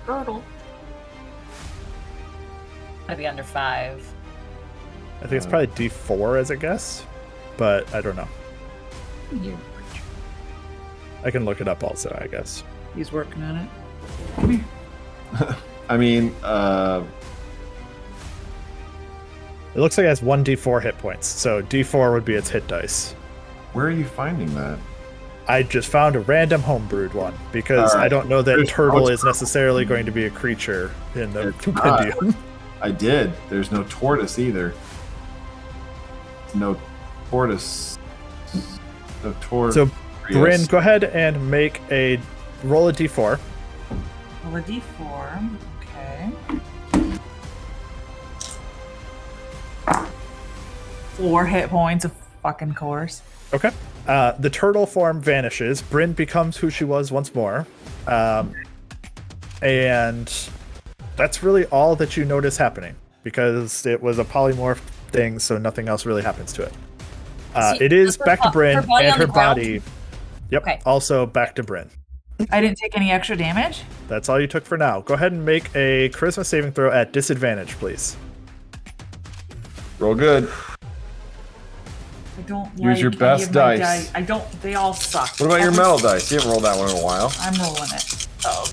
[SPEAKER 4] Turtle.
[SPEAKER 5] Gotta be under 5.
[SPEAKER 2] I think it's probably D4 as a guess, but I don't know. I can look it up also, I guess.
[SPEAKER 4] He's working on it. Come here.
[SPEAKER 1] I mean,
[SPEAKER 2] It looks like it has 1d4 hit points, so D4 would be its hit dice.
[SPEAKER 1] where are you finding that?
[SPEAKER 2] I just found a random homebrewed one because
[SPEAKER 1] All right.
[SPEAKER 2] I don't know that
[SPEAKER 1] There's
[SPEAKER 2] turtle
[SPEAKER 1] no
[SPEAKER 2] is necessarily going to be a creature in the
[SPEAKER 1] It's not.
[SPEAKER 2] compendium.
[SPEAKER 1] I did. There's no tortoise either. No tortoise. No tortoise.
[SPEAKER 2] So, Bryn, go ahead and make a roll a d4.
[SPEAKER 4] Roll a d4. Okay. 4 hit points, of fucking course.
[SPEAKER 2] Okay. The turtle form vanishes. Bryn becomes who she was once more. And that's really all that you notice happening because it was a polymorph thing, so nothing else really happens to it. It is
[SPEAKER 5] her
[SPEAKER 2] back to Bryn
[SPEAKER 5] her body
[SPEAKER 2] and
[SPEAKER 5] on
[SPEAKER 2] her
[SPEAKER 5] the ground?
[SPEAKER 2] body. Yep.
[SPEAKER 5] Okay.
[SPEAKER 2] Also back to Bryn.
[SPEAKER 4] I didn't take any extra damage.
[SPEAKER 2] That's all you took for now. Go ahead and make a charisma saving throw at disadvantage, please.
[SPEAKER 1] Roll good.
[SPEAKER 4] I don't
[SPEAKER 1] Use
[SPEAKER 4] like
[SPEAKER 1] your
[SPEAKER 4] any
[SPEAKER 1] best
[SPEAKER 4] of my
[SPEAKER 1] dice.
[SPEAKER 4] I don't. They all suck.
[SPEAKER 1] What about your metal dice? You haven't rolled that one in a while.
[SPEAKER 4] I'm rolling it. Oh.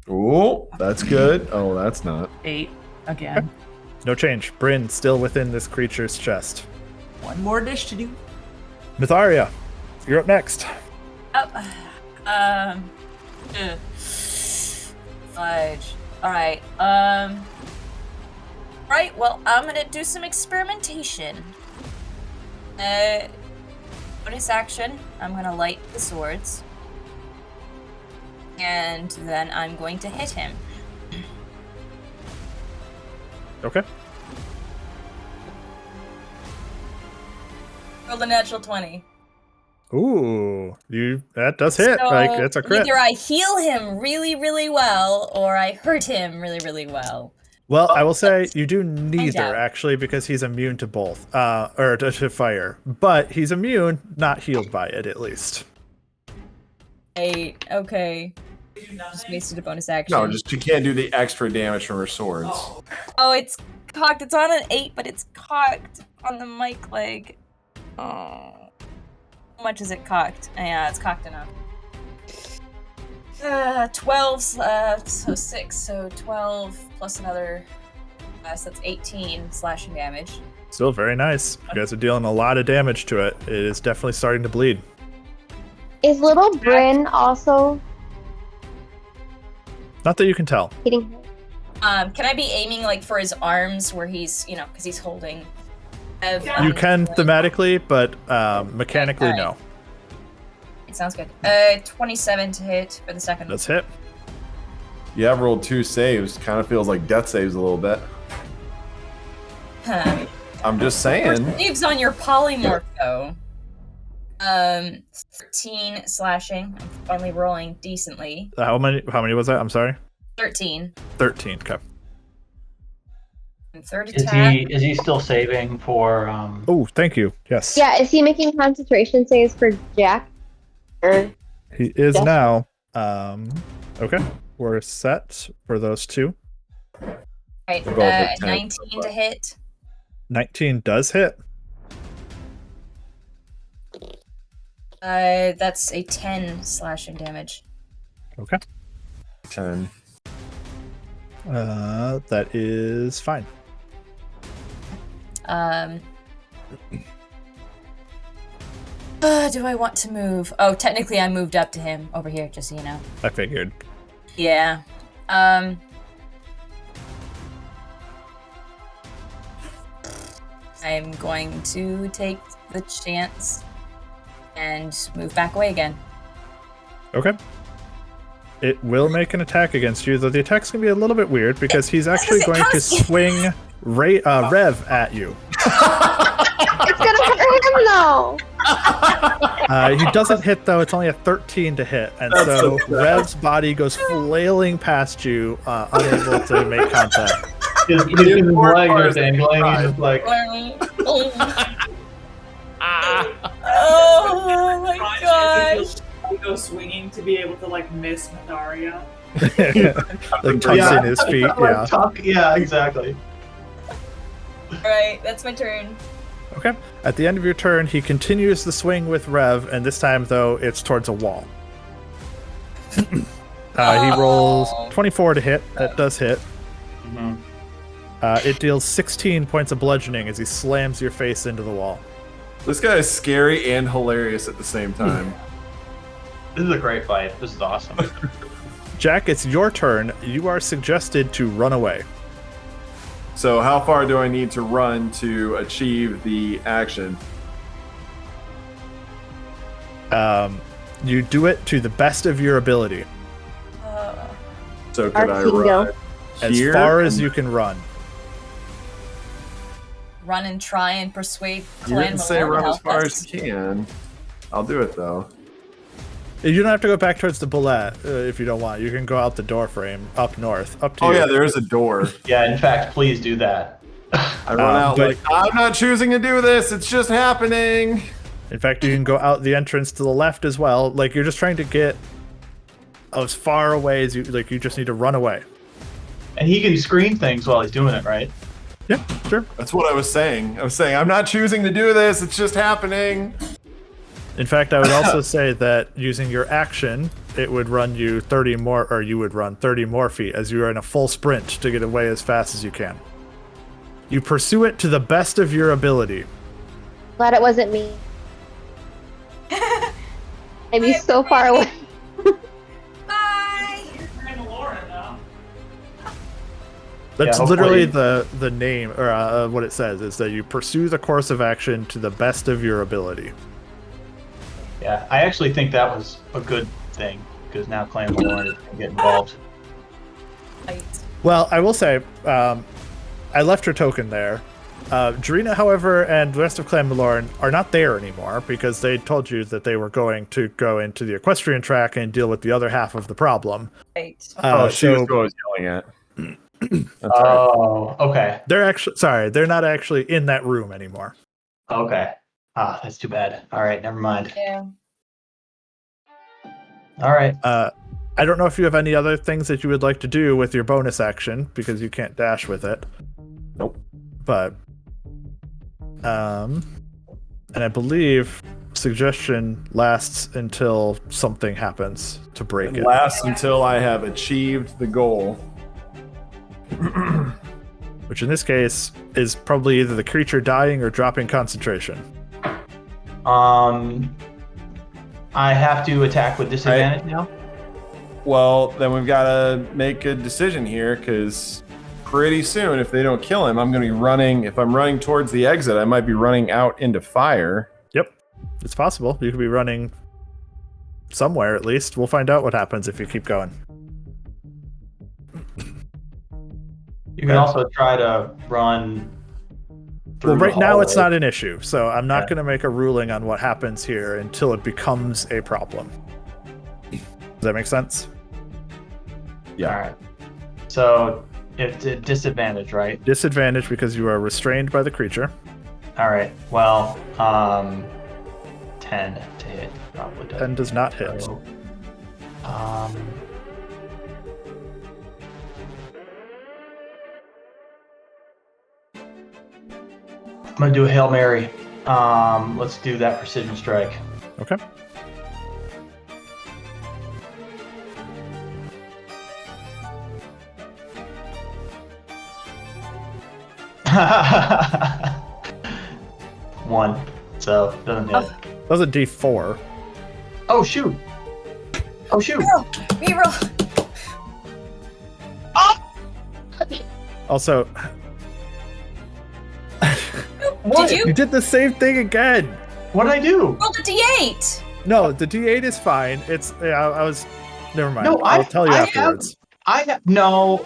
[SPEAKER 1] Ooh, that's good. Oh, that's not.
[SPEAKER 4] 8 again.
[SPEAKER 2] No change. Bryn still within this creature's chest.
[SPEAKER 4] One more dish to do.
[SPEAKER 2] Mytharia, you're up next.
[SPEAKER 5] Fudge. Alright, right, well, I'm gonna do some experimentation. Bonus action, I'm gonna light the swords. And then I'm going to hit him.
[SPEAKER 2] Okay.
[SPEAKER 5] Roll a natural 20.
[SPEAKER 2] Ooh, that does hit.
[SPEAKER 5] So
[SPEAKER 2] Like it's a crit.
[SPEAKER 5] either I heal him really, really well, or I hurt him really, really well.
[SPEAKER 2] Well, I will say you do neither,
[SPEAKER 5] out.
[SPEAKER 2] actually, because he's immune to both, or to fire. But he's immune, not healed by it, at least.
[SPEAKER 5] Okay. Just wasted a bonus action.
[SPEAKER 1] No, just you can't do the extra damage from her swords.
[SPEAKER 5] Oh, it's cocked. It's on an 8, but it's cocked on the mic leg. Oh. How much is it cocked? Yeah, it's cocked enough. 12, so 6, so 12 plus another, so that's 18 slashing damage.
[SPEAKER 2] Still very nice. You guys are dealing a lot of damage to it. It is definitely starting to bleed.
[SPEAKER 6] Is little Bryn also
[SPEAKER 2] Not that you can tell.
[SPEAKER 6] hitting her?
[SPEAKER 5] Can I be aiming like for his arms where he's, because he's holding?
[SPEAKER 2] You can thematically, but mechanically,
[SPEAKER 5] Okay,
[SPEAKER 2] no.
[SPEAKER 5] It sounds good. 27 to hit for the second.
[SPEAKER 2] Let's hit.
[SPEAKER 1] You have rolled 2 saves. Kind of feels like death saves a little bit.
[SPEAKER 5] Huh.
[SPEAKER 1] I'm just saying.
[SPEAKER 5] Saves on your polymorph though. 13 slashing. I'm finally rolling decently.
[SPEAKER 2] How many was that? I'm sorry.
[SPEAKER 5] 13.
[SPEAKER 2] 13. Okay.
[SPEAKER 5] And third
[SPEAKER 3] Is
[SPEAKER 5] attack.
[SPEAKER 3] he still saving for
[SPEAKER 2] Oh, thank you. Yes.
[SPEAKER 6] Yeah, is he making concentration saves for Jack? Or
[SPEAKER 2] He is
[SPEAKER 6] Yes.
[SPEAKER 2] now. Okay. We're set for those two.
[SPEAKER 5] Right,
[SPEAKER 1] We're both at 10.
[SPEAKER 5] 19 to hit.
[SPEAKER 2] 19 does hit.
[SPEAKER 5] That's a 10 slashing damage.
[SPEAKER 2] Okay.
[SPEAKER 1] 10.
[SPEAKER 2] That is fine.
[SPEAKER 5] Do I want to move? Oh, technically I moved up to him over here, just so you know.
[SPEAKER 2] I figured.
[SPEAKER 5] Yeah. I'm going to take the chance and move back away again.
[SPEAKER 2] Okay. It will make an attack against you, though the attack's going to be a little bit weird because he's actually going to swing Rev at you.
[SPEAKER 6] it's gonna hurt him though.
[SPEAKER 2] He doesn't hit, though. It's only a 13 to hit. And so Rev's body goes flailing past you, unable to make contact.
[SPEAKER 3] his legs are dangling? He's just like,
[SPEAKER 5] Oh my gosh.
[SPEAKER 7] He goes swinging to be able to like miss Myetharia.
[SPEAKER 2] Like tucks in his feet, yeah.
[SPEAKER 3] Yeah, exactly.
[SPEAKER 5] Alright, that's my turn.
[SPEAKER 2] Okay. At the end of your turn, he continues the swing with Rev, and this time, though, it's towards a wall. He rolls 24 to hit. That does hit.
[SPEAKER 3] Mhm.
[SPEAKER 2] It deals 16 points of bludgeoning as he slams your face into the wall.
[SPEAKER 1] This guy is scary and hilarious at the same time.
[SPEAKER 3] This is a great fight. This is awesome.
[SPEAKER 2] Jack, it's your turn. You are suggested to run away.
[SPEAKER 1] So how far do I need to run to achieve the action?
[SPEAKER 2] You do it to the best of your ability,
[SPEAKER 1] So could I
[SPEAKER 6] Arcane
[SPEAKER 1] run
[SPEAKER 6] go.
[SPEAKER 2] as
[SPEAKER 1] here?
[SPEAKER 2] far as you can run.
[SPEAKER 5] Run and try and persuade
[SPEAKER 1] You
[SPEAKER 5] Clan
[SPEAKER 1] didn't say
[SPEAKER 5] Malone to
[SPEAKER 1] run as
[SPEAKER 5] help
[SPEAKER 1] far
[SPEAKER 5] us.
[SPEAKER 1] as you can. I'll do it though.
[SPEAKER 2] You don't have to go back towards the bullet if you don't want. You can go out the door frame up north. Up to
[SPEAKER 1] Oh
[SPEAKER 2] you.
[SPEAKER 1] yeah, there is a door.
[SPEAKER 3] Yeah, in fact, please do that.
[SPEAKER 1] I run out
[SPEAKER 2] but-
[SPEAKER 1] like, I'm not choosing to do this, it's just happening.
[SPEAKER 2] In fact, you can go out the entrance to the left as well. Like you're just trying to get as far away as you like. You just need to run away.
[SPEAKER 3] And he can screen things while he's doing it, right?
[SPEAKER 2] Yeah, sure.
[SPEAKER 1] That's what I was saying. I was saying, I'm not choosing to do this, it's just happening.
[SPEAKER 2] In fact, I would also say that using your action, it would run you 30 more, or you would run 30 more feet as you are in a full sprint to get away as fast as you can. You pursue it to the best of your ability.
[SPEAKER 6] Glad it wasn't me. I'd be so far away.
[SPEAKER 5] Bye!
[SPEAKER 7] Mandalorian now.
[SPEAKER 2] That's
[SPEAKER 3] Yeah,
[SPEAKER 2] literally
[SPEAKER 3] hopefully-
[SPEAKER 2] the name, or what it says, is that you pursue the course of action to the best of your ability.
[SPEAKER 3] Yeah, I actually think that was a good thing because now Clan Malone can get involved.
[SPEAKER 5] Right.
[SPEAKER 2] Well, I will say, I left your token there. Jarina, however, and the rest of Clan Malorn are not there anymore because they told you that they were going to go into the equestrian track and deal with the other half of the problem.
[SPEAKER 5] Right.
[SPEAKER 1] Oh, she was
[SPEAKER 2] So
[SPEAKER 1] who I was yelling at. That's right.
[SPEAKER 3] Oh, okay.
[SPEAKER 2] They're not actually in that room anymore.
[SPEAKER 3] Okay. Ah, that's too bad. All right, never mind.
[SPEAKER 5] Yeah.
[SPEAKER 3] All right.
[SPEAKER 2] I don't know if you have any other things that you would like to do with your bonus action because you can't dash with it.
[SPEAKER 1] Nope.
[SPEAKER 2] But and I believe suggestion lasts until something happens to break it.
[SPEAKER 1] Lasts until I have achieved the goal.
[SPEAKER 2] Which in this case is probably either the creature dying or dropping concentration.
[SPEAKER 3] I have to attack with disadvantage now.
[SPEAKER 1] Well, then we've got to make a decision here because pretty soon, if they don't kill him, I'm going to be running. If I'm running towards the exit, I might be running out into fire.
[SPEAKER 2] Yep, it's possible. You could be running somewhere at least. We'll find out what happens if you keep going.
[SPEAKER 3] You can also try to run.
[SPEAKER 2] Well, right
[SPEAKER 3] the
[SPEAKER 2] now it's
[SPEAKER 3] hallway.
[SPEAKER 2] not an issue, so I'm not
[SPEAKER 3] Okay.
[SPEAKER 2] going to make a ruling on what happens here until it becomes a problem. Does that make sense?
[SPEAKER 3] All right. So it's a disadvantage, right?
[SPEAKER 2] Disadvantage because you are restrained by the creature.
[SPEAKER 3] All right. Well, 10 to hit probably does.
[SPEAKER 2] 10 does not hit.
[SPEAKER 3] So, I'm gonna do a Hail Mary. Let's do that precision strike.
[SPEAKER 2] Okay.
[SPEAKER 3] One. So doesn't hit.
[SPEAKER 2] That was a D4.
[SPEAKER 3] Oh shoot. Oh shoot.
[SPEAKER 5] Reroll.
[SPEAKER 2] Also,
[SPEAKER 3] What?
[SPEAKER 5] Did
[SPEAKER 2] you
[SPEAKER 5] you
[SPEAKER 2] did the same thing again.
[SPEAKER 3] What did I do?
[SPEAKER 5] roll the D8?
[SPEAKER 2] No, the D8 is fine. It's I was. Never mind.
[SPEAKER 3] No,
[SPEAKER 2] I'll tell you
[SPEAKER 3] I
[SPEAKER 2] afterwards.
[SPEAKER 3] I have no.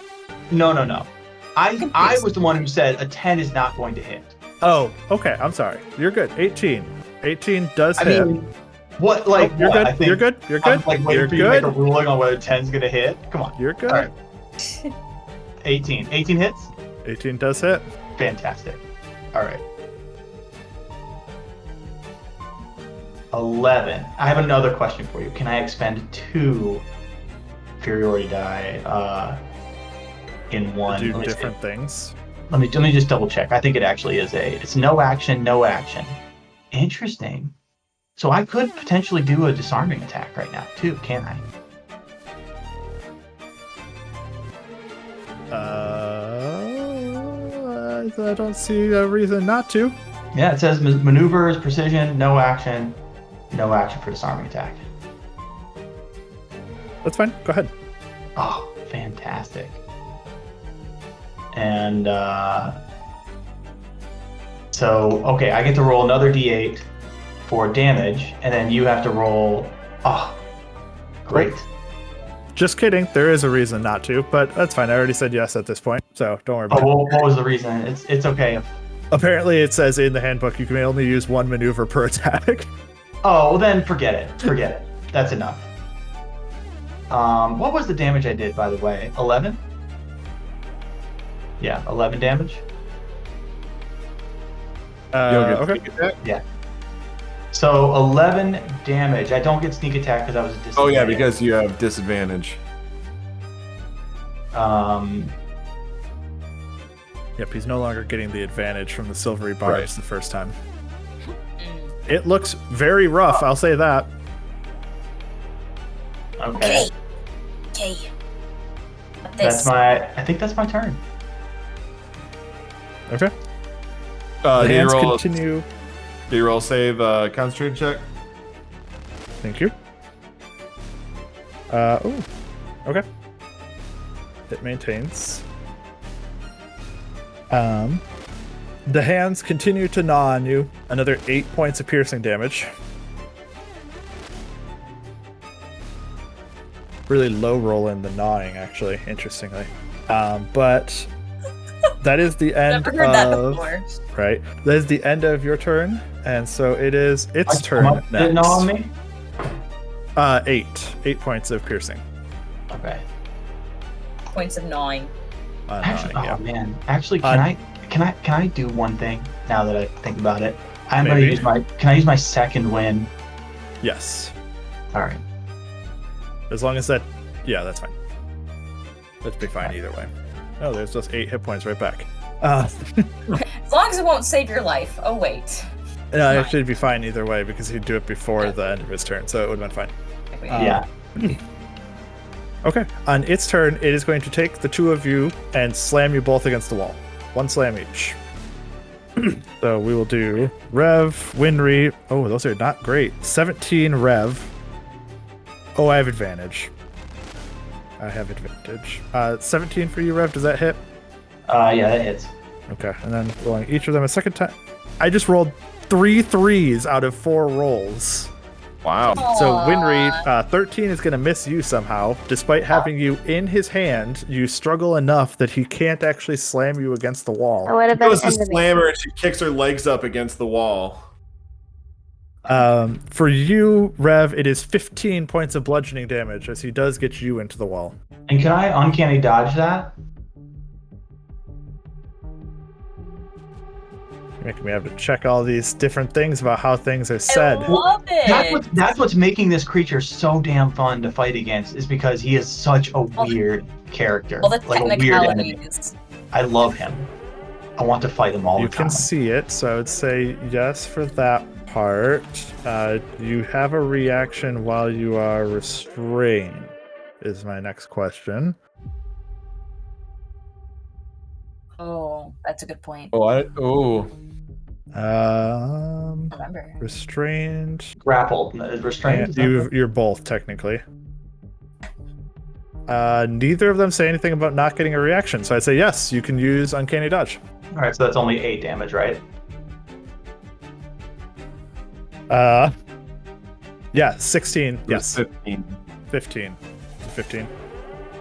[SPEAKER 3] I was the one who said a 10 is not going to hit.
[SPEAKER 2] Oh, okay. I'm sorry. You're good. 18. 18 does
[SPEAKER 3] I
[SPEAKER 2] hit.
[SPEAKER 3] mean, what like
[SPEAKER 2] You're
[SPEAKER 3] what?
[SPEAKER 2] good.
[SPEAKER 3] I think
[SPEAKER 2] You're good. You're
[SPEAKER 3] I'm
[SPEAKER 2] good.
[SPEAKER 3] like waiting
[SPEAKER 2] You're
[SPEAKER 3] for you to make
[SPEAKER 2] good.
[SPEAKER 3] a ruling on whether 10's gonna hit. Come on.
[SPEAKER 2] You're good.
[SPEAKER 3] All right. 18. 18 hits?
[SPEAKER 2] 18 does hit.
[SPEAKER 3] Fantastic. All right. 11. I have another question for you. Can I expend 2 superiority die in one?
[SPEAKER 2] Do
[SPEAKER 3] Let me see.
[SPEAKER 2] different things.
[SPEAKER 3] Let me just double check. I think it actually is it's no action, no action. Interesting. So I could potentially do a disarming attack right now too, can I?
[SPEAKER 2] I don't see a reason not to.
[SPEAKER 3] Yeah, it says maneuvers, precision, no action for disarming attack.
[SPEAKER 2] That's fine. Go ahead.
[SPEAKER 3] Oh, fantastic. And so okay, I get to roll another d8 for damage, and then you have to roll. Oh, great.
[SPEAKER 2] Just kidding. There is a reason not to, but that's fine. I already said yes at this point, so don't worry
[SPEAKER 3] Oh,
[SPEAKER 2] about it.
[SPEAKER 3] well, what was the reason? It's okay.
[SPEAKER 2] Apparently, it says in the handbook you can only use one maneuver per attack.
[SPEAKER 3] Oh, well then forget it. Forget it. That's enough. What was the damage I did, by the way? 11? Yeah, 11 damage.
[SPEAKER 1] You don't get
[SPEAKER 2] Okay.
[SPEAKER 1] sneak attack?
[SPEAKER 3] So 11 damage. I don't get sneak attack because I was a disadvantage.
[SPEAKER 1] Oh yeah, because you have disadvantage.
[SPEAKER 2] Yep, he's no longer getting the advantage from the silvery barbs
[SPEAKER 1] Right.
[SPEAKER 2] the first time. It looks very rough, I'll say that.
[SPEAKER 3] Okay.
[SPEAKER 5] Okay.
[SPEAKER 3] I think that's my turn.
[SPEAKER 2] Okay.
[SPEAKER 1] Did you
[SPEAKER 2] Hands
[SPEAKER 1] roll?
[SPEAKER 2] continue.
[SPEAKER 1] Did you roll save concentration check?
[SPEAKER 2] Thank you. Oh, okay. It maintains. The hands continue to gnaw on you. Another 8 points of piercing damage. Really low roll in the gnawing, actually, interestingly. But that is the end
[SPEAKER 5] Never heard that
[SPEAKER 2] of
[SPEAKER 5] before.
[SPEAKER 2] right. That is the end of your turn, and so it is its
[SPEAKER 3] How
[SPEAKER 2] turn
[SPEAKER 3] much did it
[SPEAKER 2] next.
[SPEAKER 3] gnaw on me?
[SPEAKER 2] 8 points of piercing.
[SPEAKER 3] Okay.
[SPEAKER 5] Points of gnawing.
[SPEAKER 3] Actually,
[SPEAKER 2] Annoying, yeah.
[SPEAKER 3] man. Actually, can I do one thing now that I think about it? I'm gonna
[SPEAKER 2] Maybe.
[SPEAKER 3] use my. Can I use my second win?
[SPEAKER 2] Yes.
[SPEAKER 3] All right.
[SPEAKER 2] As long as that... Yeah, that's fine. That'd be fine either way. Oh, there's those 8 hit points right back.
[SPEAKER 5] As long as it won't save your life. Oh, wait.
[SPEAKER 2] No, actually, it'd be fine either way because he'd do it before the end of his turn, so it would have been fine.
[SPEAKER 3] Yeah.
[SPEAKER 2] Okay. On its turn, it is going to take the two of you and slam you both against the wall. One slam each. So we will do Rev, Winry. Oh, those are not great. 17 Rev. Oh, I have advantage. 17 for you, Rev. Does that hit?
[SPEAKER 3] Yeah, that hits.
[SPEAKER 2] Okay. And then rolling each of them a second time. I just rolled 3 3s out of 4 rolls.
[SPEAKER 1] Wow.
[SPEAKER 2] So Winry, 13 is going to miss you somehow. Despite having you in his hand, you struggle enough that he can't actually slam you against the
[SPEAKER 6] I
[SPEAKER 2] wall.
[SPEAKER 6] would have
[SPEAKER 1] It was
[SPEAKER 6] been
[SPEAKER 1] a
[SPEAKER 6] enemy.
[SPEAKER 1] slammer and she kicks her legs up against the wall.
[SPEAKER 2] For you, Rev, it is 15 points of bludgeoning damage as he does get you into the wall.
[SPEAKER 3] And can I uncanny dodge that?
[SPEAKER 2] You're making me have to check all these different things about how things are said.
[SPEAKER 5] I love it.
[SPEAKER 3] That's what's making this creature so damn fun to fight against, is because he is such a weird character.
[SPEAKER 5] All the
[SPEAKER 3] Like a weird enemy.
[SPEAKER 5] technicalities.
[SPEAKER 3] I love him. I want to fight him all
[SPEAKER 2] You
[SPEAKER 3] the time.
[SPEAKER 2] can see it, so I would say yes for that part. You have a reaction while you are restrained, is my next question.
[SPEAKER 5] Oh, that's a good point. Remember.
[SPEAKER 2] Restrained.
[SPEAKER 3] Grappled. Restrained?
[SPEAKER 2] Yeah, you're both technically. Neither of them say anything about not getting a reaction, so I'd say yes, you can use Uncanny Dodge.
[SPEAKER 3] Alright, so that's only 8 damage, right?
[SPEAKER 2] Yeah, 16. Yes.
[SPEAKER 1] 15.
[SPEAKER 2] 15. 15.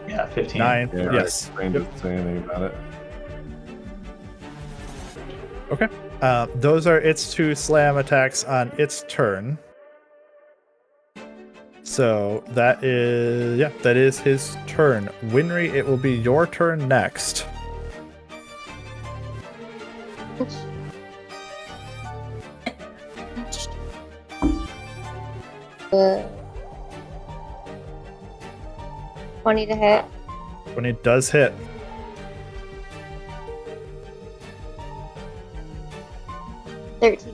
[SPEAKER 3] Yeah, 15.
[SPEAKER 2] 9.
[SPEAKER 1] Yeah,
[SPEAKER 2] Yes.
[SPEAKER 1] Bryn doesn't say anything about it.
[SPEAKER 2] Okay. Those are its 2 slam attacks on its turn. So that is his turn. Winry, it will be your turn next.
[SPEAKER 6] Uh, 20 to hit.
[SPEAKER 2] When it does hit.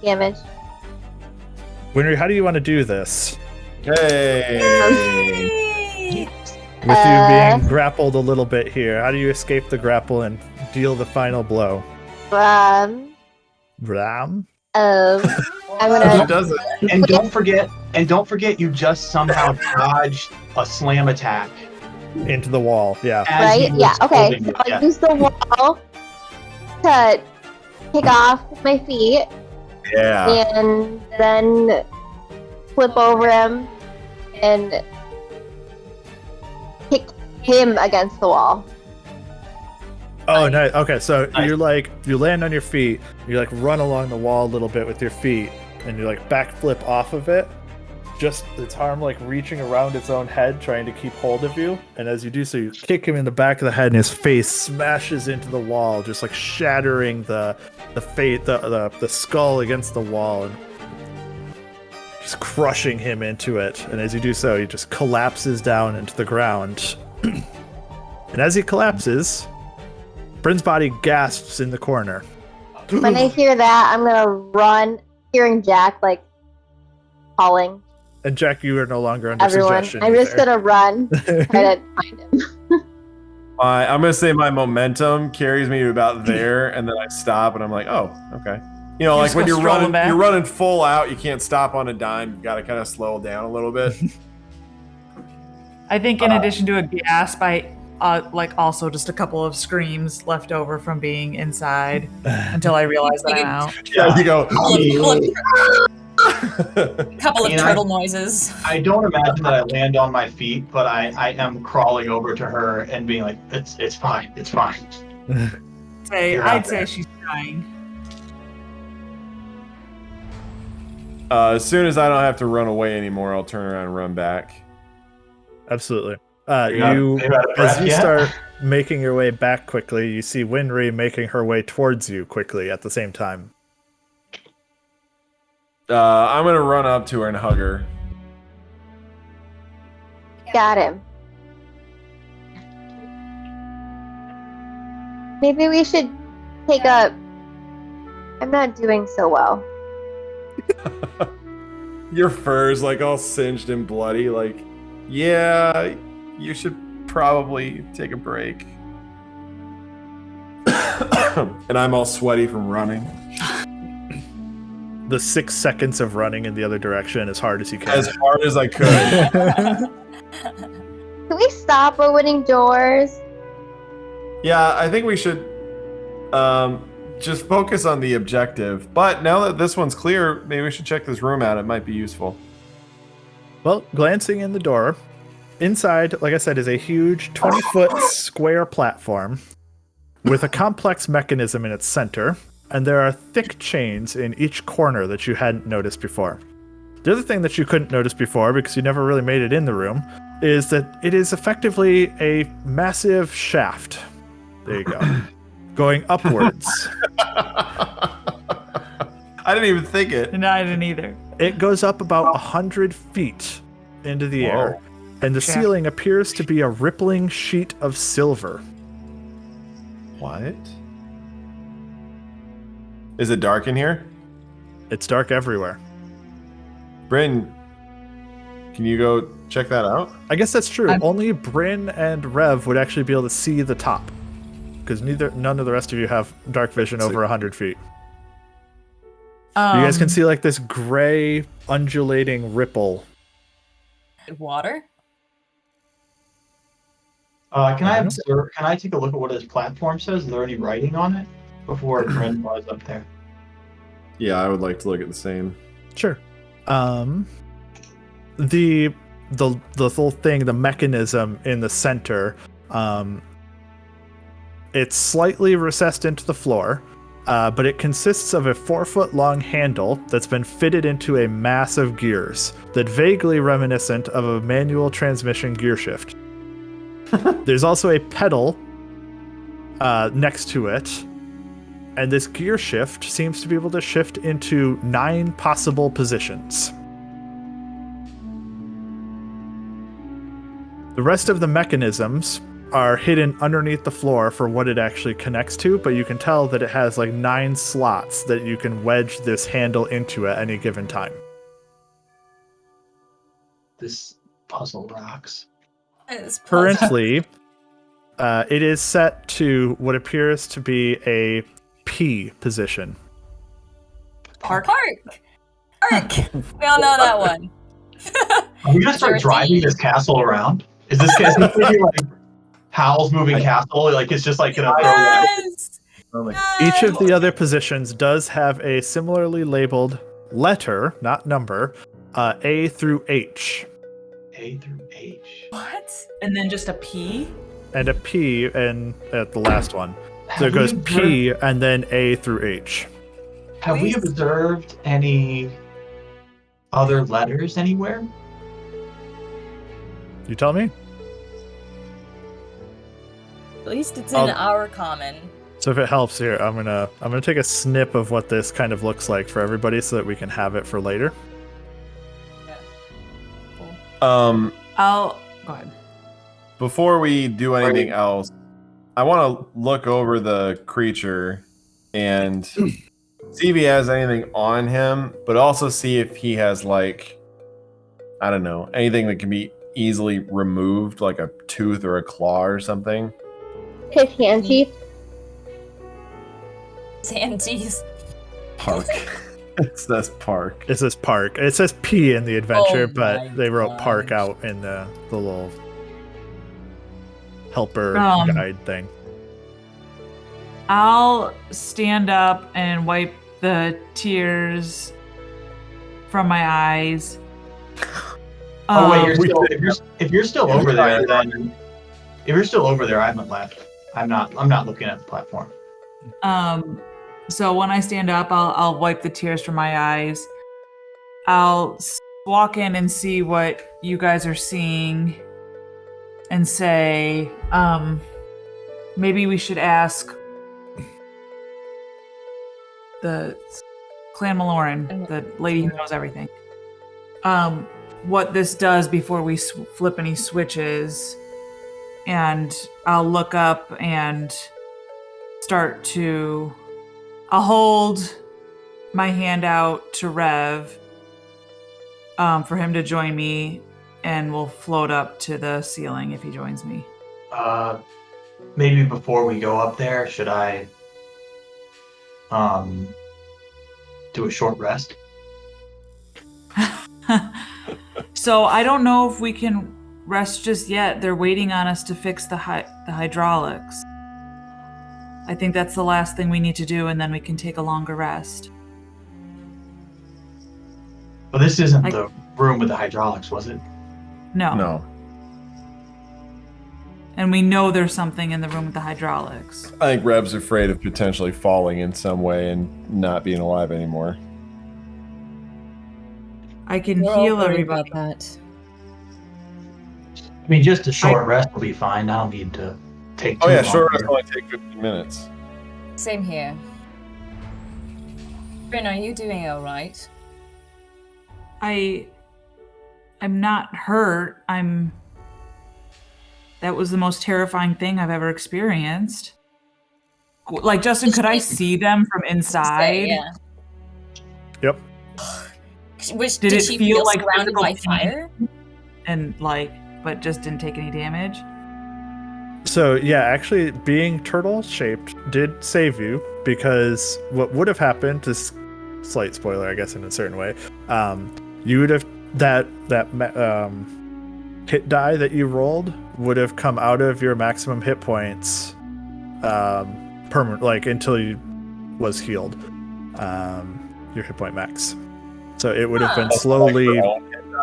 [SPEAKER 6] Damage.
[SPEAKER 2] Winry, how do you want to do this?
[SPEAKER 1] Hey!
[SPEAKER 5] Yay!
[SPEAKER 2] With you being grappled a little bit here, how do you escape the grapple and deal the final blow?
[SPEAKER 6] Um,
[SPEAKER 2] Ram?
[SPEAKER 6] I'm
[SPEAKER 1] Who
[SPEAKER 6] gonna.
[SPEAKER 1] does it?
[SPEAKER 3] And don't forget you just somehow dodged a slam attack.
[SPEAKER 2] Into the wall, yeah.
[SPEAKER 3] as he
[SPEAKER 6] Right?
[SPEAKER 3] was
[SPEAKER 6] Yeah. Okay.
[SPEAKER 3] holding
[SPEAKER 6] So
[SPEAKER 3] it.
[SPEAKER 6] I
[SPEAKER 3] Yeah.
[SPEAKER 6] use the wall to kick off my feet
[SPEAKER 1] Yeah.
[SPEAKER 6] and then flip over him and kick him against the wall.
[SPEAKER 2] Oh, nice. Okay, so
[SPEAKER 3] Nice.
[SPEAKER 2] you land on your feet, you like run along the wall a little bit with your feet, and you like backflip off of it. Just its arm like reaching around its own head, trying to keep hold of you. And as you do so, you kick him in the back of the head, and his face smashes into the wall, just like shattering the skull against the wall, and just crushing him into it. And as you do so, he just collapses down into the ground. And as he collapses, Bryn's body gasps in the corner.
[SPEAKER 6] When I hear that, I'm gonna run, hearing Jack like calling
[SPEAKER 2] And Jack, you are no longer under
[SPEAKER 6] everyone.
[SPEAKER 2] suggestion.
[SPEAKER 6] I'm just
[SPEAKER 2] either.
[SPEAKER 6] gonna run, try to find him.
[SPEAKER 1] I'm gonna say my momentum carries me to about there, and then I stop, and I'm like, oh, okay. You know,
[SPEAKER 4] You
[SPEAKER 1] like
[SPEAKER 4] just
[SPEAKER 1] when
[SPEAKER 4] go
[SPEAKER 1] you're
[SPEAKER 4] strolling
[SPEAKER 1] running,
[SPEAKER 4] back?
[SPEAKER 1] you're running full out. You can't stop on a dime. You got to kind of slow down a little bit.
[SPEAKER 4] I think in addition to a gasp, I like also just a couple of screams left over from being inside until I realize that I'm out.
[SPEAKER 1] Yeah, you go.
[SPEAKER 5] Couple of
[SPEAKER 3] You know,
[SPEAKER 5] turtle noises.
[SPEAKER 3] I don't imagine that I land on my feet, but I am crawling over to her and being like, it's fine, it's fine. You're out
[SPEAKER 4] I'd say
[SPEAKER 3] there.
[SPEAKER 4] she's trying.
[SPEAKER 1] As soon as I don't have to run away anymore, I'll turn around and run back.
[SPEAKER 2] Absolutely.
[SPEAKER 3] Maybe out of
[SPEAKER 2] As
[SPEAKER 3] breath
[SPEAKER 2] you
[SPEAKER 3] yet?
[SPEAKER 2] start making your way back quickly, you see Winry making her way towards you quickly at the same time.
[SPEAKER 1] I'm gonna run up to her and hug her.
[SPEAKER 6] Got him. Maybe we should take a... I'm not doing so well.
[SPEAKER 1] Your fur's like all singed and bloody. Like, yeah, you should probably take a break. And I'm all sweaty from running.
[SPEAKER 2] The 6 seconds of running in the other direction as hard as you can.
[SPEAKER 1] As hard as I could.
[SPEAKER 6] Can we stop opening doors?
[SPEAKER 1] Yeah, I think we should just focus on the objective. But now that this one's clear, maybe we should check this room out. It might be useful.
[SPEAKER 2] Well, glancing in the door, inside, like I said, is a huge 20-foot square platform with a complex mechanism in its center, and there are thick chains in each corner that you hadn't noticed before. The other thing that you couldn't notice before, because you never really made it in the room, is that it is effectively a massive shaft. There you go. Going upwards.
[SPEAKER 1] I didn't even think it.
[SPEAKER 4] No, I didn't either.
[SPEAKER 2] It goes up about 100 feet into the air, and the
[SPEAKER 4] Yeah.
[SPEAKER 2] ceiling appears to be a rippling sheet of silver.
[SPEAKER 1] What? Is it dark in here?
[SPEAKER 2] It's dark everywhere.
[SPEAKER 1] Bryn, can you go check that out?
[SPEAKER 2] I guess that's true.
[SPEAKER 4] I'm-
[SPEAKER 2] Only Bryn and Rev would actually be able to see the top, because none of the rest of you have dark vision over 100 feet. You guys can see like this gray undulating ripple.
[SPEAKER 5] Water?
[SPEAKER 3] Can I take a look at what his platform says? Is there any writing on it before Bryn flies up there?
[SPEAKER 1] Yeah, I would like to look at the same.
[SPEAKER 2] Sure. The whole thing, the mechanism in the center, it's slightly recessed into the floor, but it consists of a 4-foot-long handle that's been fitted into a mass of gears that vaguely reminiscent of a manual transmission gear shift. There's also a pedal next to it, and this gear shift seems to be able to shift into 9 possible positions. The rest of the mechanisms are hidden underneath the floor for what it actually connects to, but you can tell that it has like 9 slots that you can wedge this handle into at any given time.
[SPEAKER 3] This puzzle rocks.
[SPEAKER 2] Currently, it is set to what appears to be a P position.
[SPEAKER 4] Park.
[SPEAKER 5] Park! We all know that one.
[SPEAKER 3] Are we gonna start driving this castle around? Is this gonna be like Howl's moving castle? Like it's just like gonna
[SPEAKER 5] Yes!
[SPEAKER 2] Each of the other positions does have a similarly labeled letter, not number, A through H.
[SPEAKER 3] A through H.
[SPEAKER 5] What?
[SPEAKER 4] And then just a P?
[SPEAKER 2] And a P and at the last one. So it
[SPEAKER 3] Have
[SPEAKER 2] goes
[SPEAKER 3] we
[SPEAKER 2] P and then A through H.
[SPEAKER 3] Have we observed any other letters anywhere?
[SPEAKER 2] You tell me?
[SPEAKER 5] At least it's in
[SPEAKER 2] I'll-
[SPEAKER 5] our common.
[SPEAKER 2] So if it helps here, I'm gonna take a snip of what this kind of looks like for everybody so that we can have it for later.
[SPEAKER 1] Um,
[SPEAKER 4] I'll go ahead.
[SPEAKER 1] before we do anything else, I want to look over the creature and see if he has anything on him, but also see if he has like, I don't know, anything that can be easily removed, like a tooth or a claw or something.
[SPEAKER 6] His hand teeth.
[SPEAKER 5] Santies.
[SPEAKER 1] Park. It says park.
[SPEAKER 2] It says park. It says P in the adventure,
[SPEAKER 5] Oh
[SPEAKER 2] but
[SPEAKER 5] my
[SPEAKER 2] they wrote park
[SPEAKER 5] gosh.
[SPEAKER 2] out in the little helper
[SPEAKER 4] Um,
[SPEAKER 2] guide thing.
[SPEAKER 4] I'll stand up and wipe the tears from my eyes.
[SPEAKER 3] Oh wait,
[SPEAKER 4] Um,
[SPEAKER 3] if you're still over there, then if you're still over there, I haven't left. I'm not looking at the platform.
[SPEAKER 4] So when I stand up, I'll wipe the tears from my eyes. I'll walk in and see what you guys are seeing, and say, maybe we should ask the Clan Maloran, the lady who knows everything, what this does before we flip any switches. And I'll look up and I'll hold my hand out to Rev for him to join me, and we'll float up to the ceiling if he joins me.
[SPEAKER 3] Maybe before we go up there, should I do a short rest?
[SPEAKER 4] So I don't know if we can rest just yet. They're waiting on us to fix the hydraulics. I think that's the last thing we need to do, and then we can take a longer rest.
[SPEAKER 3] But this isn't the room with the hydraulics, was it?
[SPEAKER 4] No.
[SPEAKER 1] No.
[SPEAKER 4] And we know there's something in the room with the hydraulics.
[SPEAKER 1] I think Rev's afraid of potentially falling in some way and not being alive anymore.
[SPEAKER 4] I can
[SPEAKER 5] We're all
[SPEAKER 4] heal
[SPEAKER 5] worried
[SPEAKER 4] everybody.
[SPEAKER 5] about that.
[SPEAKER 3] I mean, just a short rest will be fine. I don't need to take too
[SPEAKER 1] Oh yeah,
[SPEAKER 3] long
[SPEAKER 1] short rest
[SPEAKER 3] here.
[SPEAKER 1] only take 15 minutes.
[SPEAKER 5] Same here. Bryn, are you doing all right?
[SPEAKER 4] I'm not hurt. That was the most terrifying thing I've ever experienced. Like, Justin, could I see them from inside?
[SPEAKER 5] Yeah.
[SPEAKER 2] Yep.
[SPEAKER 4] Did it
[SPEAKER 5] she
[SPEAKER 4] feel like
[SPEAKER 5] surrounded
[SPEAKER 4] physical
[SPEAKER 5] by
[SPEAKER 4] pain?
[SPEAKER 5] fire?
[SPEAKER 4] And but just didn't take any damage?
[SPEAKER 2] So yeah, actually being turtle shaped did save you, because what would have happened, this slight spoiler I guess in a certain way, you would have that hit die that you rolled would have come out of your maximum hit points permanent, like until you was healed, your hit point max. So it would have been slowly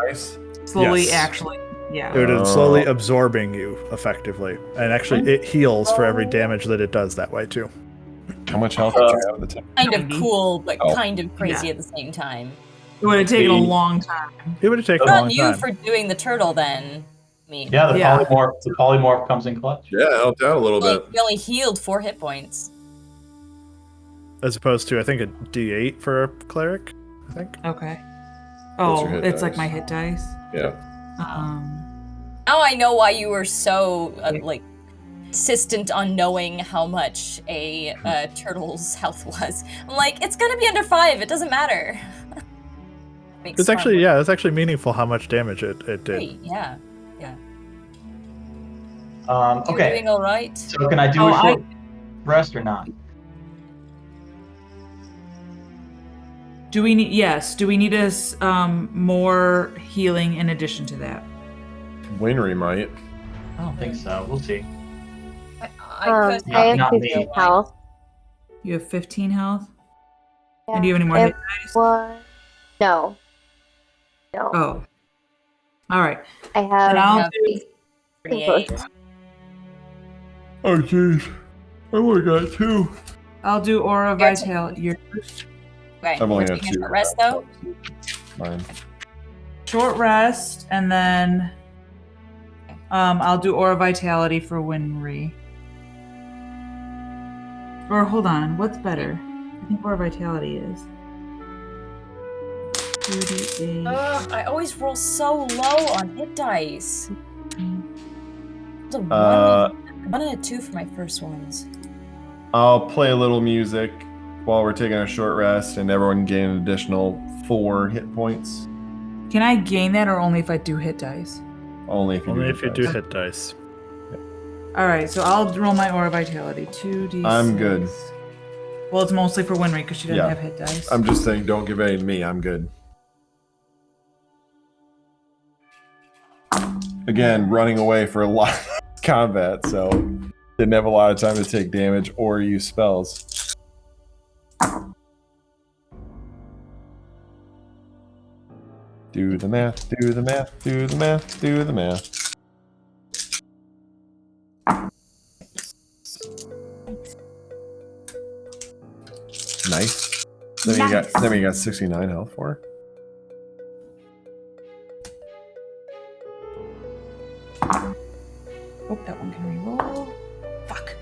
[SPEAKER 1] Nice.
[SPEAKER 4] Slowly,
[SPEAKER 2] Yes.
[SPEAKER 4] actually, yeah.
[SPEAKER 2] it would have slowly absorbing you effectively, and actually it heals for every damage that it does that way too.
[SPEAKER 1] How much health did you have at the time?
[SPEAKER 5] Kind of
[SPEAKER 4] 90.
[SPEAKER 5] cool, but
[SPEAKER 1] Oh.
[SPEAKER 5] kind of crazy
[SPEAKER 4] Yeah.
[SPEAKER 5] at the same time.
[SPEAKER 4] It would have taken a
[SPEAKER 1] The-
[SPEAKER 4] long time.
[SPEAKER 2] It would have taken
[SPEAKER 5] Good
[SPEAKER 2] a
[SPEAKER 5] on
[SPEAKER 2] long
[SPEAKER 5] you
[SPEAKER 2] time.
[SPEAKER 5] for doing the turtle then. I mean,
[SPEAKER 3] Yeah, the
[SPEAKER 4] Yeah.
[SPEAKER 3] polymorph comes in clutch.
[SPEAKER 1] Yeah, it helped out a little bit.
[SPEAKER 5] you only healed 4 hit points.
[SPEAKER 2] As opposed to I think a D8 for a cleric, I think.
[SPEAKER 4] Okay.
[SPEAKER 1] What's
[SPEAKER 4] Oh,
[SPEAKER 1] your hit
[SPEAKER 4] it's like
[SPEAKER 1] dice?
[SPEAKER 4] my hit dice.
[SPEAKER 1] Yeah.
[SPEAKER 5] Now I know why you were so insistent on knowing how much a turtle's health was. I'm like, it's gonna be under 5. It doesn't matter. Makes
[SPEAKER 2] It's actually
[SPEAKER 5] fun.
[SPEAKER 2] it's actually meaningful how much damage it did.
[SPEAKER 5] Great, yeah.
[SPEAKER 3] Okay.
[SPEAKER 5] You're doing all right.
[SPEAKER 3] So can I do
[SPEAKER 4] Oh,
[SPEAKER 3] a short rest or not?
[SPEAKER 4] Do we need us more healing in addition to that?
[SPEAKER 1] Winry might.
[SPEAKER 3] I don't think so. We'll see.
[SPEAKER 5] I
[SPEAKER 3] Not-
[SPEAKER 6] I have
[SPEAKER 3] not
[SPEAKER 6] 15
[SPEAKER 3] me.
[SPEAKER 6] health.
[SPEAKER 4] You have 15 health?
[SPEAKER 6] Yeah.
[SPEAKER 4] And do you have any more
[SPEAKER 6] I
[SPEAKER 4] hit
[SPEAKER 6] have
[SPEAKER 4] dice?
[SPEAKER 6] one. No. No.
[SPEAKER 4] Oh. All right.
[SPEAKER 6] I have.
[SPEAKER 4] Then I'll
[SPEAKER 5] have
[SPEAKER 4] do,
[SPEAKER 5] 38.
[SPEAKER 1] Oh jeez. I only got 2.
[SPEAKER 4] I'll do Aura
[SPEAKER 5] Your turn.
[SPEAKER 4] Vitality. Your
[SPEAKER 5] Okay,
[SPEAKER 1] I've only
[SPEAKER 5] we're
[SPEAKER 1] got
[SPEAKER 5] taking a
[SPEAKER 1] 2.
[SPEAKER 5] short rest though.
[SPEAKER 1] Fine.
[SPEAKER 4] short rest, and then I'll do Aura Vitality for Winry. Or hold on, what's better? I think Aura Vitality is. 38.
[SPEAKER 5] I always roll so low on hit dice. It's a 1 and a 2 for my first ones.
[SPEAKER 1] I'll play a little music while we're taking a short rest, and everyone gain an additional 4 hit points.
[SPEAKER 4] Can I gain that, or only if I do hit dice?
[SPEAKER 1] Only if you
[SPEAKER 2] Only
[SPEAKER 1] do
[SPEAKER 2] if you
[SPEAKER 1] hit
[SPEAKER 2] do
[SPEAKER 1] dice.
[SPEAKER 2] hit dice.
[SPEAKER 4] All right, so I'll roll my Aura Vitality. 2d6.
[SPEAKER 1] I'm good.
[SPEAKER 4] Well, it's mostly for Winry because she doesn't
[SPEAKER 1] Yeah.
[SPEAKER 4] have hit dice.
[SPEAKER 1] I'm just saying, don't give any to me. I'm good. Again, running away for a lot of combat, so didn't have a lot of time to take damage or use spells. Do the math, do the math, do the math, do the math. Nice. Then we got 69 health for her.
[SPEAKER 4] Oh, that one can reroll. Fuck.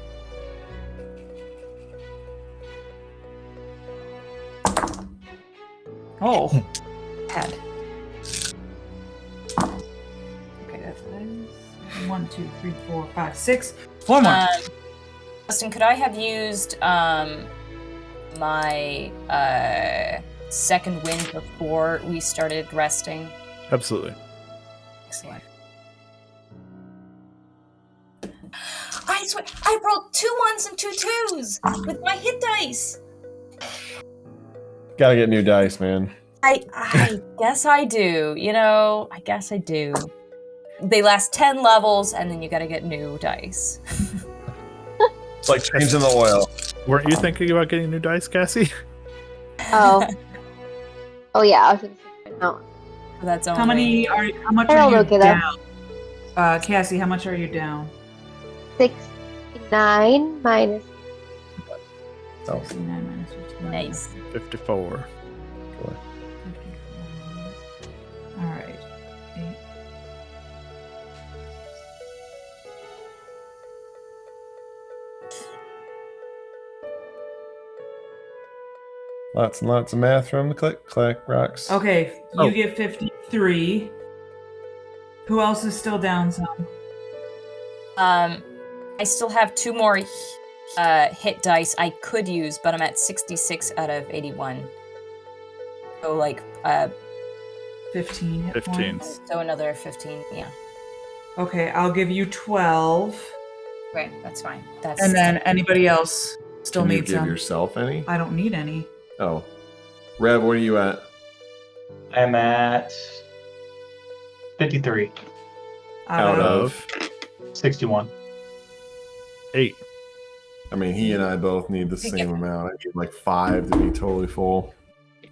[SPEAKER 4] Oh, bad. Okay, that's nice. 1, 2, 3, 4, 5, 6. 4 more.
[SPEAKER 5] Justin, could I have used my second wind before we started resting?
[SPEAKER 2] Absolutely.
[SPEAKER 5] Excellent. I swear, I rolled 2 1s and 2 2s with my hit dice.
[SPEAKER 1] Gotta get new dice, man.
[SPEAKER 5] I guess I do. You know, I guess I do. They last 10 levels, and then you gotta get new dice.
[SPEAKER 1] It's like changing the oil.
[SPEAKER 2] Weren't you thinking about getting new dice, Cassie?
[SPEAKER 6] Oh. Oh yeah, I was gonna say no.
[SPEAKER 5] That's
[SPEAKER 4] How much
[SPEAKER 6] Harold,
[SPEAKER 4] are you
[SPEAKER 6] okay, though.
[SPEAKER 4] down? Cassie, how much are you down?
[SPEAKER 6] 69 minus.
[SPEAKER 1] Oh.
[SPEAKER 4] 69 minus 15.
[SPEAKER 5] Nice.
[SPEAKER 2] 54.
[SPEAKER 4] 54. All right. 8.
[SPEAKER 1] Lots and lots of math from the click rocks.
[SPEAKER 4] Okay, you
[SPEAKER 2] Oh.
[SPEAKER 4] get 53. Who else is still down some?
[SPEAKER 5] I still have 2 more hit dice I could use, but I'm at 66 out of 81. So like
[SPEAKER 4] 15 hit
[SPEAKER 2] 15.
[SPEAKER 4] points.
[SPEAKER 5] so another 15. Yeah.
[SPEAKER 4] Okay, I'll give you 12.
[SPEAKER 5] Great, that's fine. That's
[SPEAKER 4] And then anybody else still
[SPEAKER 1] Can you
[SPEAKER 4] needs
[SPEAKER 1] give
[SPEAKER 4] some.
[SPEAKER 1] yourself any?
[SPEAKER 4] I don't need any.
[SPEAKER 1] Oh. Rev, where are you at?
[SPEAKER 3] I'm at 53,
[SPEAKER 1] Out of?
[SPEAKER 3] 61.
[SPEAKER 2] 8.
[SPEAKER 1] I mean, he and I both need the same amount. I need like 5 to be totally full.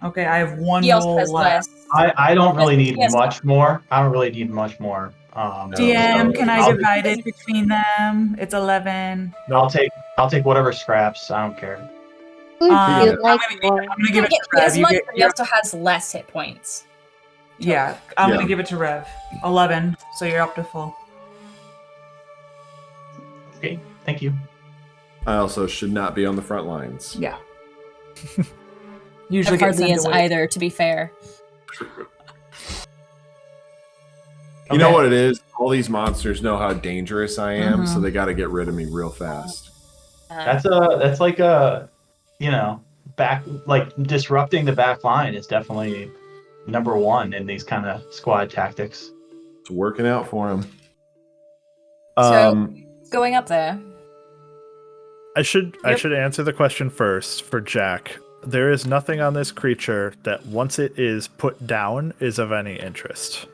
[SPEAKER 4] Okay, I have one
[SPEAKER 5] he also
[SPEAKER 4] roll
[SPEAKER 5] has
[SPEAKER 4] left.
[SPEAKER 5] less.
[SPEAKER 3] I don't really need
[SPEAKER 5] Yes.
[SPEAKER 3] much more. I don't really need much more.
[SPEAKER 4] DM, can I
[SPEAKER 3] I'll-
[SPEAKER 4] divide it between them? It's 11.
[SPEAKER 3] I'll take whatever scraps. I don't care.
[SPEAKER 6] Who
[SPEAKER 1] Yeah.
[SPEAKER 6] do you
[SPEAKER 4] I'm
[SPEAKER 6] like
[SPEAKER 4] gonna
[SPEAKER 6] more?
[SPEAKER 4] give it to
[SPEAKER 5] He has
[SPEAKER 4] Rev. You
[SPEAKER 5] much,
[SPEAKER 4] get,
[SPEAKER 5] but he also has less hit points.
[SPEAKER 4] yeah, I'm
[SPEAKER 1] Yeah.
[SPEAKER 4] gonna give it to Rev. 11, so you're up to full.
[SPEAKER 3] Okay, thank you.
[SPEAKER 1] I also should not be on the front lines.
[SPEAKER 4] Yeah.
[SPEAKER 5] It
[SPEAKER 4] Usually gets
[SPEAKER 5] hardly
[SPEAKER 4] sent
[SPEAKER 5] is
[SPEAKER 4] away.
[SPEAKER 5] either, to be fair.
[SPEAKER 1] You know
[SPEAKER 4] Okay.
[SPEAKER 1] what it is? All these monsters know how dangerous I am, so
[SPEAKER 4] Mhm.
[SPEAKER 1] they got to get rid of me real fast.
[SPEAKER 3] That's like a, disrupting the back line is definitely number 1 in these kind of squad tactics.
[SPEAKER 1] It's working out for him.
[SPEAKER 5] So- Going up there.
[SPEAKER 2] I should
[SPEAKER 5] Yep.
[SPEAKER 2] answer the question first for Jack. There is nothing on this creature that once it is put down is of any interest.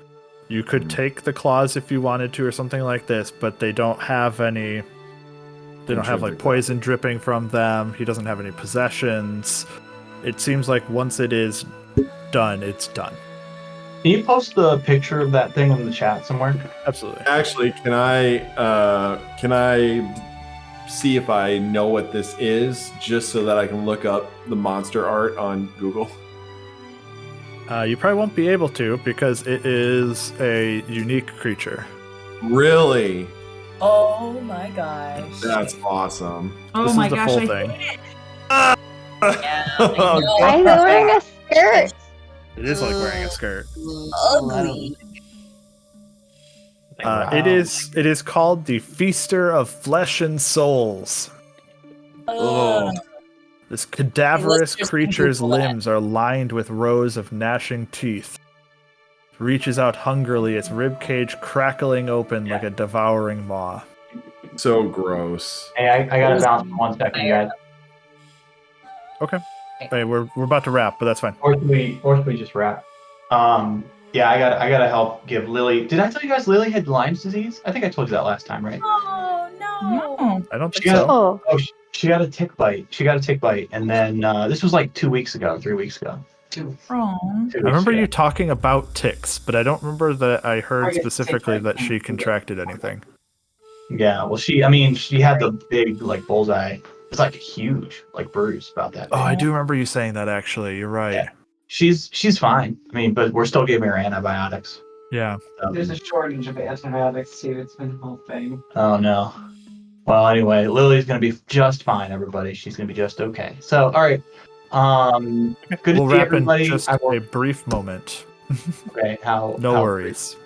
[SPEAKER 2] You could take the claws if you wanted to or something like this, but they don't have any. They don't have like
[SPEAKER 1] Intrinsic
[SPEAKER 2] poison dripping from them. He doesn't have any possessions. It seems like once it is done, it's done.
[SPEAKER 3] Can you post the picture of that thing in the chat somewhere?
[SPEAKER 2] Absolutely.
[SPEAKER 1] Actually, can I see if I know what this is, just so that I can look up the monster art on Google?
[SPEAKER 2] You probably won't be able to because it is a unique creature.
[SPEAKER 1] Really?
[SPEAKER 5] Oh my gosh.
[SPEAKER 1] That's awesome.
[SPEAKER 4] Oh
[SPEAKER 2] This
[SPEAKER 4] my
[SPEAKER 2] is the
[SPEAKER 4] gosh,
[SPEAKER 2] full
[SPEAKER 4] I
[SPEAKER 2] thing.
[SPEAKER 4] hate it.
[SPEAKER 5] Yeah,
[SPEAKER 1] Oh,
[SPEAKER 5] I know.
[SPEAKER 6] Why is he wearing a skirt?
[SPEAKER 2] It is like wearing a skirt.
[SPEAKER 5] Ugly.
[SPEAKER 2] It is called the Feaster of Flesh and Souls.
[SPEAKER 5] Ugh.
[SPEAKER 2] This cadaverous
[SPEAKER 5] just
[SPEAKER 2] creature's
[SPEAKER 5] Google that.
[SPEAKER 2] limbs are lined with rows of gnashing teeth. It reaches out hungrily, its ribcage crackling open like a devouring maw.
[SPEAKER 1] So gross.
[SPEAKER 3] Hey, I gotta bounce for 1 second, guys.
[SPEAKER 2] Hey, we're about to wrap, but that's fine.
[SPEAKER 3] Or should we just wrap? Yeah, I gotta help give Lily. Did I tell you guys Lily had Lyme's disease? I think I told you that last time, right?
[SPEAKER 5] Oh no.
[SPEAKER 4] No.
[SPEAKER 2] I don't think
[SPEAKER 3] She got-
[SPEAKER 2] so.
[SPEAKER 6] Oh,
[SPEAKER 3] Oh, she got a tick bite. And then this was like 3 weeks ago.
[SPEAKER 4] Oh.
[SPEAKER 3] 2 weeks
[SPEAKER 2] I remember
[SPEAKER 3] ago.
[SPEAKER 2] you talking about ticks, but I don't remember that I
[SPEAKER 3] I
[SPEAKER 2] heard
[SPEAKER 3] get
[SPEAKER 2] specifically
[SPEAKER 3] tick
[SPEAKER 2] that
[SPEAKER 3] bite.
[SPEAKER 2] she contracted anything.
[SPEAKER 3] Yeah, well, she had the big like bullseye. It's like huge, like bruise about that.
[SPEAKER 2] Oh,
[SPEAKER 3] big.
[SPEAKER 2] I do remember you saying that actually. You're right.
[SPEAKER 3] Yeah. She's fine. I mean, but we're still giving her antibiotics.
[SPEAKER 2] Yeah.
[SPEAKER 7] There's a shortage of antibiotics too. It's been a whole thing.
[SPEAKER 3] Oh no. Well, anyway, Lily's gonna be just fine, everybody. She's gonna be just okay. So, all right. Good
[SPEAKER 2] We'll
[SPEAKER 3] to see
[SPEAKER 2] wrap in
[SPEAKER 3] everybody.
[SPEAKER 2] just a brief moment.
[SPEAKER 3] Okay. How?
[SPEAKER 2] No
[SPEAKER 3] how
[SPEAKER 2] worries.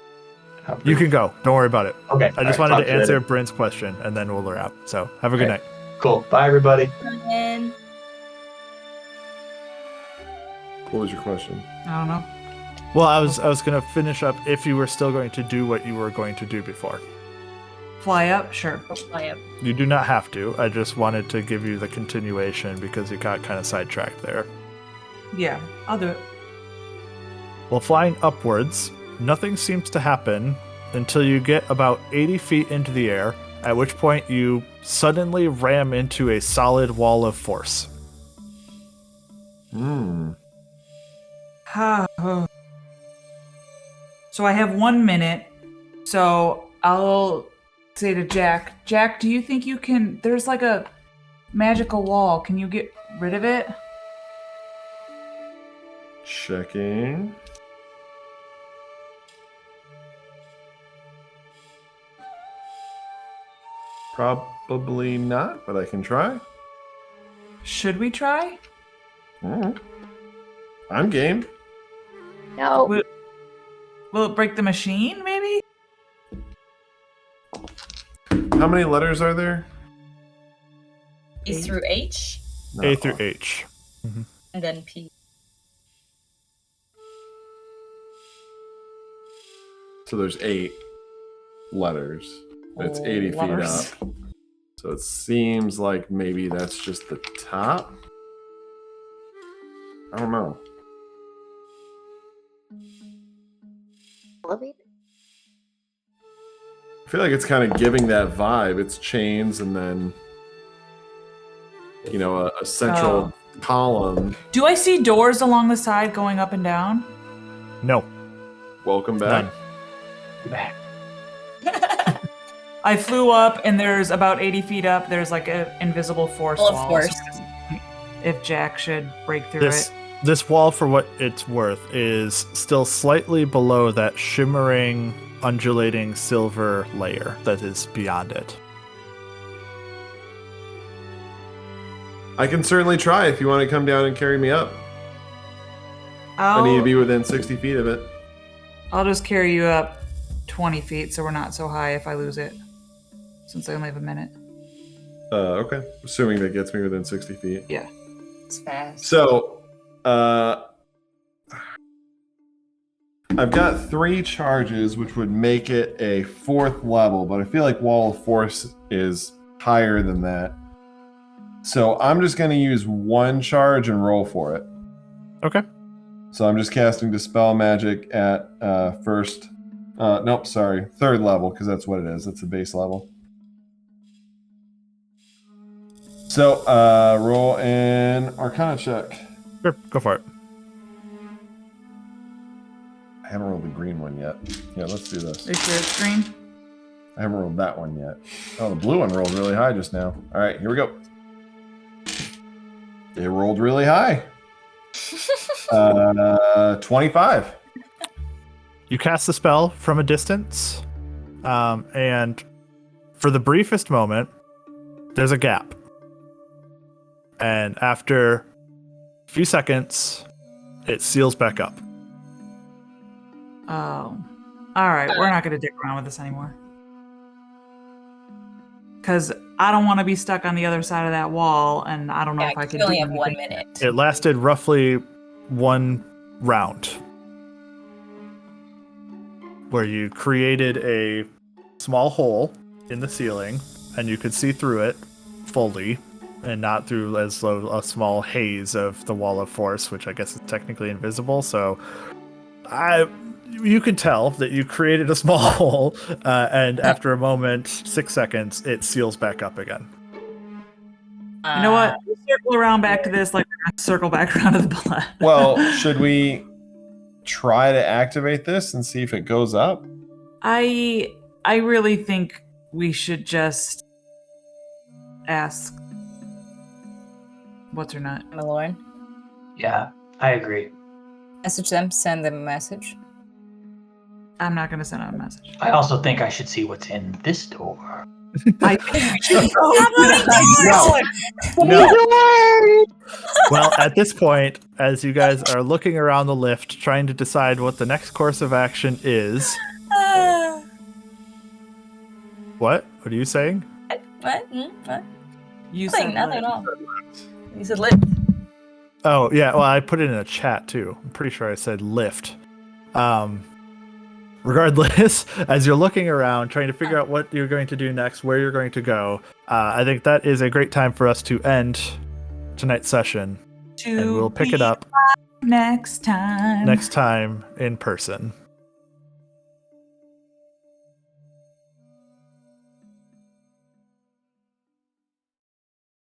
[SPEAKER 3] How
[SPEAKER 2] You can go. Don't worry about it.
[SPEAKER 3] Okay.
[SPEAKER 2] I just wanted to answer Bryn's question, and then we'll wrap. So have a good night.
[SPEAKER 3] Cool. Bye, everybody.
[SPEAKER 5] And
[SPEAKER 1] What was your question?
[SPEAKER 4] I don't know.
[SPEAKER 2] Well, I was gonna finish up if you were still going to do what you were going to do before.
[SPEAKER 4] Fly up? Sure.
[SPEAKER 5] I'll fly up.
[SPEAKER 2] You do not have to. I just wanted to give you the continuation because you got kind of sidetracked there.
[SPEAKER 4] Yeah, I'll do it.
[SPEAKER 2] While flying upwards, nothing seems to happen until you get about 80 feet into the air, at which point you suddenly ram into a solid wall of force.
[SPEAKER 4] So I have 1 minute. So I'll say to Jack, Jack, do you think you can? There's like a magical wall. Can you get rid of it?
[SPEAKER 1] Checking. Probably not, but I can try.
[SPEAKER 4] Should we try?
[SPEAKER 1] I'm game.
[SPEAKER 6] No.
[SPEAKER 4] Will it break the machine, maybe?
[SPEAKER 1] How many letters are there?
[SPEAKER 5] E through H,
[SPEAKER 1] No.
[SPEAKER 2] A through H.
[SPEAKER 5] and then P.
[SPEAKER 1] So there's 8 letters. It's 80 feet
[SPEAKER 4] Letters.
[SPEAKER 1] up. So it seems like maybe that's just the top. I don't know.
[SPEAKER 6] Elevator?
[SPEAKER 1] I feel like it's kind of giving that vibe. It's chains and then, you know, a central column.
[SPEAKER 4] Do I see doors along the side going up and down?
[SPEAKER 2] No.
[SPEAKER 1] Welcome back.
[SPEAKER 2] None.
[SPEAKER 4] I flew up, and there's about 80 feet up. There's like an invisible force
[SPEAKER 5] Well, of
[SPEAKER 4] wall.
[SPEAKER 5] course.
[SPEAKER 4] If Jack should break through it.
[SPEAKER 2] This wall, for what it's worth, is still slightly below that shimmering, undulating silver layer that is beyond it.
[SPEAKER 1] I can certainly try if you want to come down and carry me up. I need to be within 60 feet of it.
[SPEAKER 4] I'll just carry you up 20 feet so we're not so high if I lose it. Since I only have a minute.
[SPEAKER 1] Okay. Assuming that gets me within 60 feet.
[SPEAKER 4] Yeah.
[SPEAKER 5] It's fast.
[SPEAKER 1] So, I've got 3 charges, which would make it a 4th level, but I feel like Wall of Force is higher than that. So I'm just going to use 1 charge and roll for it.
[SPEAKER 2] Okay.
[SPEAKER 1] So I'm just casting Dispel Magic at first. Nope, sorry. 3rd level, because that's what it is. That's the base level. So, roll an Arcana check.
[SPEAKER 2] Sure, go for it.
[SPEAKER 1] I haven't rolled the green one yet. Yeah, let's do this.
[SPEAKER 4] Are you sure it's green?
[SPEAKER 1] I haven't rolled that one yet. Oh, the blue one rolled really high just now. All right, here we go. It rolled really high. 25.
[SPEAKER 2] You cast the spell from a distance, and for the briefest moment, there's a gap. And after a few seconds, it seals back up.
[SPEAKER 4] Oh. Alright, we're not going to dick around with this anymore. Because I don't want to be stuck on the other side of that wall, and I don't know if I can
[SPEAKER 5] you only
[SPEAKER 4] do
[SPEAKER 5] have 1
[SPEAKER 4] anything.
[SPEAKER 5] minute.
[SPEAKER 2] It lasted roughly 1 round, where you created a small hole in the ceiling, and you could see through it fully, and not through as a small haze of the Wall of Force, which I guess is technically invisible. So, you can tell that you created a small hole, and after a moment, 6 seconds, it seals back up again.
[SPEAKER 4] You know what? We'll circle around back to this like we're going to circle back around to the blood.
[SPEAKER 1] Well, should we try to activate this and see if it goes up?
[SPEAKER 4] I really think we should just ask what's her nut.
[SPEAKER 5] Malorn.
[SPEAKER 3] Yeah, I agree.
[SPEAKER 5] Message them, send them a message.
[SPEAKER 4] I'm not going to send out a message.
[SPEAKER 3] I also think I should see what's in this door.
[SPEAKER 4] I think we should go.
[SPEAKER 2] No.
[SPEAKER 6] Lord!
[SPEAKER 2] Well, at this point, as you guys are looking around the lift, trying to decide what the next course of action is. What? What are you saying?
[SPEAKER 5] What? What?
[SPEAKER 4] You
[SPEAKER 5] Nothing,
[SPEAKER 4] said
[SPEAKER 5] nothing
[SPEAKER 4] lit.
[SPEAKER 5] at all. You said lift.
[SPEAKER 2] Oh, yeah. Well, I put it in a chat, too. I'm pretty sure I said lift. Regardless, as you're looking around, trying to figure out what you're going to do next, where you're going to go, I think that is a great time for us to end tonight's session. And we'll pick it up
[SPEAKER 4] next time
[SPEAKER 2] in person.